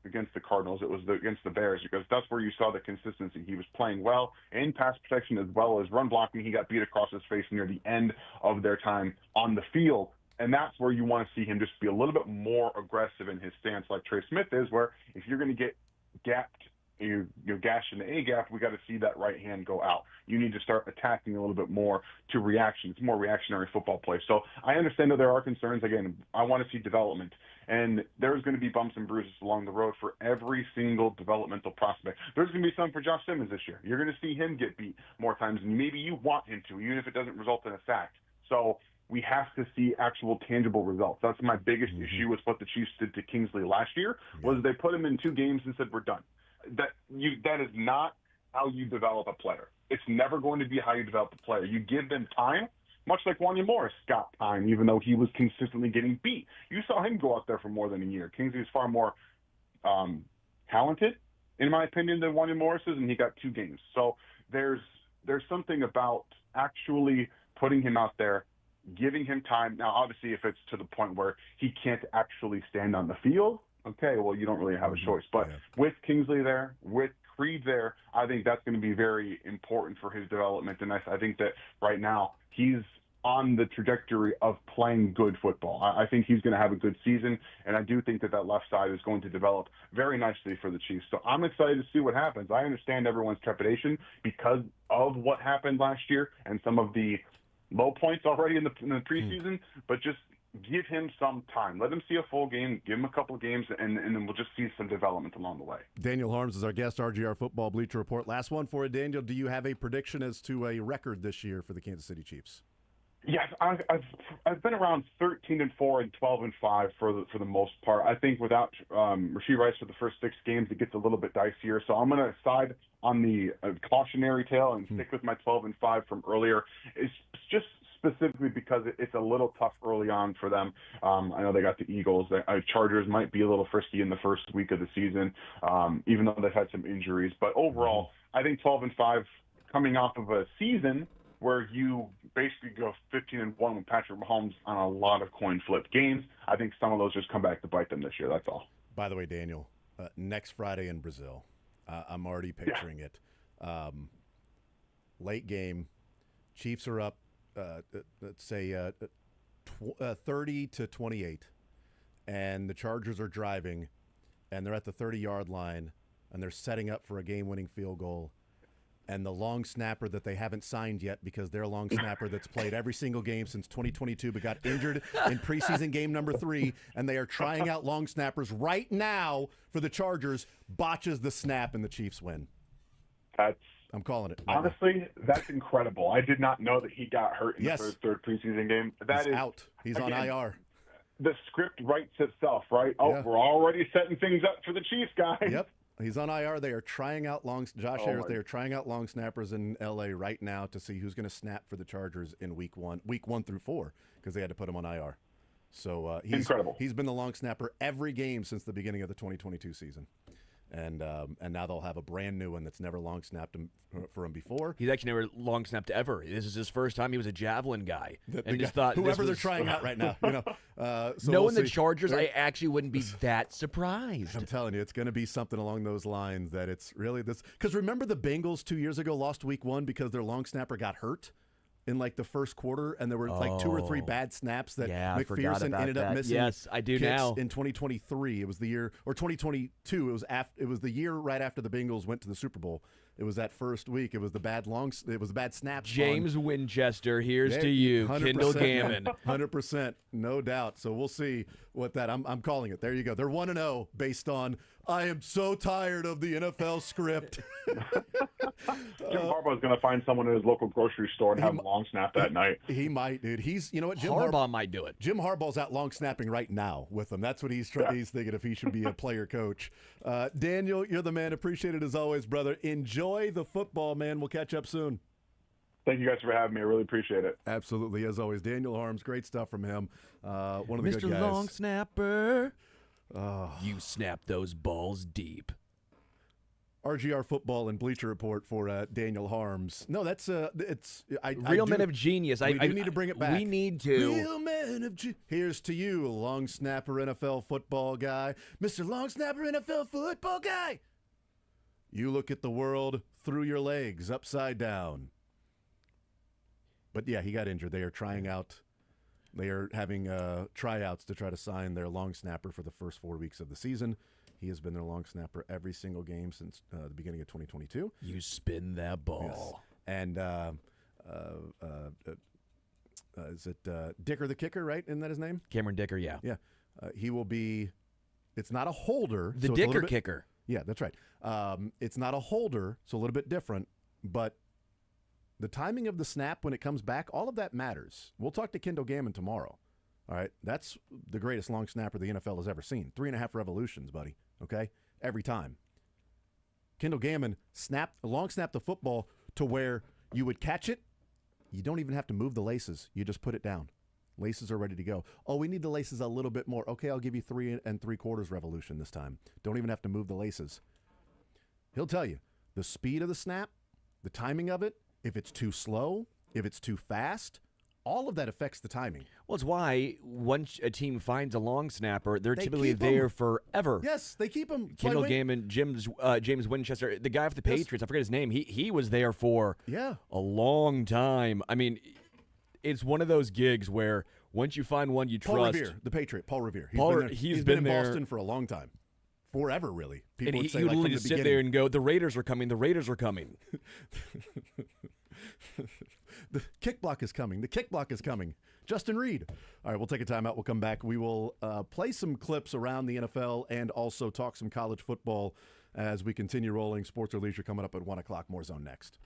against the Cardinals. It was against the Bears, because that's where you saw the consistency. He was playing well in pass protection as well as run blocking. He got beat across his face near the end of their time on the field. And that's where you want to see him just be a little bit more aggressive in his stance, like Trey Smith is, where if you're going to get gapped, you're gashed in the A gap, we got to see that right hand go out. You need to start attacking a little bit more to reaction. It's more reactionary football play. So I understand that there are concerns. Again, I want to see development. And there's going to be bumps and bruises along the road for every single developmental prospect. There's going to be some for Josh Simmons this year. You're going to see him get beat more times than maybe you want him to, even if it doesn't result in a sack. So we have to see actual tangible results. That's my biggest issue with what the Chiefs did to Kingsley last year, was they put him in 2 games and said, we're done. That is not how you develop a player. It's never going to be how you develop a player. You give them time, much like Wanya Morris got time, even though he was consistently getting beat. You saw him go out there for more than a year. Kingsley is far more talented, in my opinion, than Wanya Morris is, and he got 2 games. So there's something about actually putting him out there, giving him time. Now, obviously, if it's to the point where he can't actually stand on the field, okay, well, you don't really have a choice. But with Kingsley there, with Creed there, I think that's going to be very important for his development. And I think that right now he's on the trajectory of playing good football. I think he's going to have a good season, and I do think that left side is going to develop very nicely for the Chiefs. So I'm excited to see what happens. I understand everyone's trepidation because of what happened last year and some of the low points already in the preseason, but just give him some time. Let him see a full game, give him a couple of games, and then we'll just see some development along the way. Daniel Holmes is our guest, RGR Football Bleacher Report. Last one for you, Daniel. Do you have a prediction as to a record this year for the Kansas City Chiefs? Yes, I've been around 13-4 and 12-5 for the most part. I think without Rashee Rice for the first 6 games, it gets a little bit dicier. So I'm going to side on the cautionary tale and stick with my 12-5 from earlier. It's just specifically because it's a little tough early on for them. I know they got the Eagles. The Chargers might be a little frisky in the first week of the season, even though they've had some injuries. But overall, I think 12-5 coming off of a season where you basically go 15-1 with Patrick Mahomes on a lot of coin flip games. I think some of those just come back to bite them this year. That's all. By the way, Daniel, next Friday in Brazil, I'm already picturing it. Late game, Chiefs are up, let's say 30-28, and the Chargers are driving, and they're at the 30-yard line, and they're setting up for a game-winning field goal. And the long snapper that they haven't signed yet, because their long snapper that's played every single game since 2022 but got injured in preseason game number 3, and they are trying out long snappers right now for the Chargers, botches the snap and the Chiefs win. I'm calling it. Honestly, that's incredible. I did not know that he got hurt in the third preseason game. He's out. He's on IR. The script writes itself, right? Oh, we're already setting things up for the Chiefs, guys. Yep. He's on IR. They are trying out Josh Harris. They are trying out long snappers in LA right now to see who's going to snap for the Chargers in week 1 through 4, because they had to put him on IR. So he's incredible. He's been the long snapper every game since the beginning of the 2022 season. And now they'll have a brand new one that's never long snapped him for him before. He's actually never long snapped ever. This is his first time. He was a javelin guy, and just thought whoever they're trying out right now. So knowing the Chargers, I actually wouldn't be that surprised. I'm telling you, it's going to be something along those lines. That it's really this, because remember the Bengals 2 years ago lost week 1 because their long snapper got hurt in like the first quarter, and there were like 2 or 3 bad snaps that McPherson ended up missing. Yes, I do now. In 2023, it was the year, or 2022, it was the year right after the Bengals went to the Super Bowl. It was that first week. It was the bad snaps. James Winchester, here's There to you- you, 100%, Kendall man. Gammon. 100%, no doubt. So we'll see what that. I'm calling it. There you go. They're 1-0 based on. I am so tired of the NFL script. Jim Harbaugh's going to find someone in his local grocery store and have him long snap that night. He might, dude. You know what? Harbaugh might do it. Jim Harbaugh's out long snapping right now with them. That's what he's thinking if he should be a player coach. Daniel, you're the man. Appreciate it as always, brother. Enjoy the football, man. We'll catch up soon. Thank you guys for having me. I really appreciate it. Absolutely, as always. Daniel Harms, great stuff from him. One of the Mr. good guys. Long Snapper. You snap those balls deep. RGR Football and Bleacher Report for Daniel Harms. No, that's Real Men of Genius. We do need to bring it back. We need to. Real Men of Genius. Here's to you, long snapper NFL football guy, Mr. Long Snapper NFL football guy. You look at the world through your legs, upside down. But yeah, he got injured. They are trying out. They are having tryouts to try to sign their long snapper for the first 4 weeks of the season. He has been their long snapper every single game since the beginning of 2022. You spin that ball. Yes. And is it Dicker the kicker, right? Isn't that his name? Cameron Dicker, yeah. Yeah. He will be – it's not a holder. The so it's a Dicker little bit- kicker. Yeah, that's right. It's not a holder, so a little bit different, but the timing of the snap when it comes back, all of that matters. We'll talk to Kendall Gammon tomorrow. All right, that's the greatest long snapper the NFL has ever seen. 3.5 revolutions, buddy, okay? Every time. Kendall Gammon long snapped the football to where you would catch it. You don't even have to move the laces. You just put it down. Laces are ready to go. Oh, we need the laces a little bit more. Okay, I'll give you 3 3/4 revolution this time. Don't even have to move the laces. He'll tell you the speed of the snap, the timing of it, if it's too slow, if it's too fast, all of that affects the timing. Well, it's why once a team finds a long snapper, they're They typically keep 'em. there forever. Yes, they keep him. Kendall Gammon, James Winchester, the guy for the Patriots, I forget his name. He was there for a long time. I mean, it's one of those gigs where once you find one you Paul trust. Revere, the Patriot, Paul Revere. He's been in there. Boston for a long time. Forever, really. People And would he say, would like, from literally the just sit there beginning. and go, the Raiders are coming, the Raiders are coming. The kick block is coming. The kick block is coming. Justin Reed. All right, we'll take a timeout. We'll come back. We will play some clips around the NFL and also talk some college football as we continue rolling. Sports or Leisure coming up at 1 o'clock. More Zone next.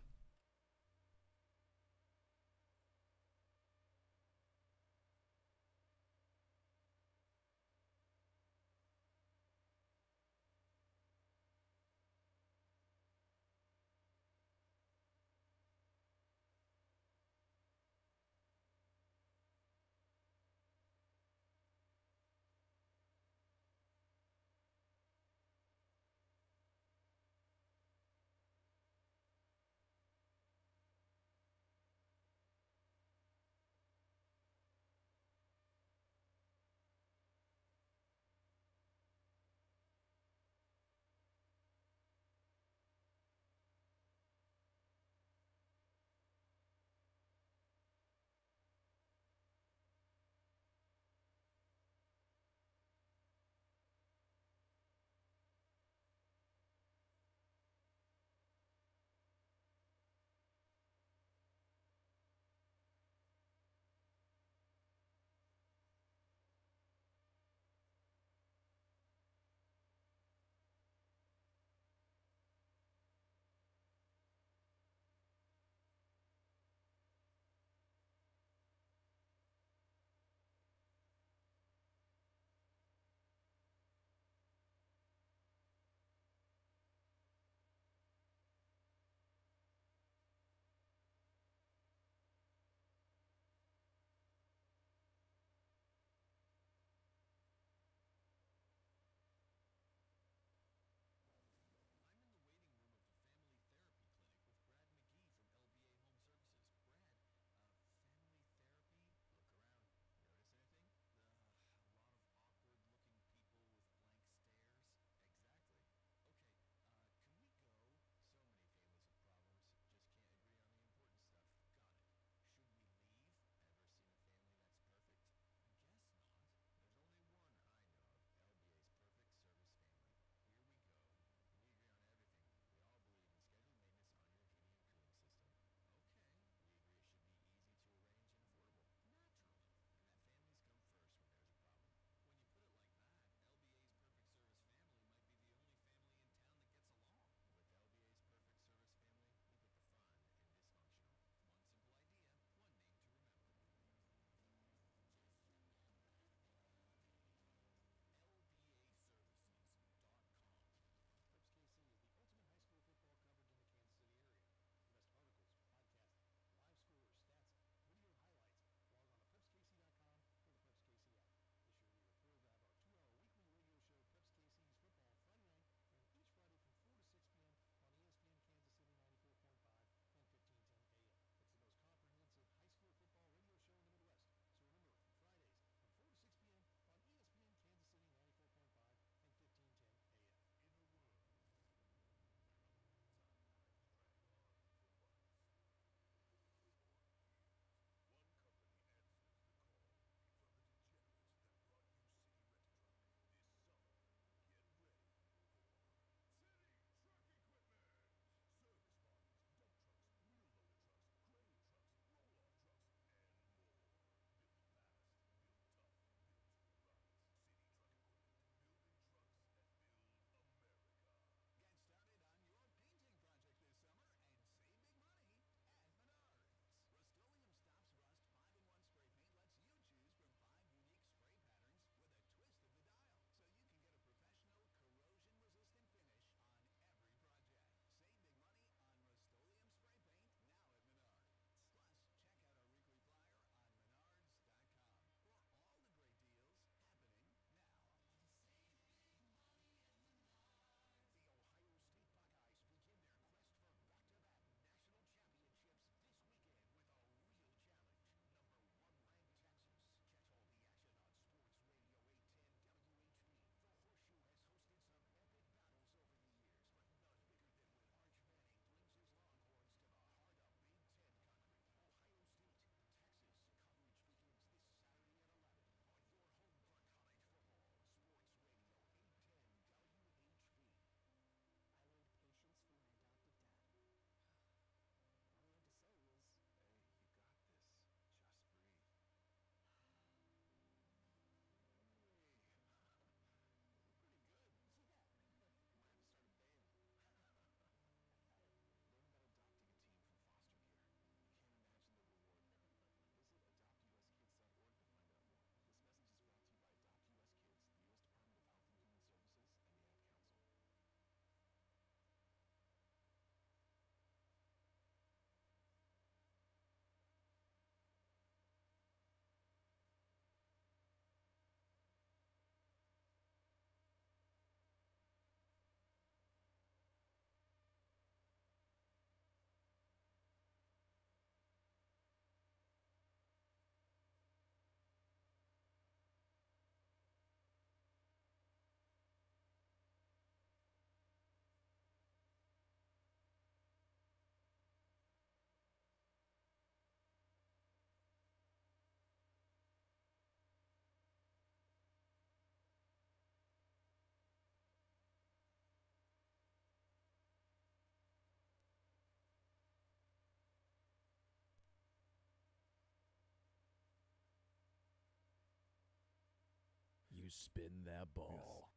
spin that ball.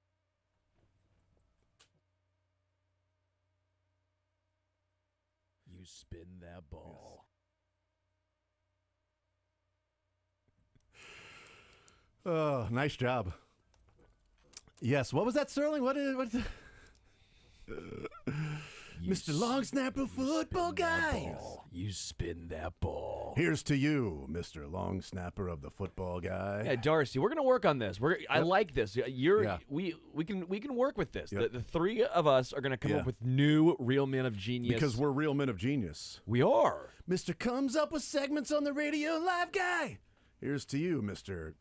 Yes. You spin that ball. Yes. Oh, nice job. Yes. What was that, Sterling? What? Mr. Long Snapper Football Guy. You spin that ball. Here's to you, Mr. Long Snapper of the Football Guy. Yeah, Darcy, we're gonna work on this. I like this. Yeah. We can work with this. Yep. The three of us are gonna come up with new real men of genius. Because we're real men of genius. We are. Mr. Comes Up with Segments on the Radio Live Guy. Here's to you, Mr.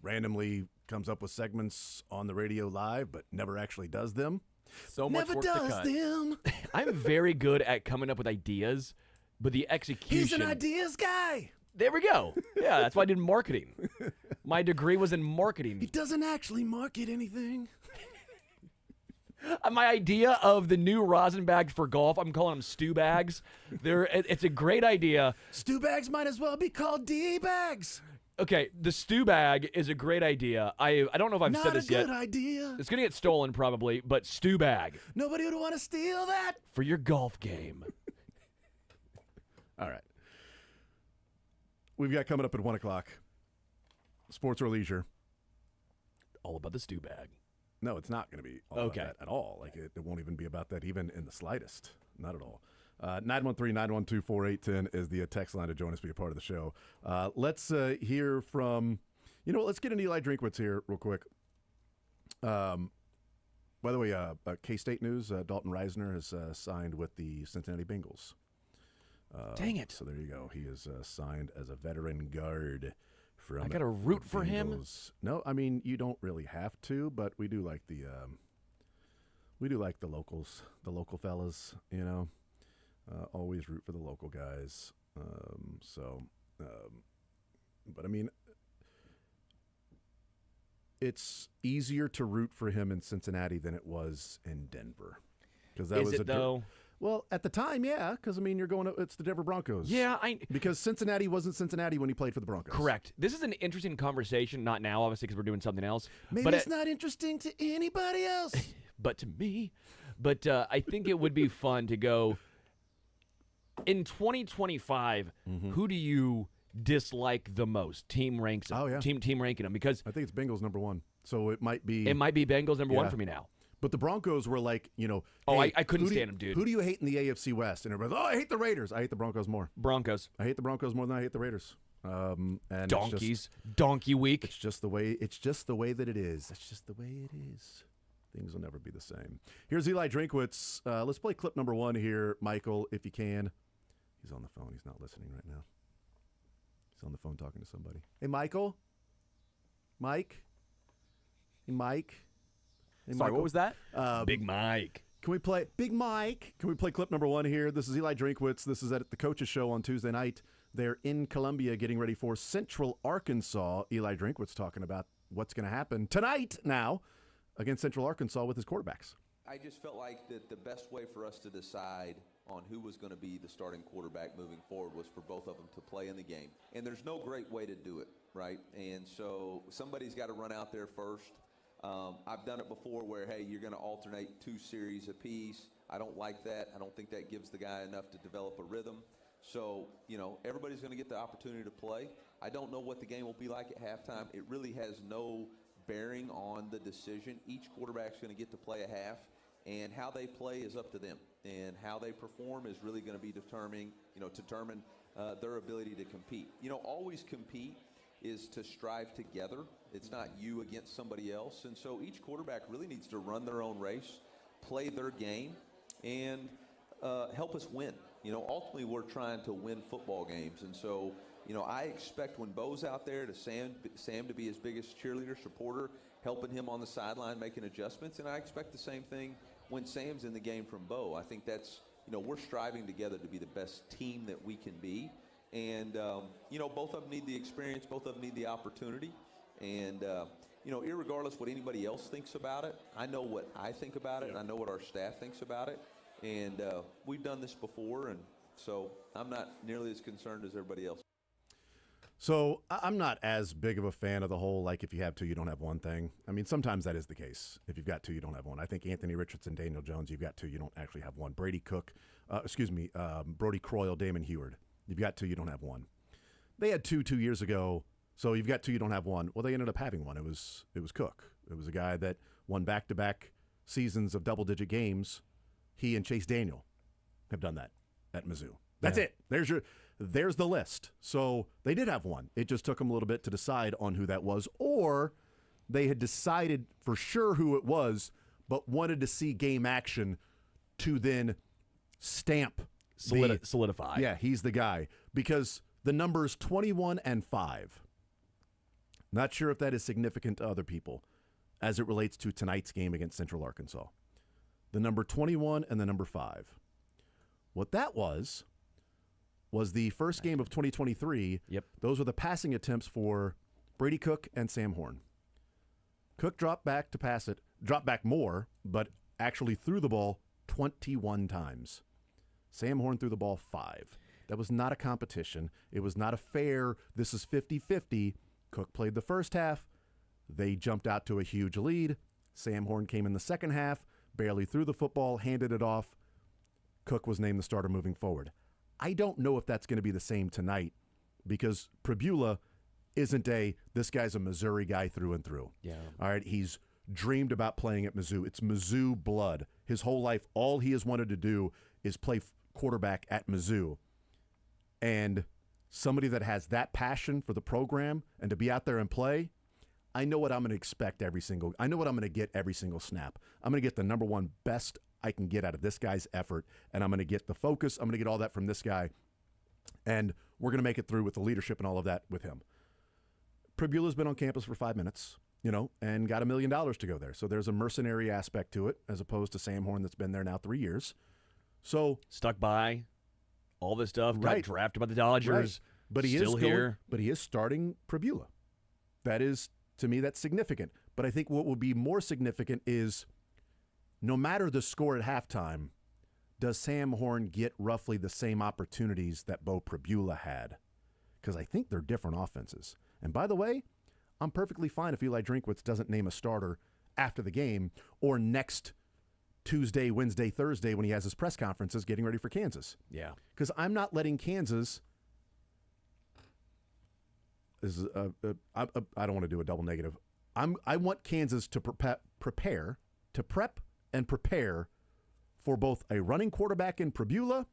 Randomly comes up with segments on the radio live, but never actually does them. So much Never work to does cut. them. I'm very good at coming up with ideas, but the execution. He's an ideas guy. There we go. Yeah, that's why I did marketing. My degree was in He marketing. doesn't actually market anything. My idea of the new rosin bags for golf, I'm calling them stew bags. It's a great idea. Stew bags might as well be called DE bags. Okay, the stew bag is a great idea. I don't know if I've Not said a this yet. good idea. It's gonna get stolen probably, but stew bag Nobody would want to steal that. for your golf game. All right. We've got coming up at 1 o'clock. Sports or leisure. All about the stew bag. No, it's not going to be all Okay. about that at all. Like it won't even be about that even in the slightest. Not at all. 913-912-4810 is the text line to join us, be a part of the show. Let's hear from, let's get into Eli Drinkwitz here real quick. By the way, K-State news, Dalton Reisner has signed with the Cincinnati Bengals. Dang it. So there you go. He is signed as a veteran guard from I gotta root the for him? Bengals. No, I mean, you don't really have to, but we do like the locals, the local fellas, always root for the local guys. But I mean, it's easier to root for him in Cincinnati than it was in Denver. Because that Is was it though? Well, at the time, yeah. Because I mean, it's the Denver Broncos. Yeah, Because Cincinnati wasn't Cincinnati when he played for the Broncos. correct. This is an interesting conversation. Not now, obviously, because we're doing something else. Maybe but it's not interesting to anybody else. but to me. But I think it would be fun to go in 2025. Who do you dislike the most? Team ranks them. Oh, yeah. Team ranking them, because I think it's Bengals number one. So it might be. Bengals number one Yeah. for me now. But the Broncos were like, Oh, hey, I couldn't who do stand them, dude. Who do you hate in the AFC West? And everybody's, I hate the Raiders. I hate the Broncos more. Broncos, I hate the Broncos more than I hate the Raiders. And donkeys, donkey week. It's just the way that it is. It's just the way it is. Things will never be the same. Here's Eli Drinkwitz. Let's play clip number 1 here, Michael, if you can. He's on the phone. He's not listening right now. He's on the phone talking to somebody. Hey, Michael? Mike? Hey, Mike? Hey, Sorry, Michael? what was that? Big Mike. Can we play Big Mike? Can we play clip number 1 here? This is Eli Drinkwitz. This is at the Coaches Show on Tuesday night. They're in Columbia getting ready for Central Arkansas. Eli Drinkwitz talking about what's going to happen tonight now against Central Arkansas with his quarterbacks. I just felt like that the best way for us to decide on who was going to be the starting quarterback moving forward was for both of them to play in the game. And there's no great way to do it, right? And so somebody's got to run out there first. I've done it before where, hey, you're going to alternate 2 series apiece. I don't like that. I don't think that gives the guy enough to develop a rhythm. So, everybody's going to get the opportunity to play. I don't know what the game will be like at halftime. It really has no bearing on the decision. Each quarterback's going to get to play a half, and how they play is up to them. And how they perform is really going to be determine their ability to compete. Always compete is to strive together. It's not you against somebody else. And so each quarterback really needs to run their own race, play their game, and help us win. Ultimately we're trying to win football games. And so, I expect when Bo's out there to Sam to be his biggest cheerleader, supporter, helping him on the sideline, making adjustments. And I expect the same thing when Sam's in the game from Bo. I think that's, we're striving together to be the best team that we can be. And, both of them need the experience. Both of them need the opportunity. And, irregardless what anybody else thinks about it, I know what I think about it, and I know what our staff thinks about it. And we've done this before, and so I'm not nearly as concerned as everybody else. So I'm not as big of a fan of the whole, like, if you have two, you don't have one thing. I mean, sometimes that is the case. If you've got two, you don't have one. I think Anthony Richardson, Daniel Jones, you've got two, you don't actually have one. Brody Croyle, Damon Heward. You've got two, you don't have one. They had two years ago, so you've got two, you don't have one. Well, they ended up having one. It was Cook. It was a guy that won back-to-back seasons of double-digit games. He and Chase Daniel have done that at Mizzou. That's it. There's the list. So they did have one. It just took them a little bit to decide on who that was, or they had decided for sure who it was, but wanted to see game action to then stamp solidify. Yeah, he's the guy, because the numbers 21 and 5. Not sure if that is significant to other people as it relates to tonight's game against Central Arkansas. The number 21 and the number 5. What that was the first game of 2023. Yep. Those were the passing attempts for Brady Cook and Sam Horn. Cook dropped back to pass it, dropped back more, but actually threw the ball 21 times. Sam Horn threw the ball 5. That was not a competition. It was not a fair, this is 50-50. Cook played the first half. They jumped out to a huge lead. Sam Horn came in the second half, barely threw the football, handed it off. Cook was named the starter moving forward. I don't know if that's going to be the same tonight, because Pribula isn't this guy's a Missouri guy through and through. Yeah. All right, he's dreamed about playing at Mizzou. It's Mizzou blood. His whole life, all he has wanted to do is play quarterback at Mizzou. And somebody that has that passion for the program and to be out there and play, I know what I'm going to expect I know what I'm going to get every single snap. I'm going to get the number one best I can get out of this guy's effort, and I'm going to get the focus. I'm going to get all that from this guy, and we're going to make it through with the leadership and all of that with him. Pribula's been on campus for 5 minutes, and got $1 million to go there. So there's a mercenary aspect to it, as opposed to Sam Horn that's been there now 3 years. So stuck by all this stuff, right. got drafted by the Dodgers, right. But he still is here. But he is starting Pribula. That is, to me, that's significant. But I think what will be more significant is, no matter the score at halftime, does Sam Horn get roughly the same opportunities that Bo Pribula had? Because I think they're different offenses. And by the way, I'm perfectly fine if Eli Drinkwitz doesn't name a starter after the game or next Tuesday, Wednesday, Thursday when he has his press conferences getting ready for Kansas. Yeah. Because I'm not letting Kansas I don't want to do a double negative. I want Kansas to prepare for both a running quarterback in Pribula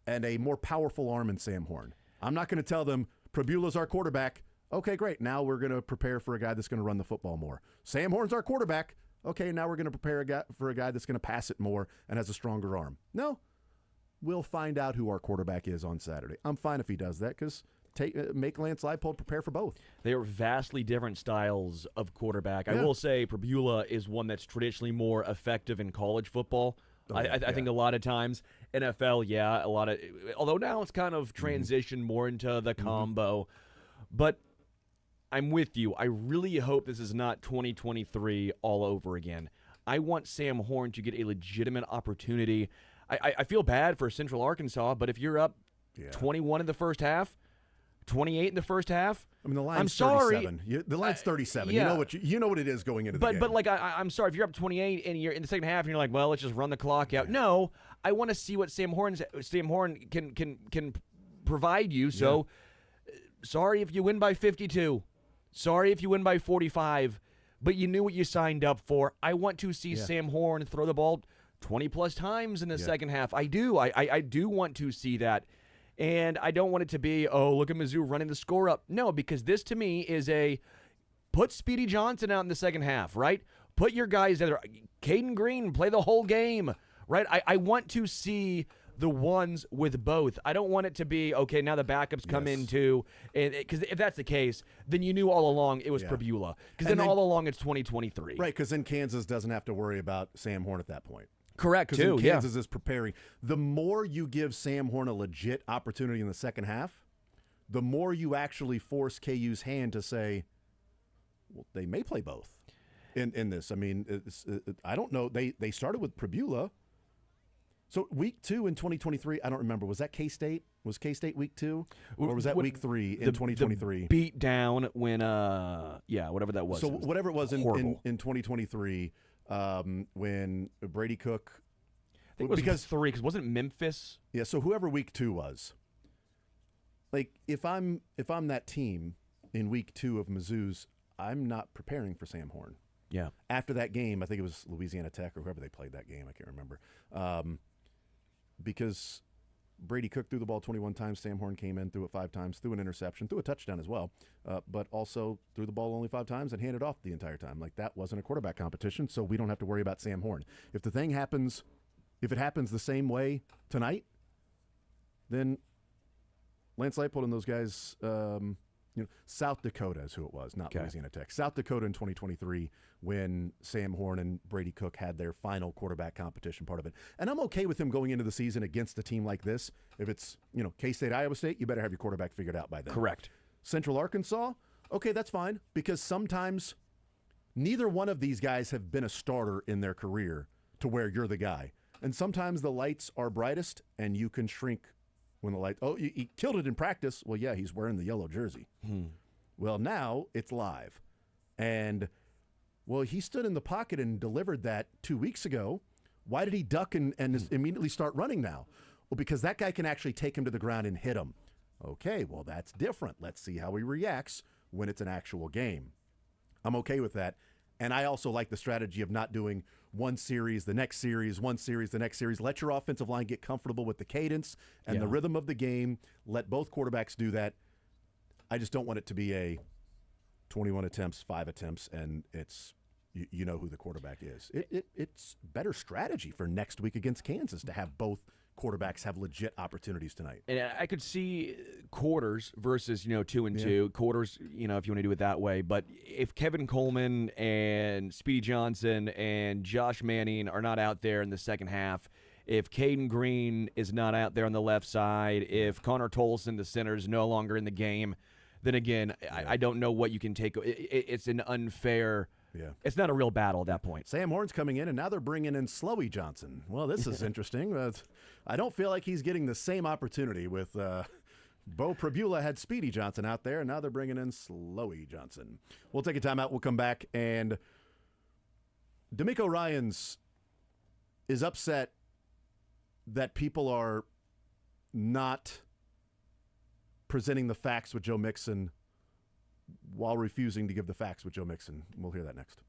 and a more powerful arm in Sam Horn. I'm not going to tell them Pribula's our quarterback. Okay, great. Now we're going to prepare for a guy that's going to run the football more. Sam Horn's our quarterback. Okay, now we're going to prepare for a guy that's going to pass it more and has a stronger arm. No, we'll find out who our quarterback is on Saturday. I'm fine if he does that, because make Lance Leipold prepare for both. They are vastly different styles of quarterback. Yeah. I will say Pribula is one that's traditionally more effective in college football. I think a lot of times NFL, although now it's kind of transitioned more into the combo. But I'm with you. I really hope this is not 2023 all over again. I want Sam Horn to get a legitimate opportunity. I feel bad for Central Arkansas, but if you're up 21 in the first half, 28 in the first half. I mean, the line's I'm sorry. 37. The line's 37. Yeah. You know what it is going into the game. But like I'm sorry, if you're up 28 and you're in the second half and you're like, well, let's just run the clock out. No, I want to see what Sam Horn can provide you. So sorry if you win by 52. Sorry if you win by 45. But you knew what you signed up for. I want to see Sam Horn throw the ball 20 plus times in the second half. I do. I do want to see that. And I don't want it to be, look at Mizzou running the score up. No, because this to me is put Speedy Johnson out in the second half, right? Put your guys there. Caden Green, play the whole game, right? I want to see the ones with both. I don't want it to be, okay, now the backups come in too. Because if that's the case, then you knew all along it was Pribula. Because then all along it's 2023. Right, because then Kansas doesn't have to worry about Sam Horn at that point. Correct, because Kansas is preparing. The more you give Sam Horn a legit opportunity in the second half, the more you actually force KU's hand to say, well, they may play both in this. I mean, I don't know. They started with Pribula. So week 2 in 2023, I don't remember. Was that K-State? Was K-State week 2? Or was that What- week 3 in the 2023? beat down when whatever that was. So whatever it was in horrible. 2023, when Brady Cook, I think it was because 3 because wasn't Memphis? yeah, so whoever week 2 was, like if I'm that team in week 2 of Mizzou's, I'm not preparing for Sam Horn. Yeah. After that game, I think it was Louisiana Tech or whoever they played that game. I can't remember. Because Brady Cook threw the ball 21 times. Sam Horn came in, threw it 5 times, threw an interception, threw a touchdown as well, but also threw the ball only 5 times and handed off the entire time. Like, that wasn't a quarterback competition, so we don't have to worry about Sam Horn. If it happens the same way tonight, then Lance Leipold and those guys, South Dakota is who it was, not Louisiana Tech. South Dakota in 2023 when Sam Horn and Brady Cook had their final quarterback competition part of it. And I'm okay with him going into the season against a team like this. If it's, K-State, Iowa State, you better have your quarterback figured out by then. Correct. Central Arkansas, okay, that's fine, because sometimes neither one of these guys have been a starter in their career to where you're the guy. And sometimes the lights are brightest and you can shrink when the light, he killed it in practice. Well, yeah, he's wearing the yellow jersey. Well, now it's live. And, well, he stood in the pocket and delivered that 2 weeks ago. Why did he duck and immediately start running now? Well, because that guy can actually take him to the ground and hit him. Okay, well, that's different. Let's see how he reacts when it's an actual game. I'm okay with that. And I also like the strategy of not doing one series, the next series, one series, the next series. Let your offensive line get comfortable with the cadence and the rhythm of the game. Let both quarterbacks do that. I just don't want it to be a 21 attempts, 5 attempts, and it's you know who the quarterback is. It's better strategy for next week against Kansas to have both quarterbacks have legit opportunities tonight. And I could see quarters versus 2 and 2 quarters. If you want to do it that way. But if Kevin Coleman and Speedy Johnson and Josh Manning are not out there in the second half, if Caden Green is not out there on the left side, if Connor Tolson, the center, is no longer in the game, then again, I don't know what you can take. It's an unfair. Yeah. It's not a real battle at that point. Sam Horn's coming in, and now they're bringing in Slowey Johnson. Well, this is interesting. I don't feel like he's getting the same opportunity with Bo Prabula had Speedy Johnson out there, and now they're bringing in Slowey Johnson. We'll take a timeout. We'll come back, and D'Amico Ryans is upset that people are not presenting the facts with Joe Mixon while refusing to give the facts with Joe Mixon. We'll hear that next.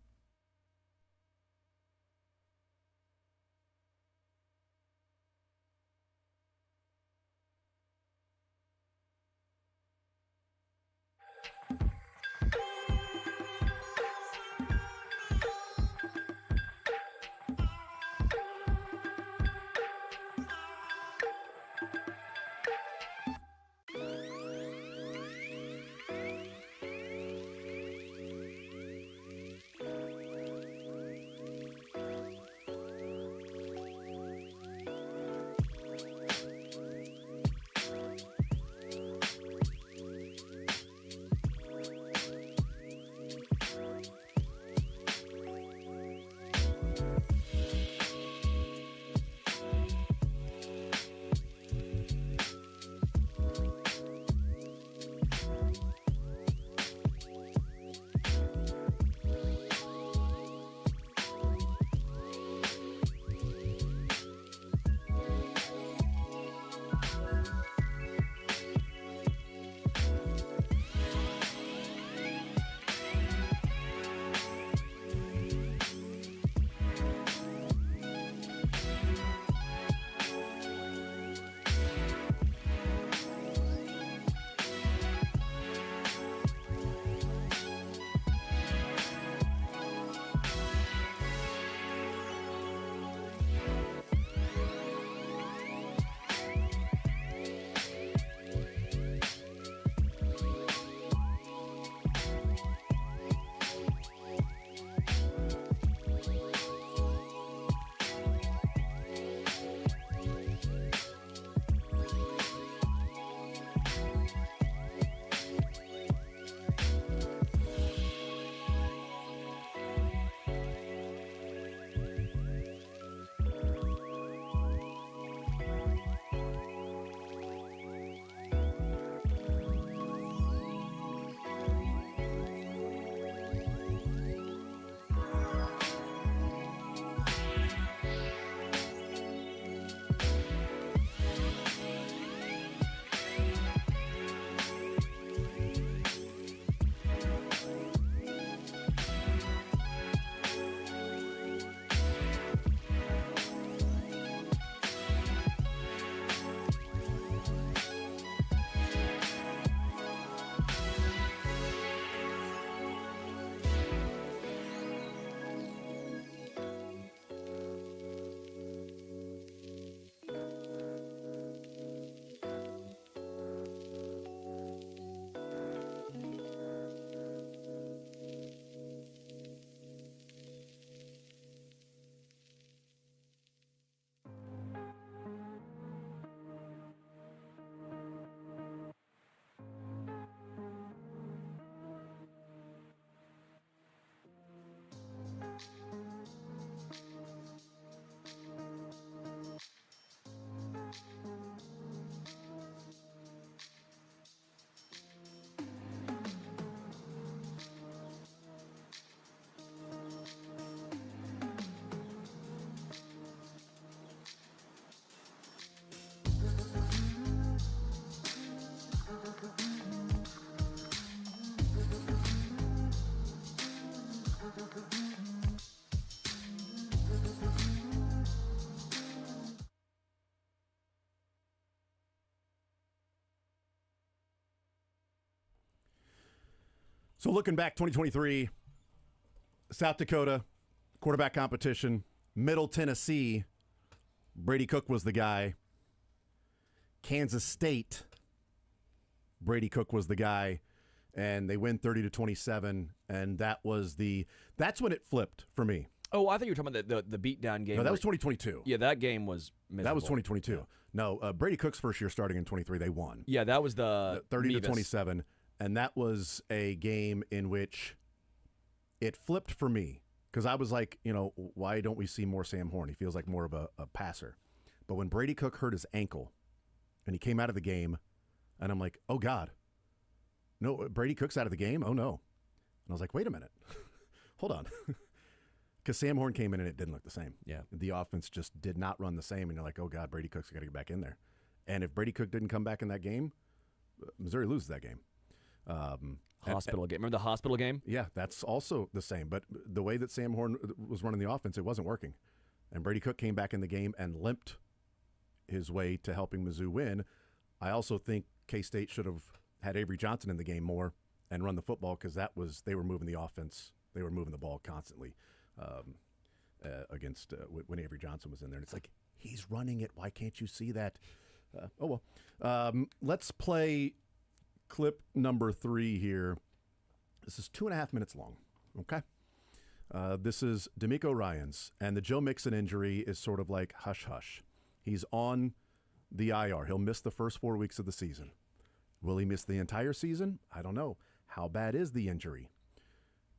So looking back, 2023, South Dakota, quarterback competition, Middle Tennessee, Brady Cook was the guy. Kansas State, Brady Cook was the guy, and they win 30-27, and that's when it flipped for me. Oh, I thought you were talking about the beatdown game. No, that was 2022. Yeah, that game was miserable. That was 2022. Yeah. No, Brady Cook's first year starting in 23, they won. Yeah, that was the 30-27, and that was a game in which it flipped for me because I was like, why don't we see more Sam Horn? He feels like more of a passer. But when Brady Cook hurt his ankle and he came out of the game, and I'm like, oh, God. No, Brady Cook's out of the game? Oh, no. And I was like, wait a minute. Hold on. Because Sam Horn came in and it didn't look the same. Yeah. The offense just did not run the same. And you're like, oh, God, Brady Cook's got to get back in there. And if Brady Cook didn't come back in that game, Missouri loses that game. Hospital game. Remember the hospital game? Yeah, that's also the same. But the way that Sam Horn was running the offense, it wasn't working. And Brady Cook came back in the game and limped his way to helping Mizzou win. I also think K-State should have had Avery Johnson in the game more and run the football because they were moving the offense. They were moving the ball constantly against when Avery Johnson was in there. And it's like, he's running it. Why can't you see that? Oh, well. Let's play clip number 3 here. This is 2.5 minutes long, okay? This is D'Amico Ryans, and the Joe Mixon injury is sort of like hush-hush. He's on the IR. He'll miss the first 4 weeks of the season. Will he miss the entire season? I don't know. How bad is the injury?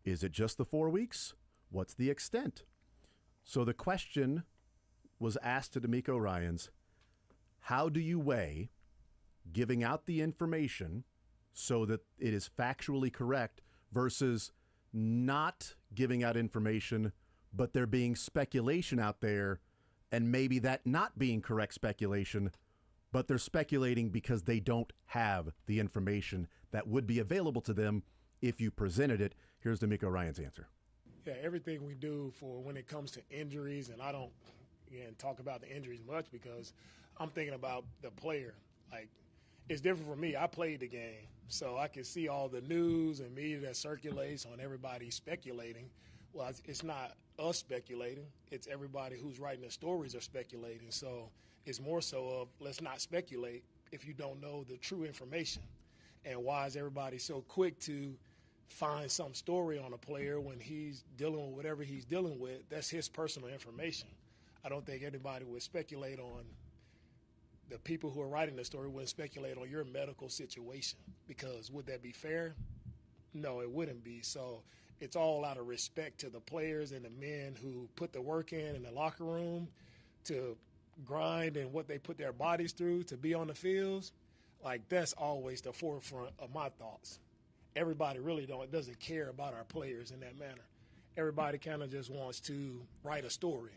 Is it just the 4 weeks? What's the extent? So the question was asked to D'Amico Ryans, how do you weigh giving out the information so that it is factually correct versus not giving out information, but there being speculation out there and maybe that not being correct speculation, but they're speculating because they don't have the information that would be available to them if you presented it. Here's D'Amico Ryans' answer. Yeah, everything we do for when it comes to injuries, and I don't, again, talk about the injuries much because I'm thinking about the player. Like, it's different for me. I played the game, so I can see all the news and media that circulates on everybody speculating. Well, it's not us speculating. It's everybody who's writing the stories are speculating. So it's more so of let's not speculate if you don't know the true information. And why is everybody so quick to find some story on a player when he's dealing with whatever he's dealing with? That's his personal information. I don't think anybody would speculate on the people who are writing the story wouldn't speculate on your medical situation because would that be fair? No, it wouldn't be. So it's all out of respect to the players and the men who put the work in the locker room to grind and what they put their bodies through to be on the fields. Like, that's always the forefront of my thoughts. Everybody really doesn't care about our players in that manner. Everybody kind of just wants to write a story.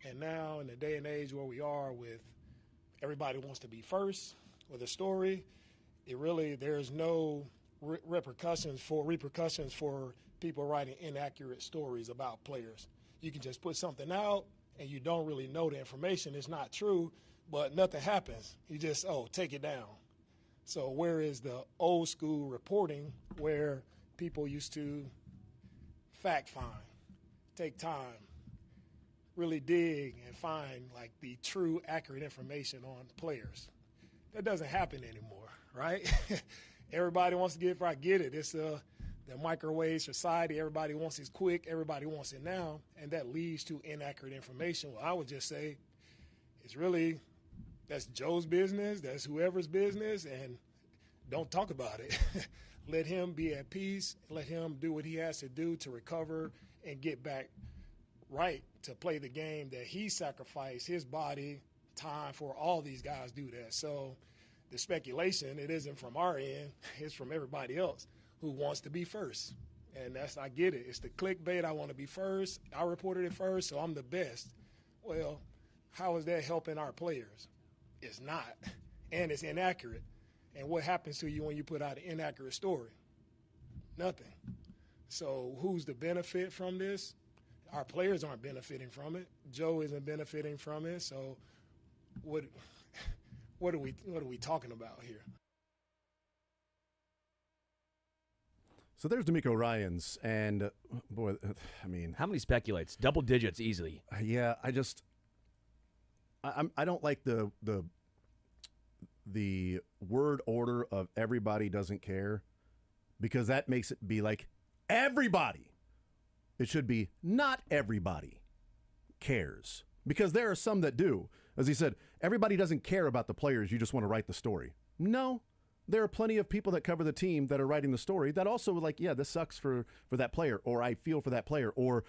And now in the day and age where we are with everybody wants to be first with a story, there's no repercussions for people writing inaccurate stories about players. You can just put something out and you don't really know the information. It's not true, but nothing happens. You just, take it down. So where is the old school reporting where people used to fact find, take time, really dig and find like the true accurate information on players? That doesn't happen anymore, right? Everybody wants to I get it. It's the microwave society. Everybody wants it quick. Everybody wants it now. And that leads to inaccurate information. Well, I would just say that's Joe's business. That's whoever's business. And don't talk about it. Let him be at peace. Let him do what he has to do to recover and get back right to play the game that he sacrificed his body, time for. All these guys do that. So the speculation, it isn't from our end. It's from everybody else who wants to be first. And I get it. It's the clickbait. I want to be first. I reported it first, so I'm the best. Well, how is that helping our players? It's not. And it's inaccurate. And what happens to you when you put out an inaccurate story? Nothing. So who's the benefit from this? Our players aren't benefiting from it. Joe isn't benefiting from it. So what are we talking about here? So there's D'Amico Ryans, and boy, I mean, How many speculates? Double digits easily. yeah, I don't like the word order of everybody doesn't care, because that makes it be like everybody. It should be not everybody cares, because there are some that do. As he said, everybody doesn't care about the players. You just want to write the story. No, there are plenty of people that cover the team that are writing the story that also like, yeah, this sucks for that player, or I feel for that player, or,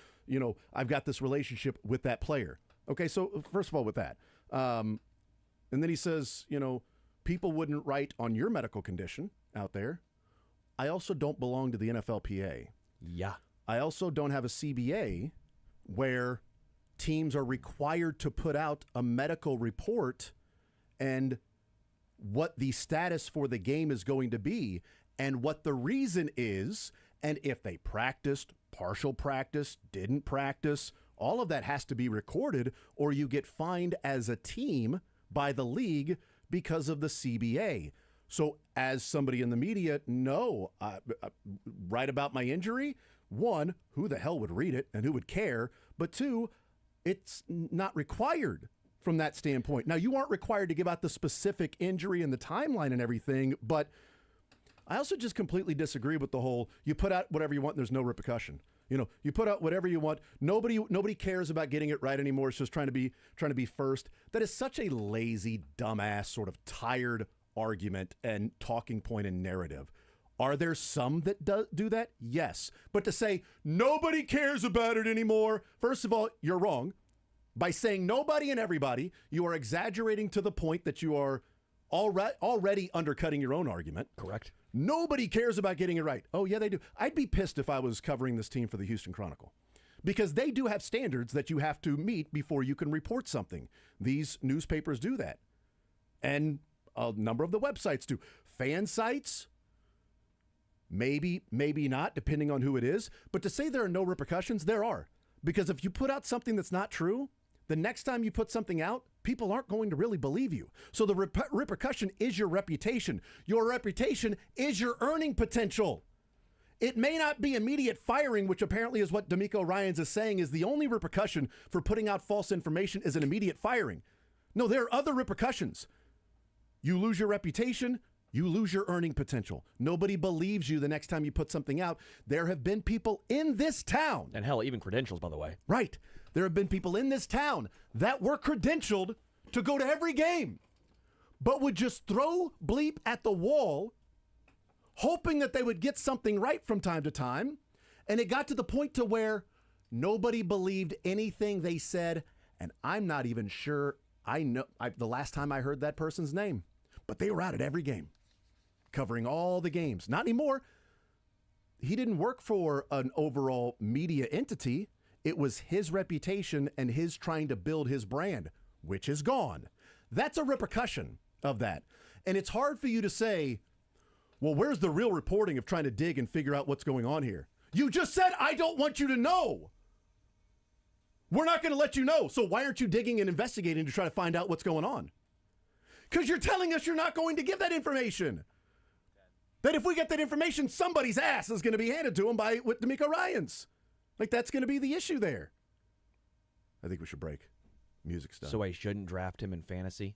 I've got this relationship with that player. Okay, so first of all, with that. And then he says, people wouldn't write on your medical condition out there. I also don't belong to the NFLPA. Yeah. I also don't have a CBA where teams are required to put out a medical report and what the status for the game is going to be and what the reason is, and if they practiced, partial practice, didn't practice. All of that has to be recorded, or you get fined as a team by the league because of the CBA. So as somebody in the media, no, write about my injury. One, who the hell would read it and who would care? But two, it's not required from that standpoint. Now, you aren't required to give out the specific injury and the timeline and everything, but I also just completely disagree with the whole, you put out whatever you want and there's no repercussion. You put out whatever you want. Nobody cares about getting it right anymore. It's just trying to be first. That is such a lazy, dumbass, sort of tired argument and talking point and narrative. Are there some that do that? Yes. But to say nobody cares about it anymore, first of all, you're wrong. By saying nobody and everybody, you are exaggerating to the point that you are already undercutting your own argument. Correct. Nobody cares about getting it right. Oh, yeah, they do. I'd be pissed if I was covering this team for the Houston Chronicle, because they do have standards that you have to meet before you can report something. These newspapers do that. And a number of the websites do. Fan sites, maybe not, depending on who it is. But to say there are no repercussions, there are. Because if you put out something that's not true, the next time you put something out, people aren't going to really believe you. So the repercussion is your reputation. Your reputation is your earning potential. It may not be immediate firing, which apparently is what D'Amico Ryans is saying is the only repercussion for putting out false information is an immediate firing. No, there are other repercussions. You lose your reputation, you lose your earning potential. Nobody believes you the next time you put something out. There have been people in this town. And hell, even credentials, by the way. Right. There have been people in this town that were credentialed to go to every game, but would just throw bleep at the wall, hoping that they would get something right from time to time. And it got to the point to where nobody believed anything they said. And I'm not even sure the last time I heard that person's name, but they were out at every game, covering all the games. Not anymore. He didn't work for an overall media entity. It was his reputation and his trying to build his brand, which is gone. That's a repercussion of that. And it's hard for you to say, well, where's the real reporting of trying to dig and figure out what's going on here? You just said, I don't want you to know. We're not going to let you know. So why aren't you digging and investigating to try to find out what's going on? Because you're telling us you're not going to give that information. That if we get that information, somebody's ass is going to be handed to them with D'Amico Ryans. Like, that's going to be the issue there. I think we should break. Music stuff. So I shouldn't draft him in fantasy?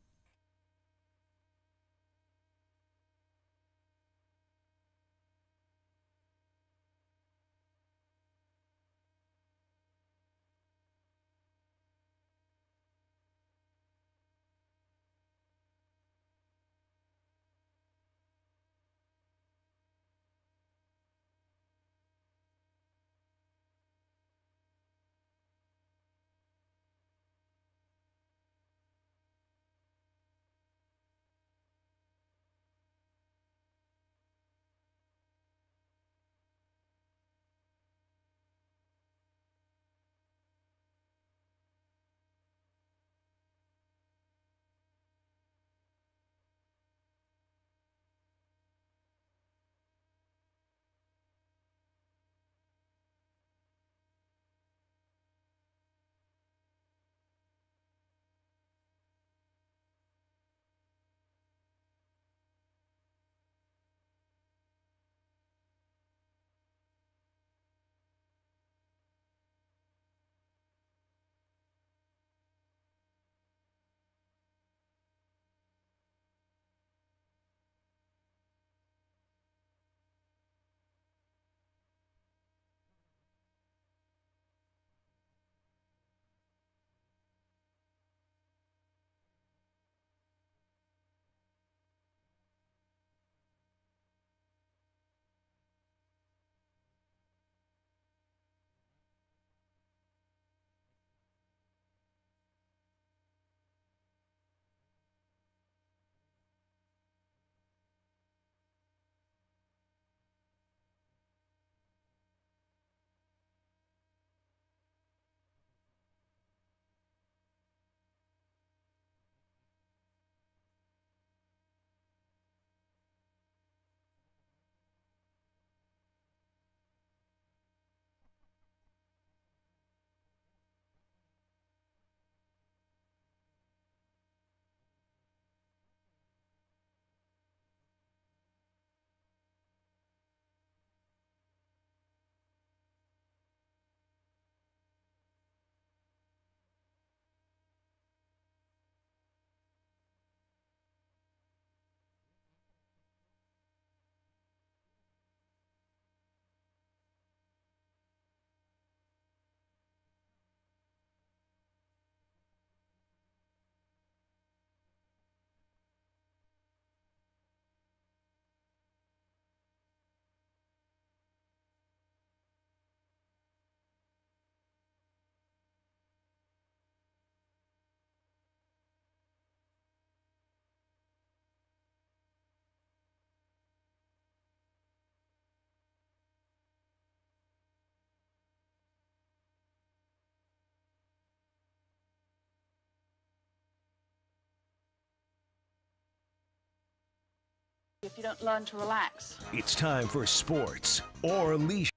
if you don't learn to relax. It's time for sports or leisure.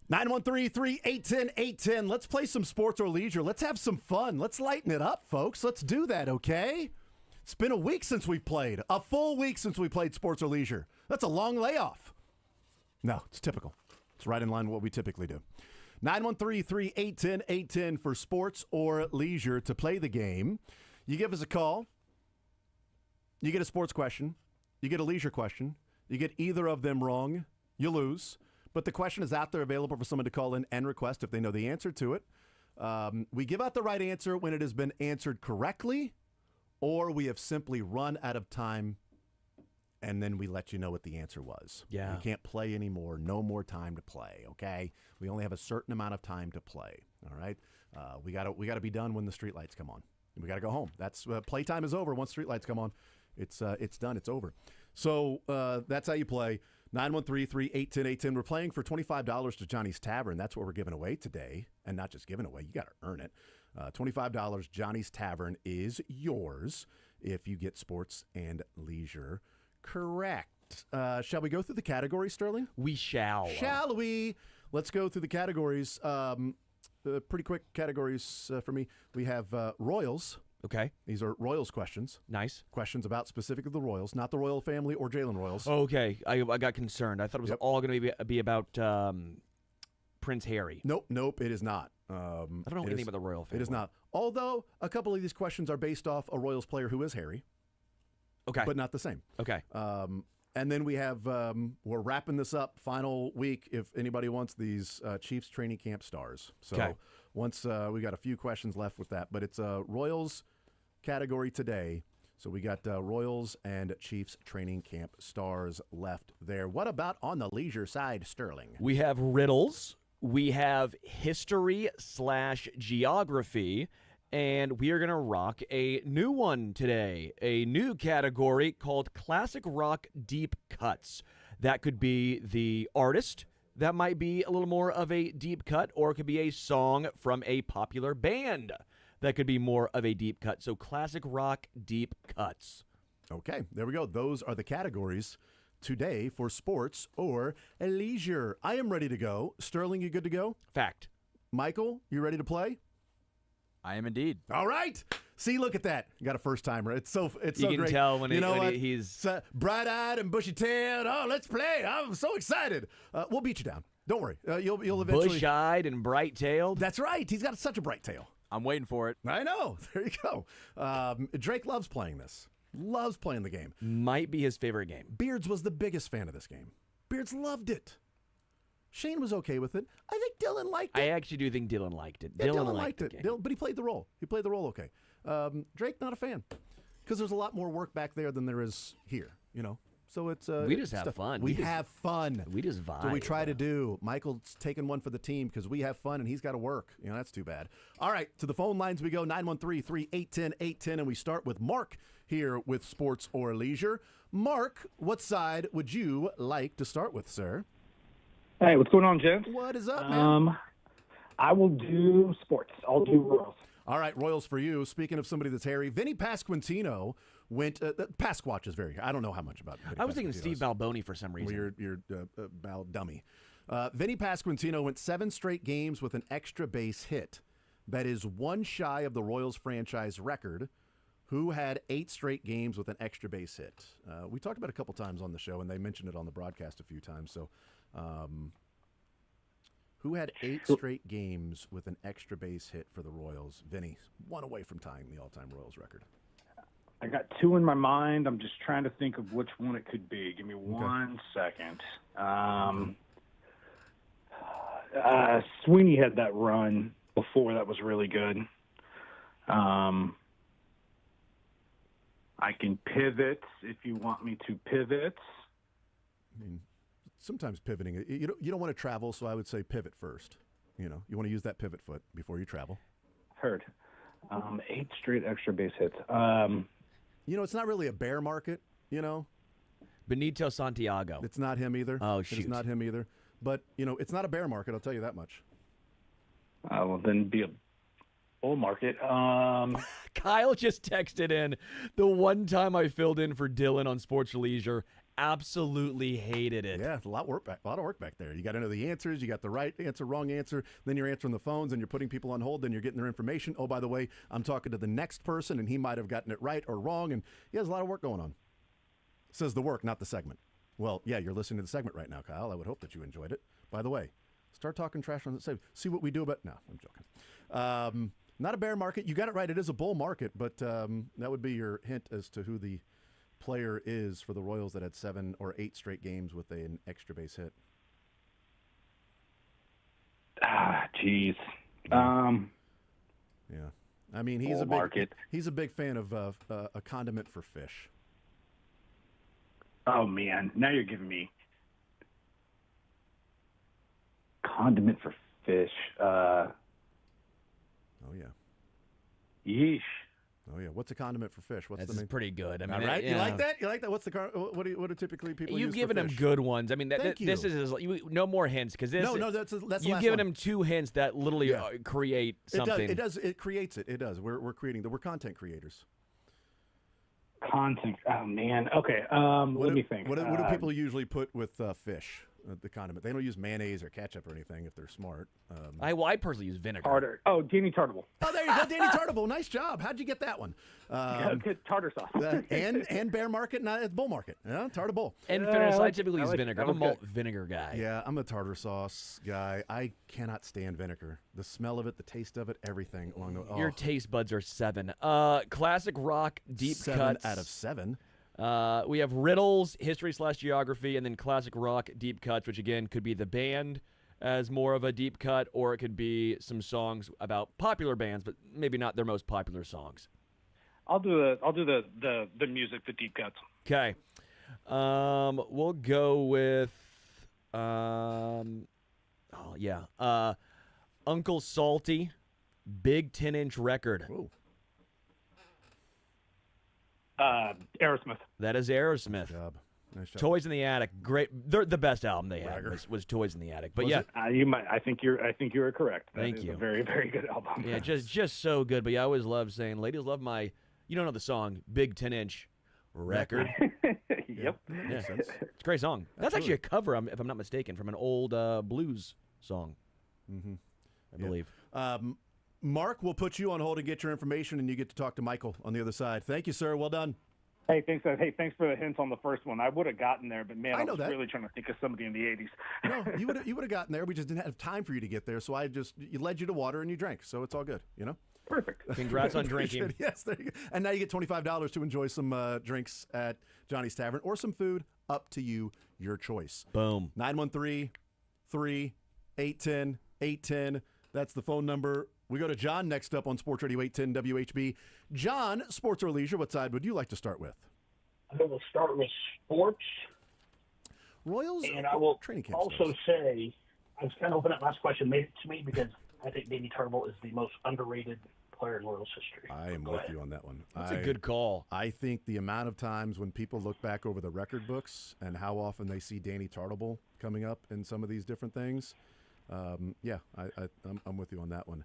Nine one three 810 Let's play some sports or leisure. Let's have some fun. Let's lighten it up, folks. Let's do that, okay? It's been a week since we've played. A full week since we played sports or leisure. That's a long layoff. No, it's typical. It's right in line with what we typically do. 913 810 for sports or leisure to play the game. You give us a call. You get a sports question. You get a leisure question. You get either of them wrong, you lose. But the question is out there available for someone to call in and request if they know the answer to it. We give out the right answer when it has been answered correctly, or we have simply run out of time, and then we let you know what the answer was. Yeah. You can't play anymore. No more time to play, okay? We only have a certain amount of time to play, all right? We gotta be done when the streetlights come on. We got to go home. That's playtime is over. Once streetlights come on, it's done. It's over. So that's how you play. 913 810 We're playing for $25 to Johnny's Tavern. That's what we're giving away today. And not just giving away. You got to earn it. $25 Johnny's Tavern is yours if you get sports and leisure correct. Shall we go through the categories, Sterling? We shall. Shall we? Let's go through the categories. Pretty quick categories for me. We have Royals. Okay. These are Royals questions. Nice. Questions about specifically the Royals, not the Royal family or Jalen Royals. Okay. I got concerned. I thought it was all going to be about Prince Harry. Nope, it is not. I don't know anything about the Royal family. It is not. Although a couple of these questions are based off a Royals player who is Harry. Okay. But not the same. Okay. And then we have, we're wrapping this up, final week, if anybody wants these Chiefs training camp stars. So once we got a few questions left with that, but it's Royals category today. So we got Royals and Chiefs training camp stars left there. What about on the leisure side, Sterling? We have riddles. We have history/geography. And we are going to rock a new one today, a new category called Classic Rock Deep Cuts. That could be the artist. That might be a little more of a deep cut, or it could be a song from a popular band. That could be more of a deep cut. So Classic Rock Deep Cuts. Okay, there we go. Those are the categories today for sports or leisure. I am ready to go. Sterling, you good to go? Fact. Michael, you ready to play? I am indeed. All right. See, look at that. You got a first timer. It's so great. You can tell when he's bright-eyed and bushy-tailed. Oh, let's play. I'm so excited. We'll beat you down. Don't worry. You'll eventually. Bush-eyed and bright-tailed. That's right. He's got such a bright tail. I'm waiting for it. I know. There you go. Drake loves playing this. Loves playing the game. Might be his favorite game. Beards was the biggest fan of this game. Beards loved it. Shane was okay with it. I think Dylan liked it. I actually do think Dylan liked it. Yeah, Dylan liked it. But he played the role. He played the role okay. Drake, not a fan. Because there's a lot more work back there than there is here, you know. So it's we just have fun. We have fun. We just vibe. So we try to do. Michael's taking one for the team because we have fun and he's got to work. You know, that's too bad. All right, to the phone lines we go, 913-381-0810, and we start with Mark here with Sports or Leisure. Mark, what side would you like to start with, sir? Hey, what's going on, gents? What is up, man? I will do sports. I'll do Royals. All right, Royals for you. Speaking of somebody that's hairy, Vinny Pasquantino went. Pasquatch is very. I don't know how much about. Vinny I was thinking Steve Balboni for some reason. Well, you're Bal dummy. Vinny Pasquantino went 7 straight games with an extra base hit. That is one shy of the Royals franchise record. Who had 8 straight games with an extra base hit? We talked about it a couple times on the show, and they mentioned it on the broadcast a few times. So. Who had 8 straight games with an extra base hit for the Royals? Vinny, one away from tying the all-time Royals record. I got 2 in my mind. I'm just trying to think of which one it could be. Give me 1 second. Sweeney had that run before that was really good. I can pivot if you want me to pivot. I mean, sometimes pivoting, you don't want to travel, so I would say pivot first. You know, you want to use that pivot foot before you travel. Heard. 8 straight extra base hits. You know, it's not really a bear market, you know. Benito Santiago. It's not him either. Oh, shoot. It's not him either. but it's not a bear market. I'll tell you that much. Well, then be a bull market. Kyle just texted in, the one time I filled in for Dylan on Sports or Leisure, absolutely hated it. Yeah, a lot of work back there. You got to know the answers. You got the right answer, wrong answer. Then you're answering the phones, and you're putting people on hold. Then you're getting their information. Oh, by the way, I'm talking to the next person, and he might have gotten it right or wrong. And there's a lot of work going on. Says the work, not the segment. Well, yeah, you're listening to the segment right now, Kyle. I would hope that you enjoyed it. By the way, start talking trash on the save. See what we do about. No, I'm joking. Not a bear market. You got it right. It is a bull market, but that would be your hint as to who the player is for the Royals that had 7 or 8 straight games with an extra base hit. Jeez. Yeah. I mean, he's a big fan of a condiment for fish. Oh man, now you're giving me condiment for fish. Oh yeah. Yeesh. Oh yeah. What's a condiment for fish? What's This the is name? pretty good. I mean, All right. yeah. You like that? You like that? What's the what do typically people You've use given for him fish? good ones. I mean, Thank this you. is no more hints because this. No, that's the you've last given one. him 2 hints that literally create something. It does. It creates it. It does. We're creating. We're content creators. Content. Oh man. Okay. Let me think. What do people usually put with fish? The condiment. They don't use mayonnaise or ketchup or anything if they're smart. I personally use vinegar. Tartar. Oh, Danny Tartable. Oh, there you go, Danny Tartable. Nice job. How'd you get that one? Good tartar sauce. and bear market, not bull market. Yeah, tartar bull. In fairness, I like- typically I use like- vinegar. that I'm a was malt vinegar guy. Yeah, I'm a tartar sauce guy. I cannot stand vinegar. The smell of it, the taste of it, everything along the. Your taste buds are 7. Classic rock, deep 7 cuts. out of 7. We have riddles, history/geography, and then classic rock, deep cuts, which again could be the band as more of a deep cut, or it could be some songs about popular bands, but maybe not their most popular songs. I'll do the music, the deep cuts. Okay. We'll go with Uncle Salty, big 10-inch record. Whoa. Aerosmith. That is Aerosmith. Nice job. Nice job. Toys in the Attic, great. They're the best album they had was Toys in the Attic. But Was yeah, it? You might. I think you are correct. That Thank is you. A very, very good album. yeah, just so good. But yeah, I always love saying, "Ladies love my." You don't know the song, big 10-inch record. Yep. That makes sense. It's a great song. That's actually a cover, if I'm not mistaken, from an old blues song. Mm-hmm. I believe. Mark, we'll put you on hold and get your information, and you get to talk to Michael on the other side. Thank you, sir. Well done. Hey, thanks for the hints on the first one. I would have gotten there, but man, I I know was that. really trying to think of somebody in the 80s. No, you would have gotten there. We just didn't have time for you to get there, so you led you to water and you drank, so it's all good. Perfect. Congrats on drinking. Yes, there you go. And now you get $25 to enjoy some drinks at Johnny's Tavern or some food. Up to you, your choice. Boom. 913-3-810-810. That's the phone number. We go to John next up on Sports Radio 810 WHB. John, sports or leisure, what side would you like to start with? I will start with sports. Royals And I will training camp also starts. say, I was kind of hoping that last question made it to me because I think Danny Turnbull is the most underrated player in Royals history. I am Go with ahead. you on that one. That's a good call. I think the amount of times when people look back over the record books and how often they see Danny Tartable coming up in some of these different things, I'm with you on that one.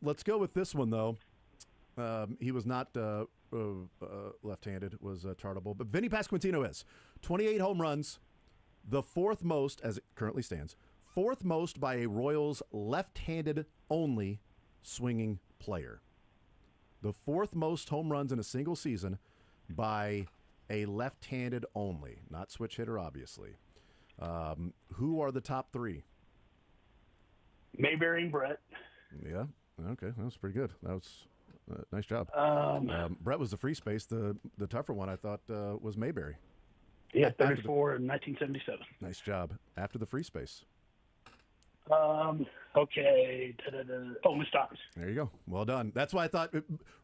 Let's go with this one, though. He was not left-handed, was Tartable, but Vinny Pasquantino is. 28 home runs, the 4th most, as it currently stands, 4th most by a Royals left-handed only swinging player. The 4th most home runs in a single season by a left-handed only, not switch hitter, obviously. Who are the top 3? Mayberry and Brett. Yeah. Okay, that was pretty good. That was nice job. Brett was the free space. The tougher one I thought was Mayberry. Yeah, 34 in 1977. Nice job. After the free space. Okay. Oh, Mustakas. There you go. Well done. That's why I thought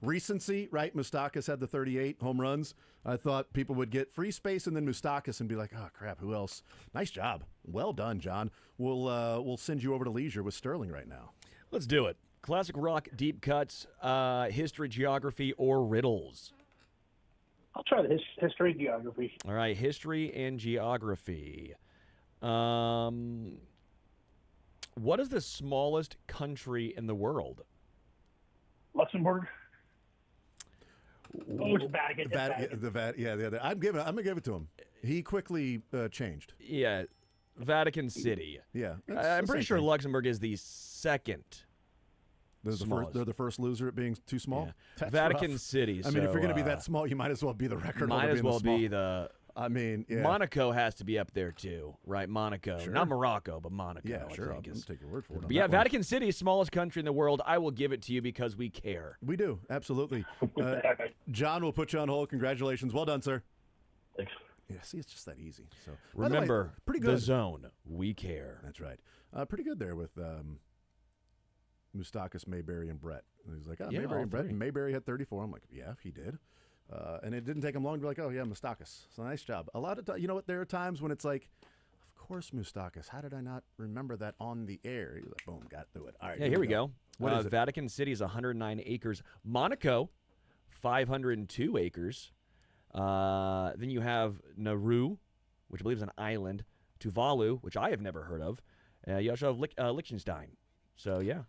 recency, right? Mustakas had the 38 home runs. I thought people would get free space and then Mustakas and be like, oh crap, who else? Nice job. Well done, John. We'll send you over to leisure with Sterling right now. Let's do it. Classic rock, deep cuts, history, geography, or riddles. I'll try the history geography. All right, history and geography. What is the smallest country in the world? Luxembourg. Oh, it's Vatican. I'm gonna give it to him. He quickly changed. Yeah, Vatican City. Yeah, I'm pretty sure Luxembourg is the second. They're the first loser at being too small. Yeah. Vatican City. I mean, if you're going to be that small, you might as well be the record. Might as well be the. I mean, yeah. Monaco has to be up there too, right? Monaco, not Morocco, but Monaco. Yeah, sure. I think I'll take your word for it. But yeah, Vatican City, smallest country in the world. I will give it to you because we care. We do, absolutely. John will put you on hold. Congratulations, well done, sir. Thanks. Yeah, see, it's just that easy. So remember, pretty good. The zone. We care. That's right. Pretty good there with Moustakas, Mayberry, and Brett. And he's like, Mayberry and Brett. And Mayberry had 34. I'm like, yeah, he did. And it didn't take him long to be like, oh, yeah, Moustakas. So nice job. A lot of you know what? There are times when it's like, of course, Moustakas. How did I not remember that on the air? He's like, boom, got through it. All right. Yeah, here we go. What is it? Vatican City is 109 acres. Monaco, 502 acres. Then you have Nauru, which I believe is an island. Tuvalu, which I have never heard of. You also have Liechtenstein. So, yeah.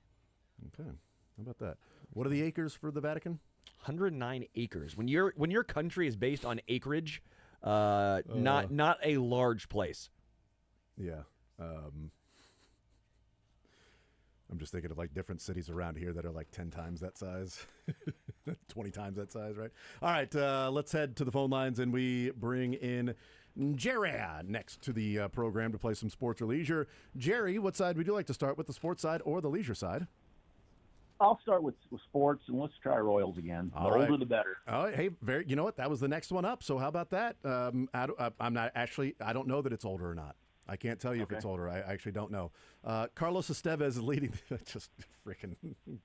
Okay. How about that? What are the acres for the Vatican? 109 acres. When your country is based on acreage, not a large place. Yeah. I'm just thinking of like different cities around here that are like 10 times that size, 20 times that size, right? All right, let's head to the phone lines and we bring in Jerry next to the program to play some sports or leisure. Jerry, what side would you like to start with, the sports side or the leisure side? I'll start with sports, and let's try Royals again. The older, the better. Oh, hey, you know what? That was the next one up. So how about that? I don't know that it's older or not. I can't tell you if it's older. I actually don't know. Carlos Estevez is leading. Just freaking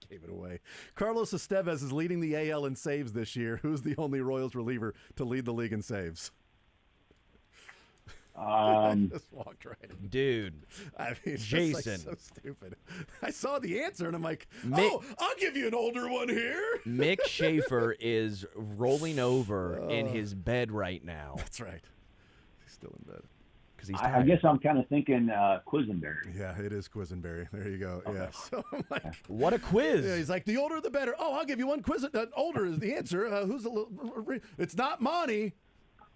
gave it away. Carlos Estevez is leading the AL in saves this year. Who's the only Royals reliever to lead the league in saves? I just walked right in. Dude. I mean, Jason. Like so stupid. I saw the answer and I'm like, I'll give you an older one here. Mick Schaefer is rolling over in his bed right now. That's right. He's still in bed. He's I guess I'm kind of thinking Quisenberry. Yeah, it is Quisenberry. There you go. Okay. Yeah. So I'm like, what a quiz. Yeah, he's like, the older the better. Oh, I'll give you one quiz. Older is the answer. It's not Monty.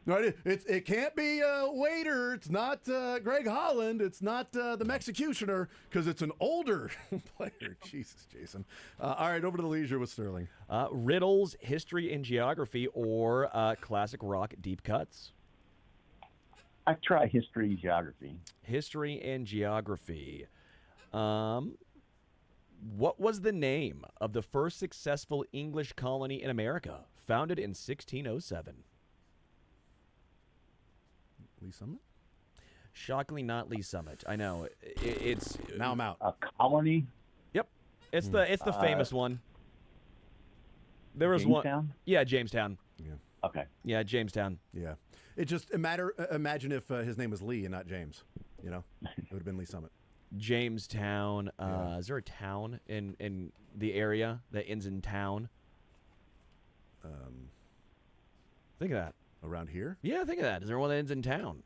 Right? It can't be Waiter. It's not Greg Holland. It's not the Mexicutioner because it's an older player. Jesus, Jason. All right, over to the leisure with Sterling. Riddles, history and geography, or classic rock deep cuts? I try history and geography. History and geography. What was the name of the first successful English colony in America, founded in 1607? Lee Summit? Shockingly not Lee Summit. I know. It's now I'm out. A colony? Yep. It's the famous one. There was Jamestown? one. Yeah, Jamestown. Yeah. Okay. Yeah, Jamestown. Yeah. It just imagine if his name was Lee and not James. You know, it would have been Lee Summit. Jamestown. Is there a town in the area that ends in town? Think of that. Around here? Yeah, think of that. Is there one that ends in town?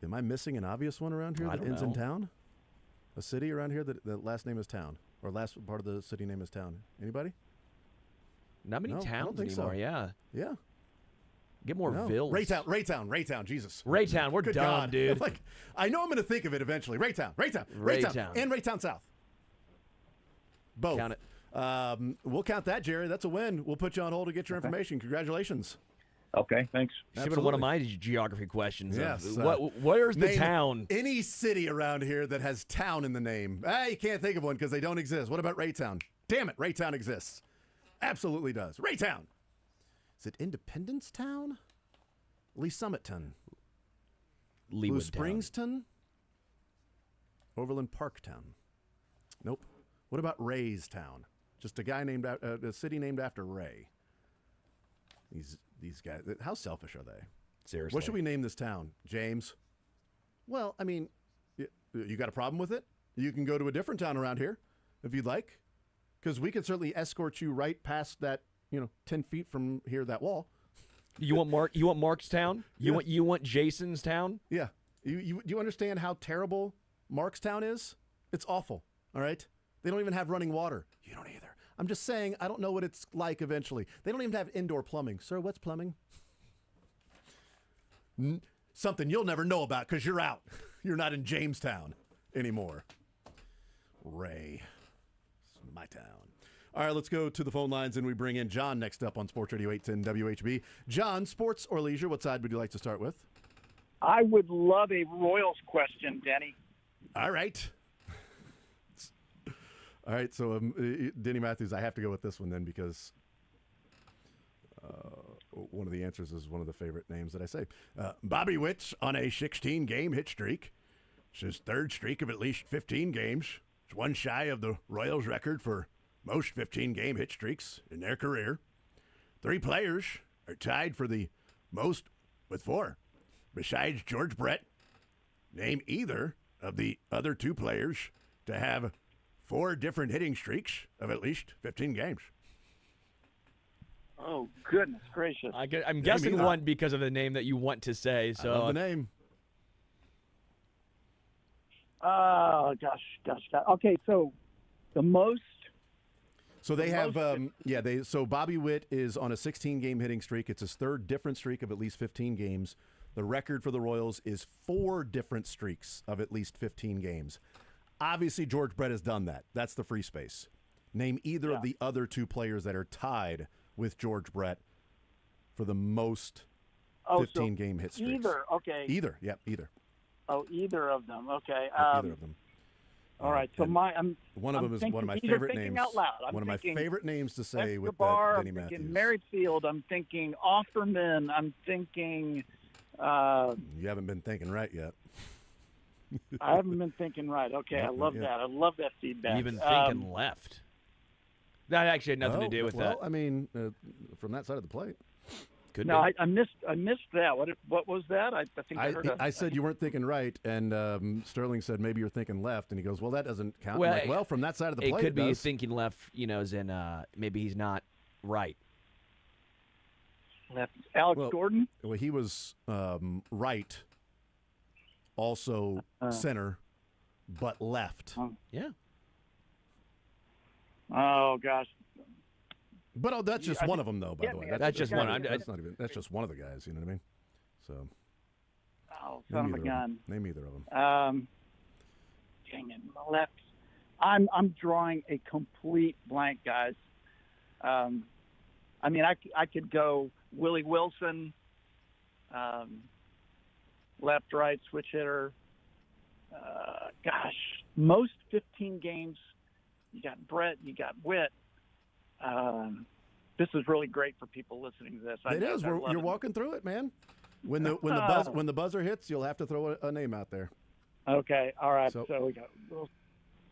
Am I missing an obvious one around here that ends in town? A city around here that the last name is town? Or last part of the city name is town? Anybody? Not many towns anymore, yeah. Yeah. Get more vills. Raytown, Jesus. Raytown, we're Good done, God. dude. Like, I know I'm going to think of it eventually. Raytown. And Raytown South. Both. Count it. We'll count that, Jerry. That's a win. We'll put you on hold to get your information. Congratulations. Okay, thanks. Should have been one of my geography questions. Yes. Where's the town? Any city around here that has town in the name. You can't think of one because they don't exist. What about Raytown? Damn it, Raytown exists. Absolutely does. Raytown. Is it Independence Town? Lee Summitton. Blue Springston? Overland Parktown. Nope. What about Raystown? Just a guy named a city named after Ray. These guys, how selfish are they? Seriously. What should we name this town? James? Well, I mean, you got a problem with it? You can go to a different town around here if you'd like, because we can certainly escort you right past that, 10 feet from here, that wall. You want Mark's town? You want Jason's town? Yeah. Do you understand how terrible Markstown is? It's awful, all right? They don't even have running water. You don't either. I'm just saying, I don't know what it's like eventually. They don't even have indoor plumbing. Sir, what's plumbing? Something you'll never know about because you're out. You're not in Jamestown anymore. Ray. It's my town. All right, let's go to the phone lines, and we bring in John next up on Sports Radio 810 WHB. John, sports or leisure, what side would you like to start with? I would love a Royals question, Denny. All right. All right, so Denny Matthews, I have to go with this one then because one of the answers is one of the favorite names that I say. Bobby Witt's on a 16-game hit streak. It's his third streak of at least 15 games. It's one shy of the Royals' record for most 15-game hit streaks in their career. 3 players are tied for the most with 4. Besides George Brett, name either of the other 2 players to have 4 different hitting streaks of at least 15 games. Oh, goodness gracious. I'm guessing one because of the name that you want to say. So I love the name. Oh, gosh. Okay, so the most. So they have, So Bobby Witt is on a 16-game hitting streak. It's his third different streak of at least 15 games. The record for the Royals is 4 different streaks of at least 15 games. Obviously, George Brett has done that. That's the free space. Name either of the other 2 players that are tied with George Brett for the most 15-game hit streaks. Either, okay. Either. Oh, either of them. Okay. Either of them. All right. So one of them is one of my favorite names. Out loud. One of my favorite names to say Escobar, with Denny I'm Matthews. thinking Merrifield. I'm thinking Offerman. I'm thinking. You haven't been thinking right yet. I haven't been thinking right. Okay, I love that. I love that feedback. You've been thinking left. That actually had nothing to do with that. Well, I mean, from that side of the plate. No, I missed that. What was that? I think I said you weren't thinking right, and Sterling said maybe you're thinking left, and he goes, "Well, that doesn't count." Well, from that side of the plate, it could be does. thinking left. As in maybe he's not right. Left. Alex Gordon. Well, he was right, also center, but left. Yeah. Oh gosh. But that's just one of them, though. By the way, that's just one. That's not even. That's just one of the guys. You know what I mean? So. Oh, son of a gun! Name either of them. Dang it, left. I'm drawing a complete blank, guys. I mean, I could go Willie Wilson, left, right, switch hitter. Gosh, most 15 games. You got Brett, you got Witt. This is really great for people listening to this. It is. You're walking through it, man. When the buzzer hits, you'll have to throw a name out there. Okay. All right. So we go.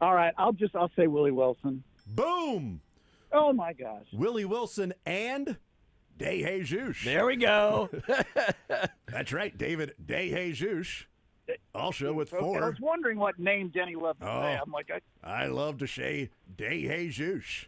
All right. I'll say Willie Wilson. Boom. Oh my gosh. Willie Wilson and De Jesus. There we go. That's right, David De Jesus. Also with 4. I was wondering what name Denny loved to say. I'm like, I love to say De Jesus.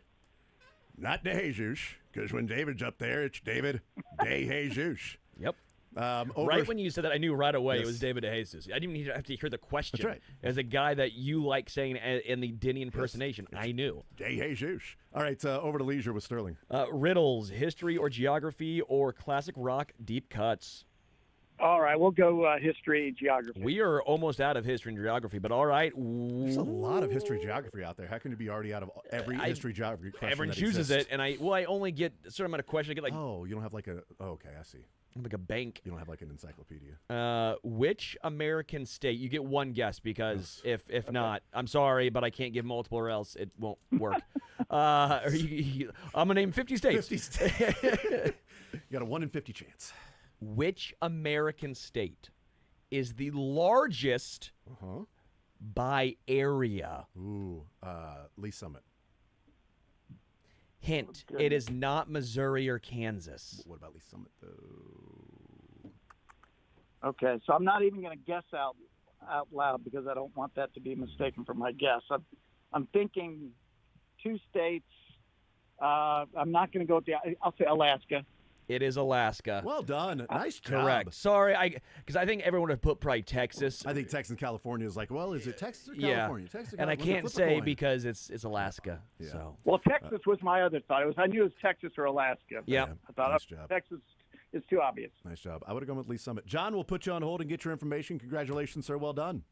Not De Jesus, because when David's up there, it's David De Jesus. Yep. Right when you said that, I knew right away it was David DeJesus. I didn't even have to hear the question. That's right. As a guy that you like saying in the Denny impersonation, I knew. DeJesus. All right, over to leisure with Sterling. Riddles, history or geography, or classic rock deep cuts? All right, we'll go history, geography. We are almost out of history and geography, but all right. There's a lot of history geography out there. How can you be already out of every history geography question? Everyone that chooses exists? it, and I only get a certain amount of questions. I get like, you don't have like a. Oh, okay, I see. Like a bank. You don't have like an encyclopedia. Which American state? You get one guess because if not, I'm sorry, but I can't give multiple or else it won't work. I'm gonna name 50 states. 50 states. You got a 1 in 50 chance. Which American state is the largest by area? Ooh, Lee Summit. Hint, it is not Missouri or Kansas. What about Lee Summit, though? Okay, so I'm not even going to guess out loud because I don't want that to be mistaken for my guess. I'm thinking 2 states. I'm not going to go with I'll say Alaska. It is Alaska. Well done. Nice job. Correct. Sorry, because I think everyone would put probably Texas. I think Texas and California is like, well, is it Texas or California? Yeah. Texas or And I California? can't Flip a say coin. because it's Alaska. Yeah. So. Well, Texas was my other thought. I knew it was Texas or Alaska. Yeah. I thought Nice job. Texas is too obvious. Nice job. I would have gone with Lee Summit. John, we'll put you on hold and get your information. Congratulations, sir. Well done.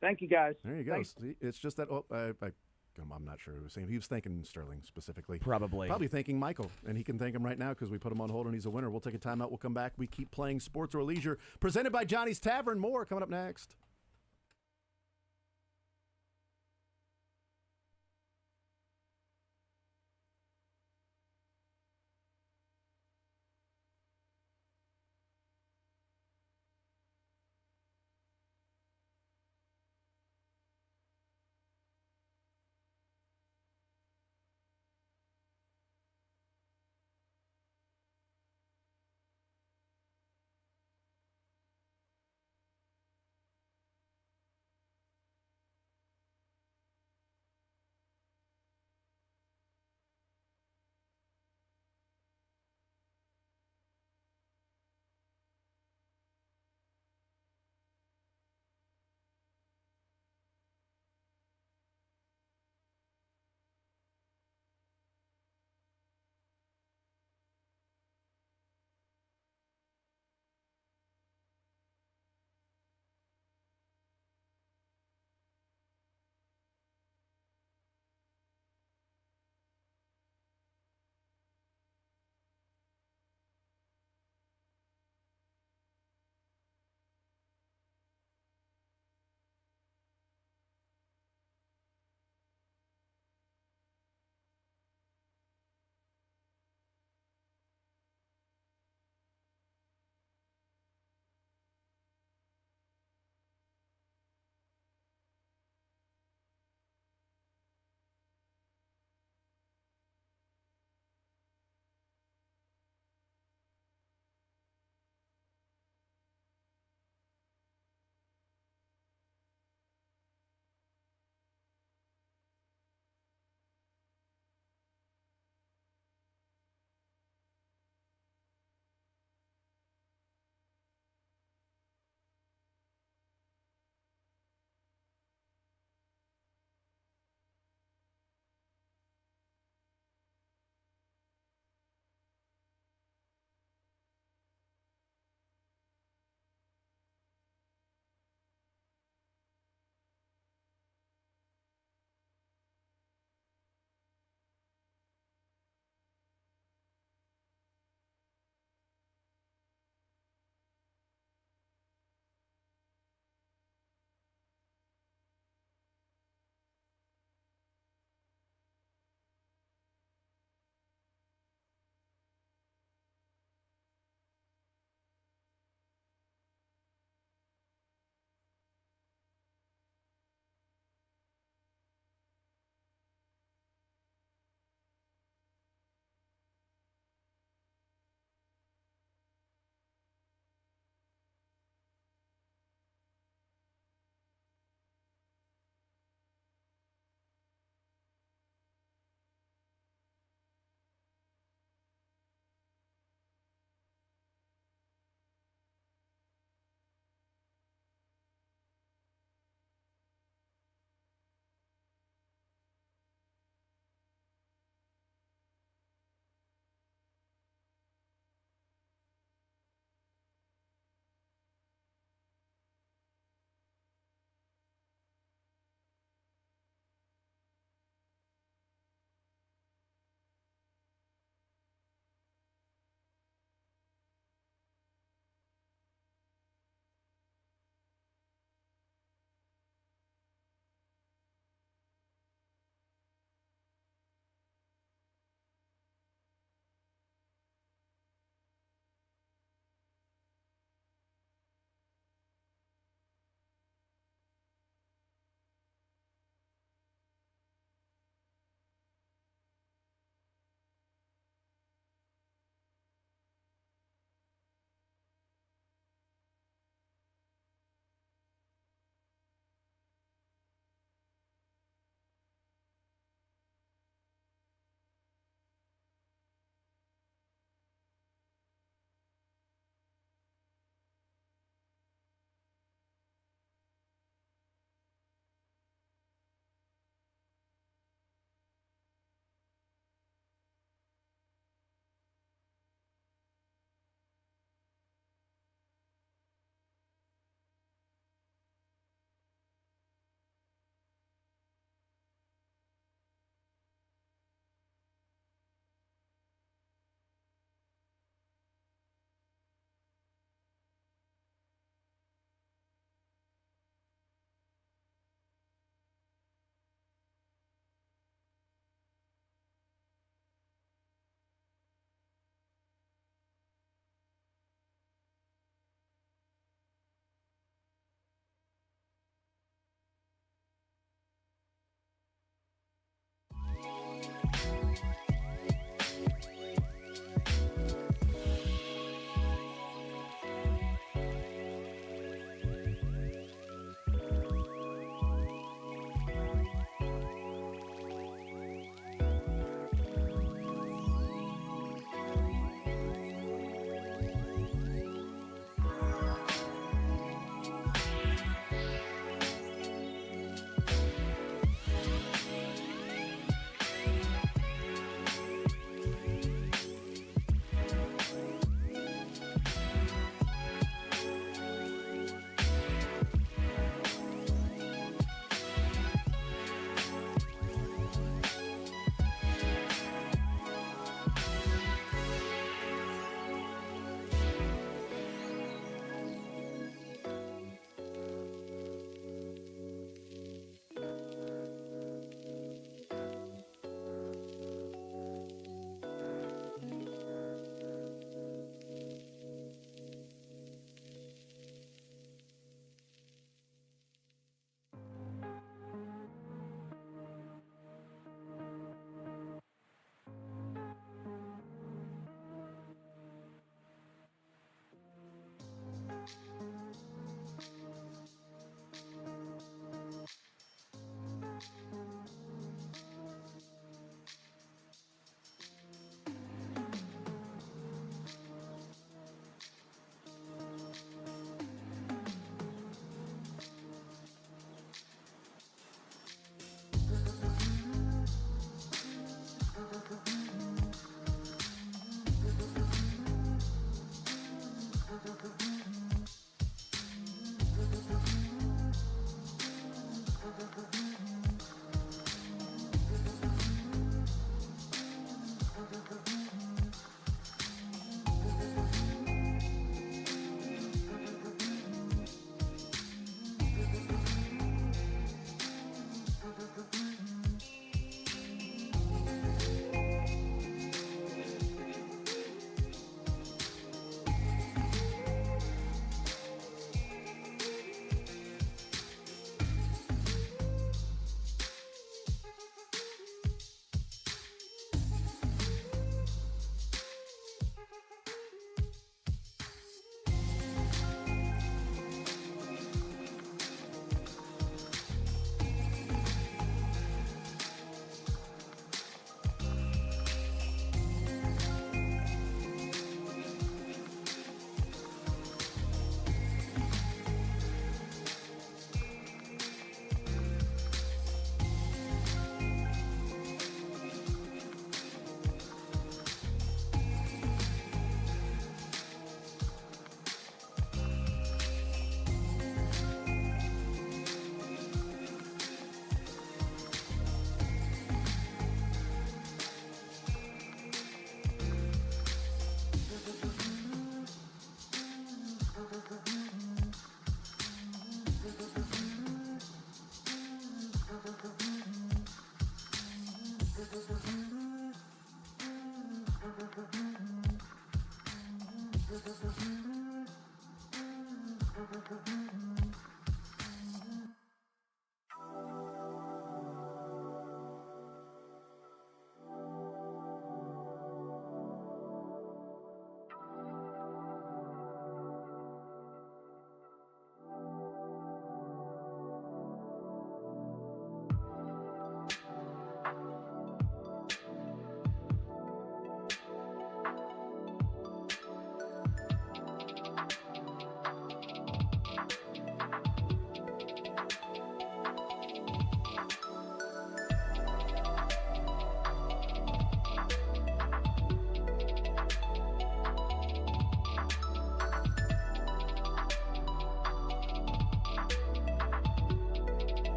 Thank you, guys. There you go. Thanks. See, it's just that. I'm not sure who was saying. He was thanking Sterling specifically. Probably thanking Michael, and he can thank him right now because we put him on hold and he's a winner. We'll take a timeout. We'll come back. We keep playing Sports or Leisure, presented by Johnny's Tavern. More coming up next.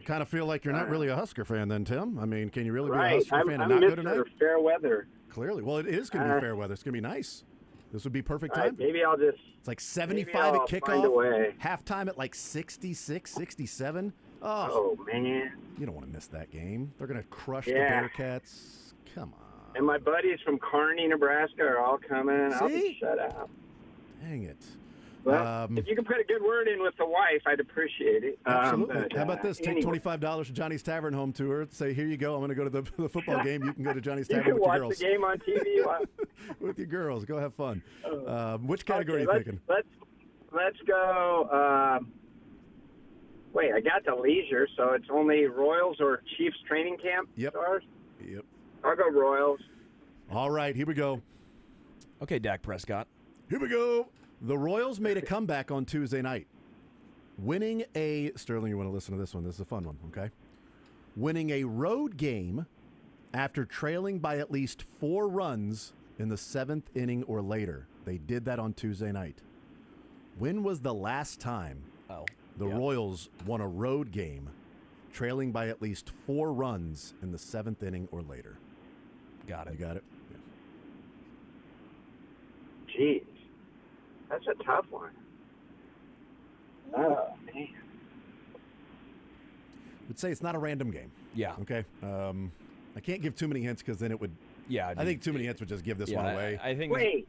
Kind of feel like you're not really a Husker fan then, Tim. I mean, can you really be a Right. Husker fan and I'm not go Mr. tonight? Fair weather. Clearly. Well, it is going to be fair weather. It's going to be nice. This would be perfect All time. right, maybe I'll just. It's like 75 maybe at I'll find a kickoff, way. halftime at like 66, 67. Oh, man. You don't want to miss that game. They're going to crush Yeah. the Bearcats. Come on. And my buddies from Kearney, Nebraska are all coming. I'll See? be shut out. Dang it. Well, if you could put a good word in with the wife, I'd appreciate it. Absolutely. But, How about this? Take anyway. $25 to Johnny's Tavern home tour. Say, here you go. I'm going to go to the football game. You can go to Johnny's You Tavern can with your watch girls. the game on TV. With your girls. Go have fun. Which category Okay, are you thinking? Let's go. Wait, I got the leisure, so it's only Royals or Chiefs training camp stars? Yep. I'll go Royals. All right, here we go. Okay, Dak Prescott. Here we go. The Royals made a comeback on Tuesday night, winning Sterling, you want to listen to this one. This is a fun one, okay? Winning a road game after trailing by at least 4 runs in the 7th inning or later. They did that on Tuesday night. When was the last time the Royals won a road game trailing by at least 4 runs in the 7th inning or later? Got it. You got it? Jeez. That's a tough one. Oh, man. I would say it's not a random game. Yeah. Okay. I can't give too many hints because then it would. Yeah. I think too many hints would just give this one away. I think. Wait.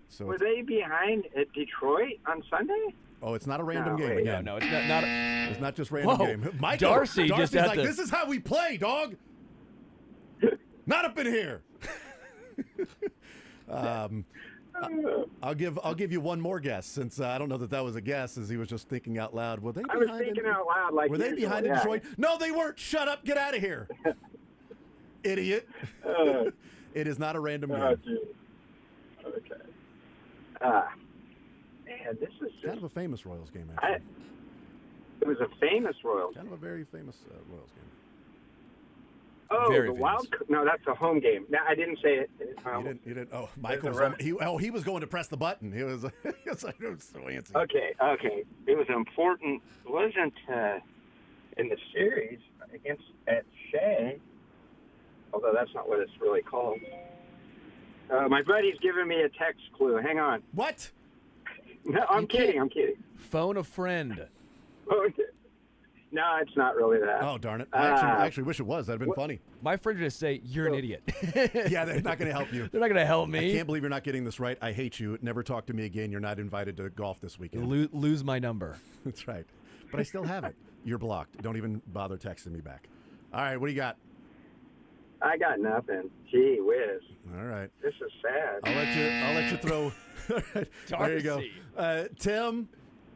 So Were they behind at Detroit on Sunday? Oh, it's not a random No, game wait. again. No, it's not. It's not just random Whoa. game. Michael, Darcy's just at like, the- this is how we play, dog. Not up in here. I'll give you one more guess since I don't know that was a guess, as he was just thinking out loud. Were they I behind was thinking in, out loud like Were they usual, behind in yeah. Detroit? No, they weren't. Shut up. Get out of here, idiot. It is not a random game. Geez. Okay. Man, this is Kind of a famous Royals game, actually. it was a famous Royals. Kind of a very famous Royals game. Oh, Very the famous. Wild. No, that's a home game. No, I didn't say it. You didn't. Oh, Michael was There's a he was going to press the button. He was. He was like, it was so antsy. Okay. It was important. It wasn't in the series against at Shea, although that's not what it's really called. My buddy's giving me a text clue. Hang on. What? No, I'm kidding. Phone a friend. No, it's not really that. Oh, darn it. I actually wish it was. That'd have been funny. My friend would just say, "You're an idiot." Yeah, they're not going to help you. They're not going to help me. I can't believe you're not getting this right. I hate you. Never talk to me again. You're not invited to golf this weekend. Lose my number. That's right. But I still have it. You're blocked. Don't even bother texting me back. All right, what do you got? I got nothing. Gee whiz. All right. This is sad. I'll let you throw. All right, there you go. Tim,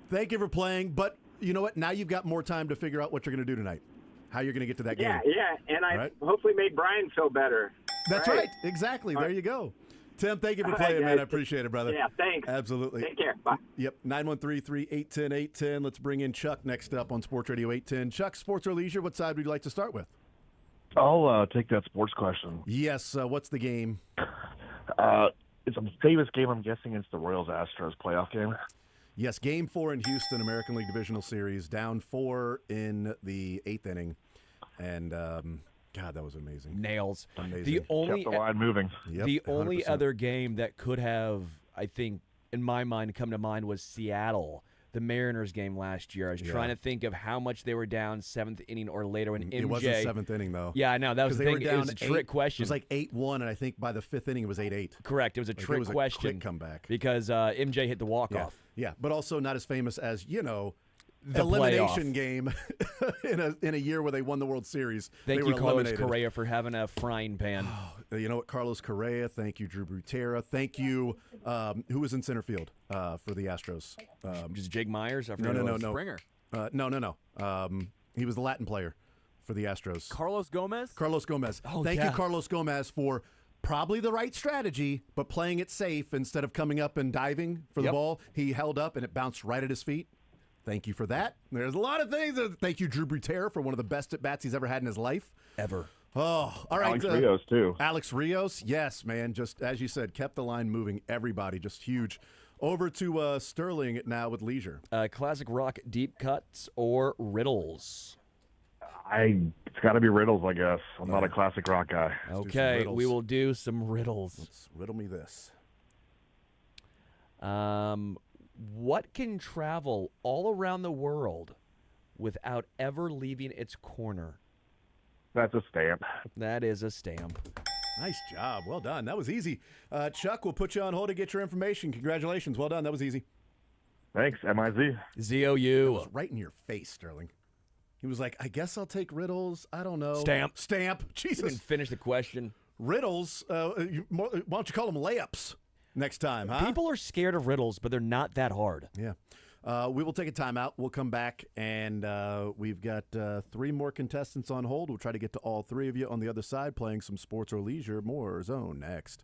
thank you for playing. But you know what? Now you've got more time to figure out what you're going to do tonight. How you're going to get to that game. Yeah. And I hopefully made Brian feel better. That's right. Exactly. There you go. Tim, thank you for playing, man. I appreciate it, brother. Yeah, thanks. Absolutely. Take care. Bye. Yep, 913-381-810-810. Let's bring in Chuck next up on Sports Radio 810. Chuck, sports or leisure, what side would you like to start with? I'll take that sports question. Yes, what's the game? It's a famous game, I'm guessing. It's the Royals-Astros playoff game. Yes, Game 4 in Houston, American League Divisional Series, down 4 in the 8th inning. And, God, that was amazing. Nails. Amazing. The only Kept the line moving. Yep, the only 100%. other game that could have, I think, in my mind, come to mind was Seattle, the Mariners game last year. I was trying to think of how much they were down 7th inning or later when MJ. It wasn't 7th inning, though. Yeah, I know. That was the they thing. were down It was a trick question. It was like 8-1, and I think by the 5th inning it was 8-8. Correct. It was a trick question. Quick comeback. Because MJ hit the walk-off. Yeah, but also not as famous as, The elimination playoff. game in a year where they won the World Series. Thank They you, were Carlos eliminated. Correa, for having a frying pan. You know what? Carlos Correa. Thank you, Drew Butera. Thank you. Who was in center field for the Astros? Just Jake Myers? I No. forget who it was. Springer. No. He was the Latin player for the Astros. Carlos Gomez? Carlos Gomez. Oh, Thank yeah. you, Carlos Gomez, for probably the right strategy, but playing it safe instead of coming up and diving for the ball. He held up and it bounced right at his feet. Thank you for that. There's a lot of things. Thank you, Drew Butera, for one of the best at-bats he's ever had in his life. Ever. Oh, all right. Alex Rios, too. Alex Rios, yes, man. Just as you said, kept the line moving. Everybody, just huge. Over to Sterling now with Leisure. Classic rock deep cuts or riddles? It's got to be riddles, I guess. I'm not a classic rock guy. Okay, we will do some riddles. Let's riddle me this. What can travel all around the world without ever leaving its corner? That's a stamp. That is a stamp. Nice job. Well done. That was easy. Chuck, we'll put you on hold to get your information. Congratulations. Well done. That was easy. Thanks, MIZ. ZOU. That was right in your face, Sterling. He was like, I guess I'll take riddles. I don't know. Stamp. Stamp. Jesus. You can finish the question. Riddles, why don't you call them layups next time, huh? People are scared of riddles, but they're not that hard. Yeah. We will take a timeout. We'll come back, and we've got 3 more contestants on hold. We'll try to get to all 3 of you on the other side, playing some sports or leisure. More Zone next.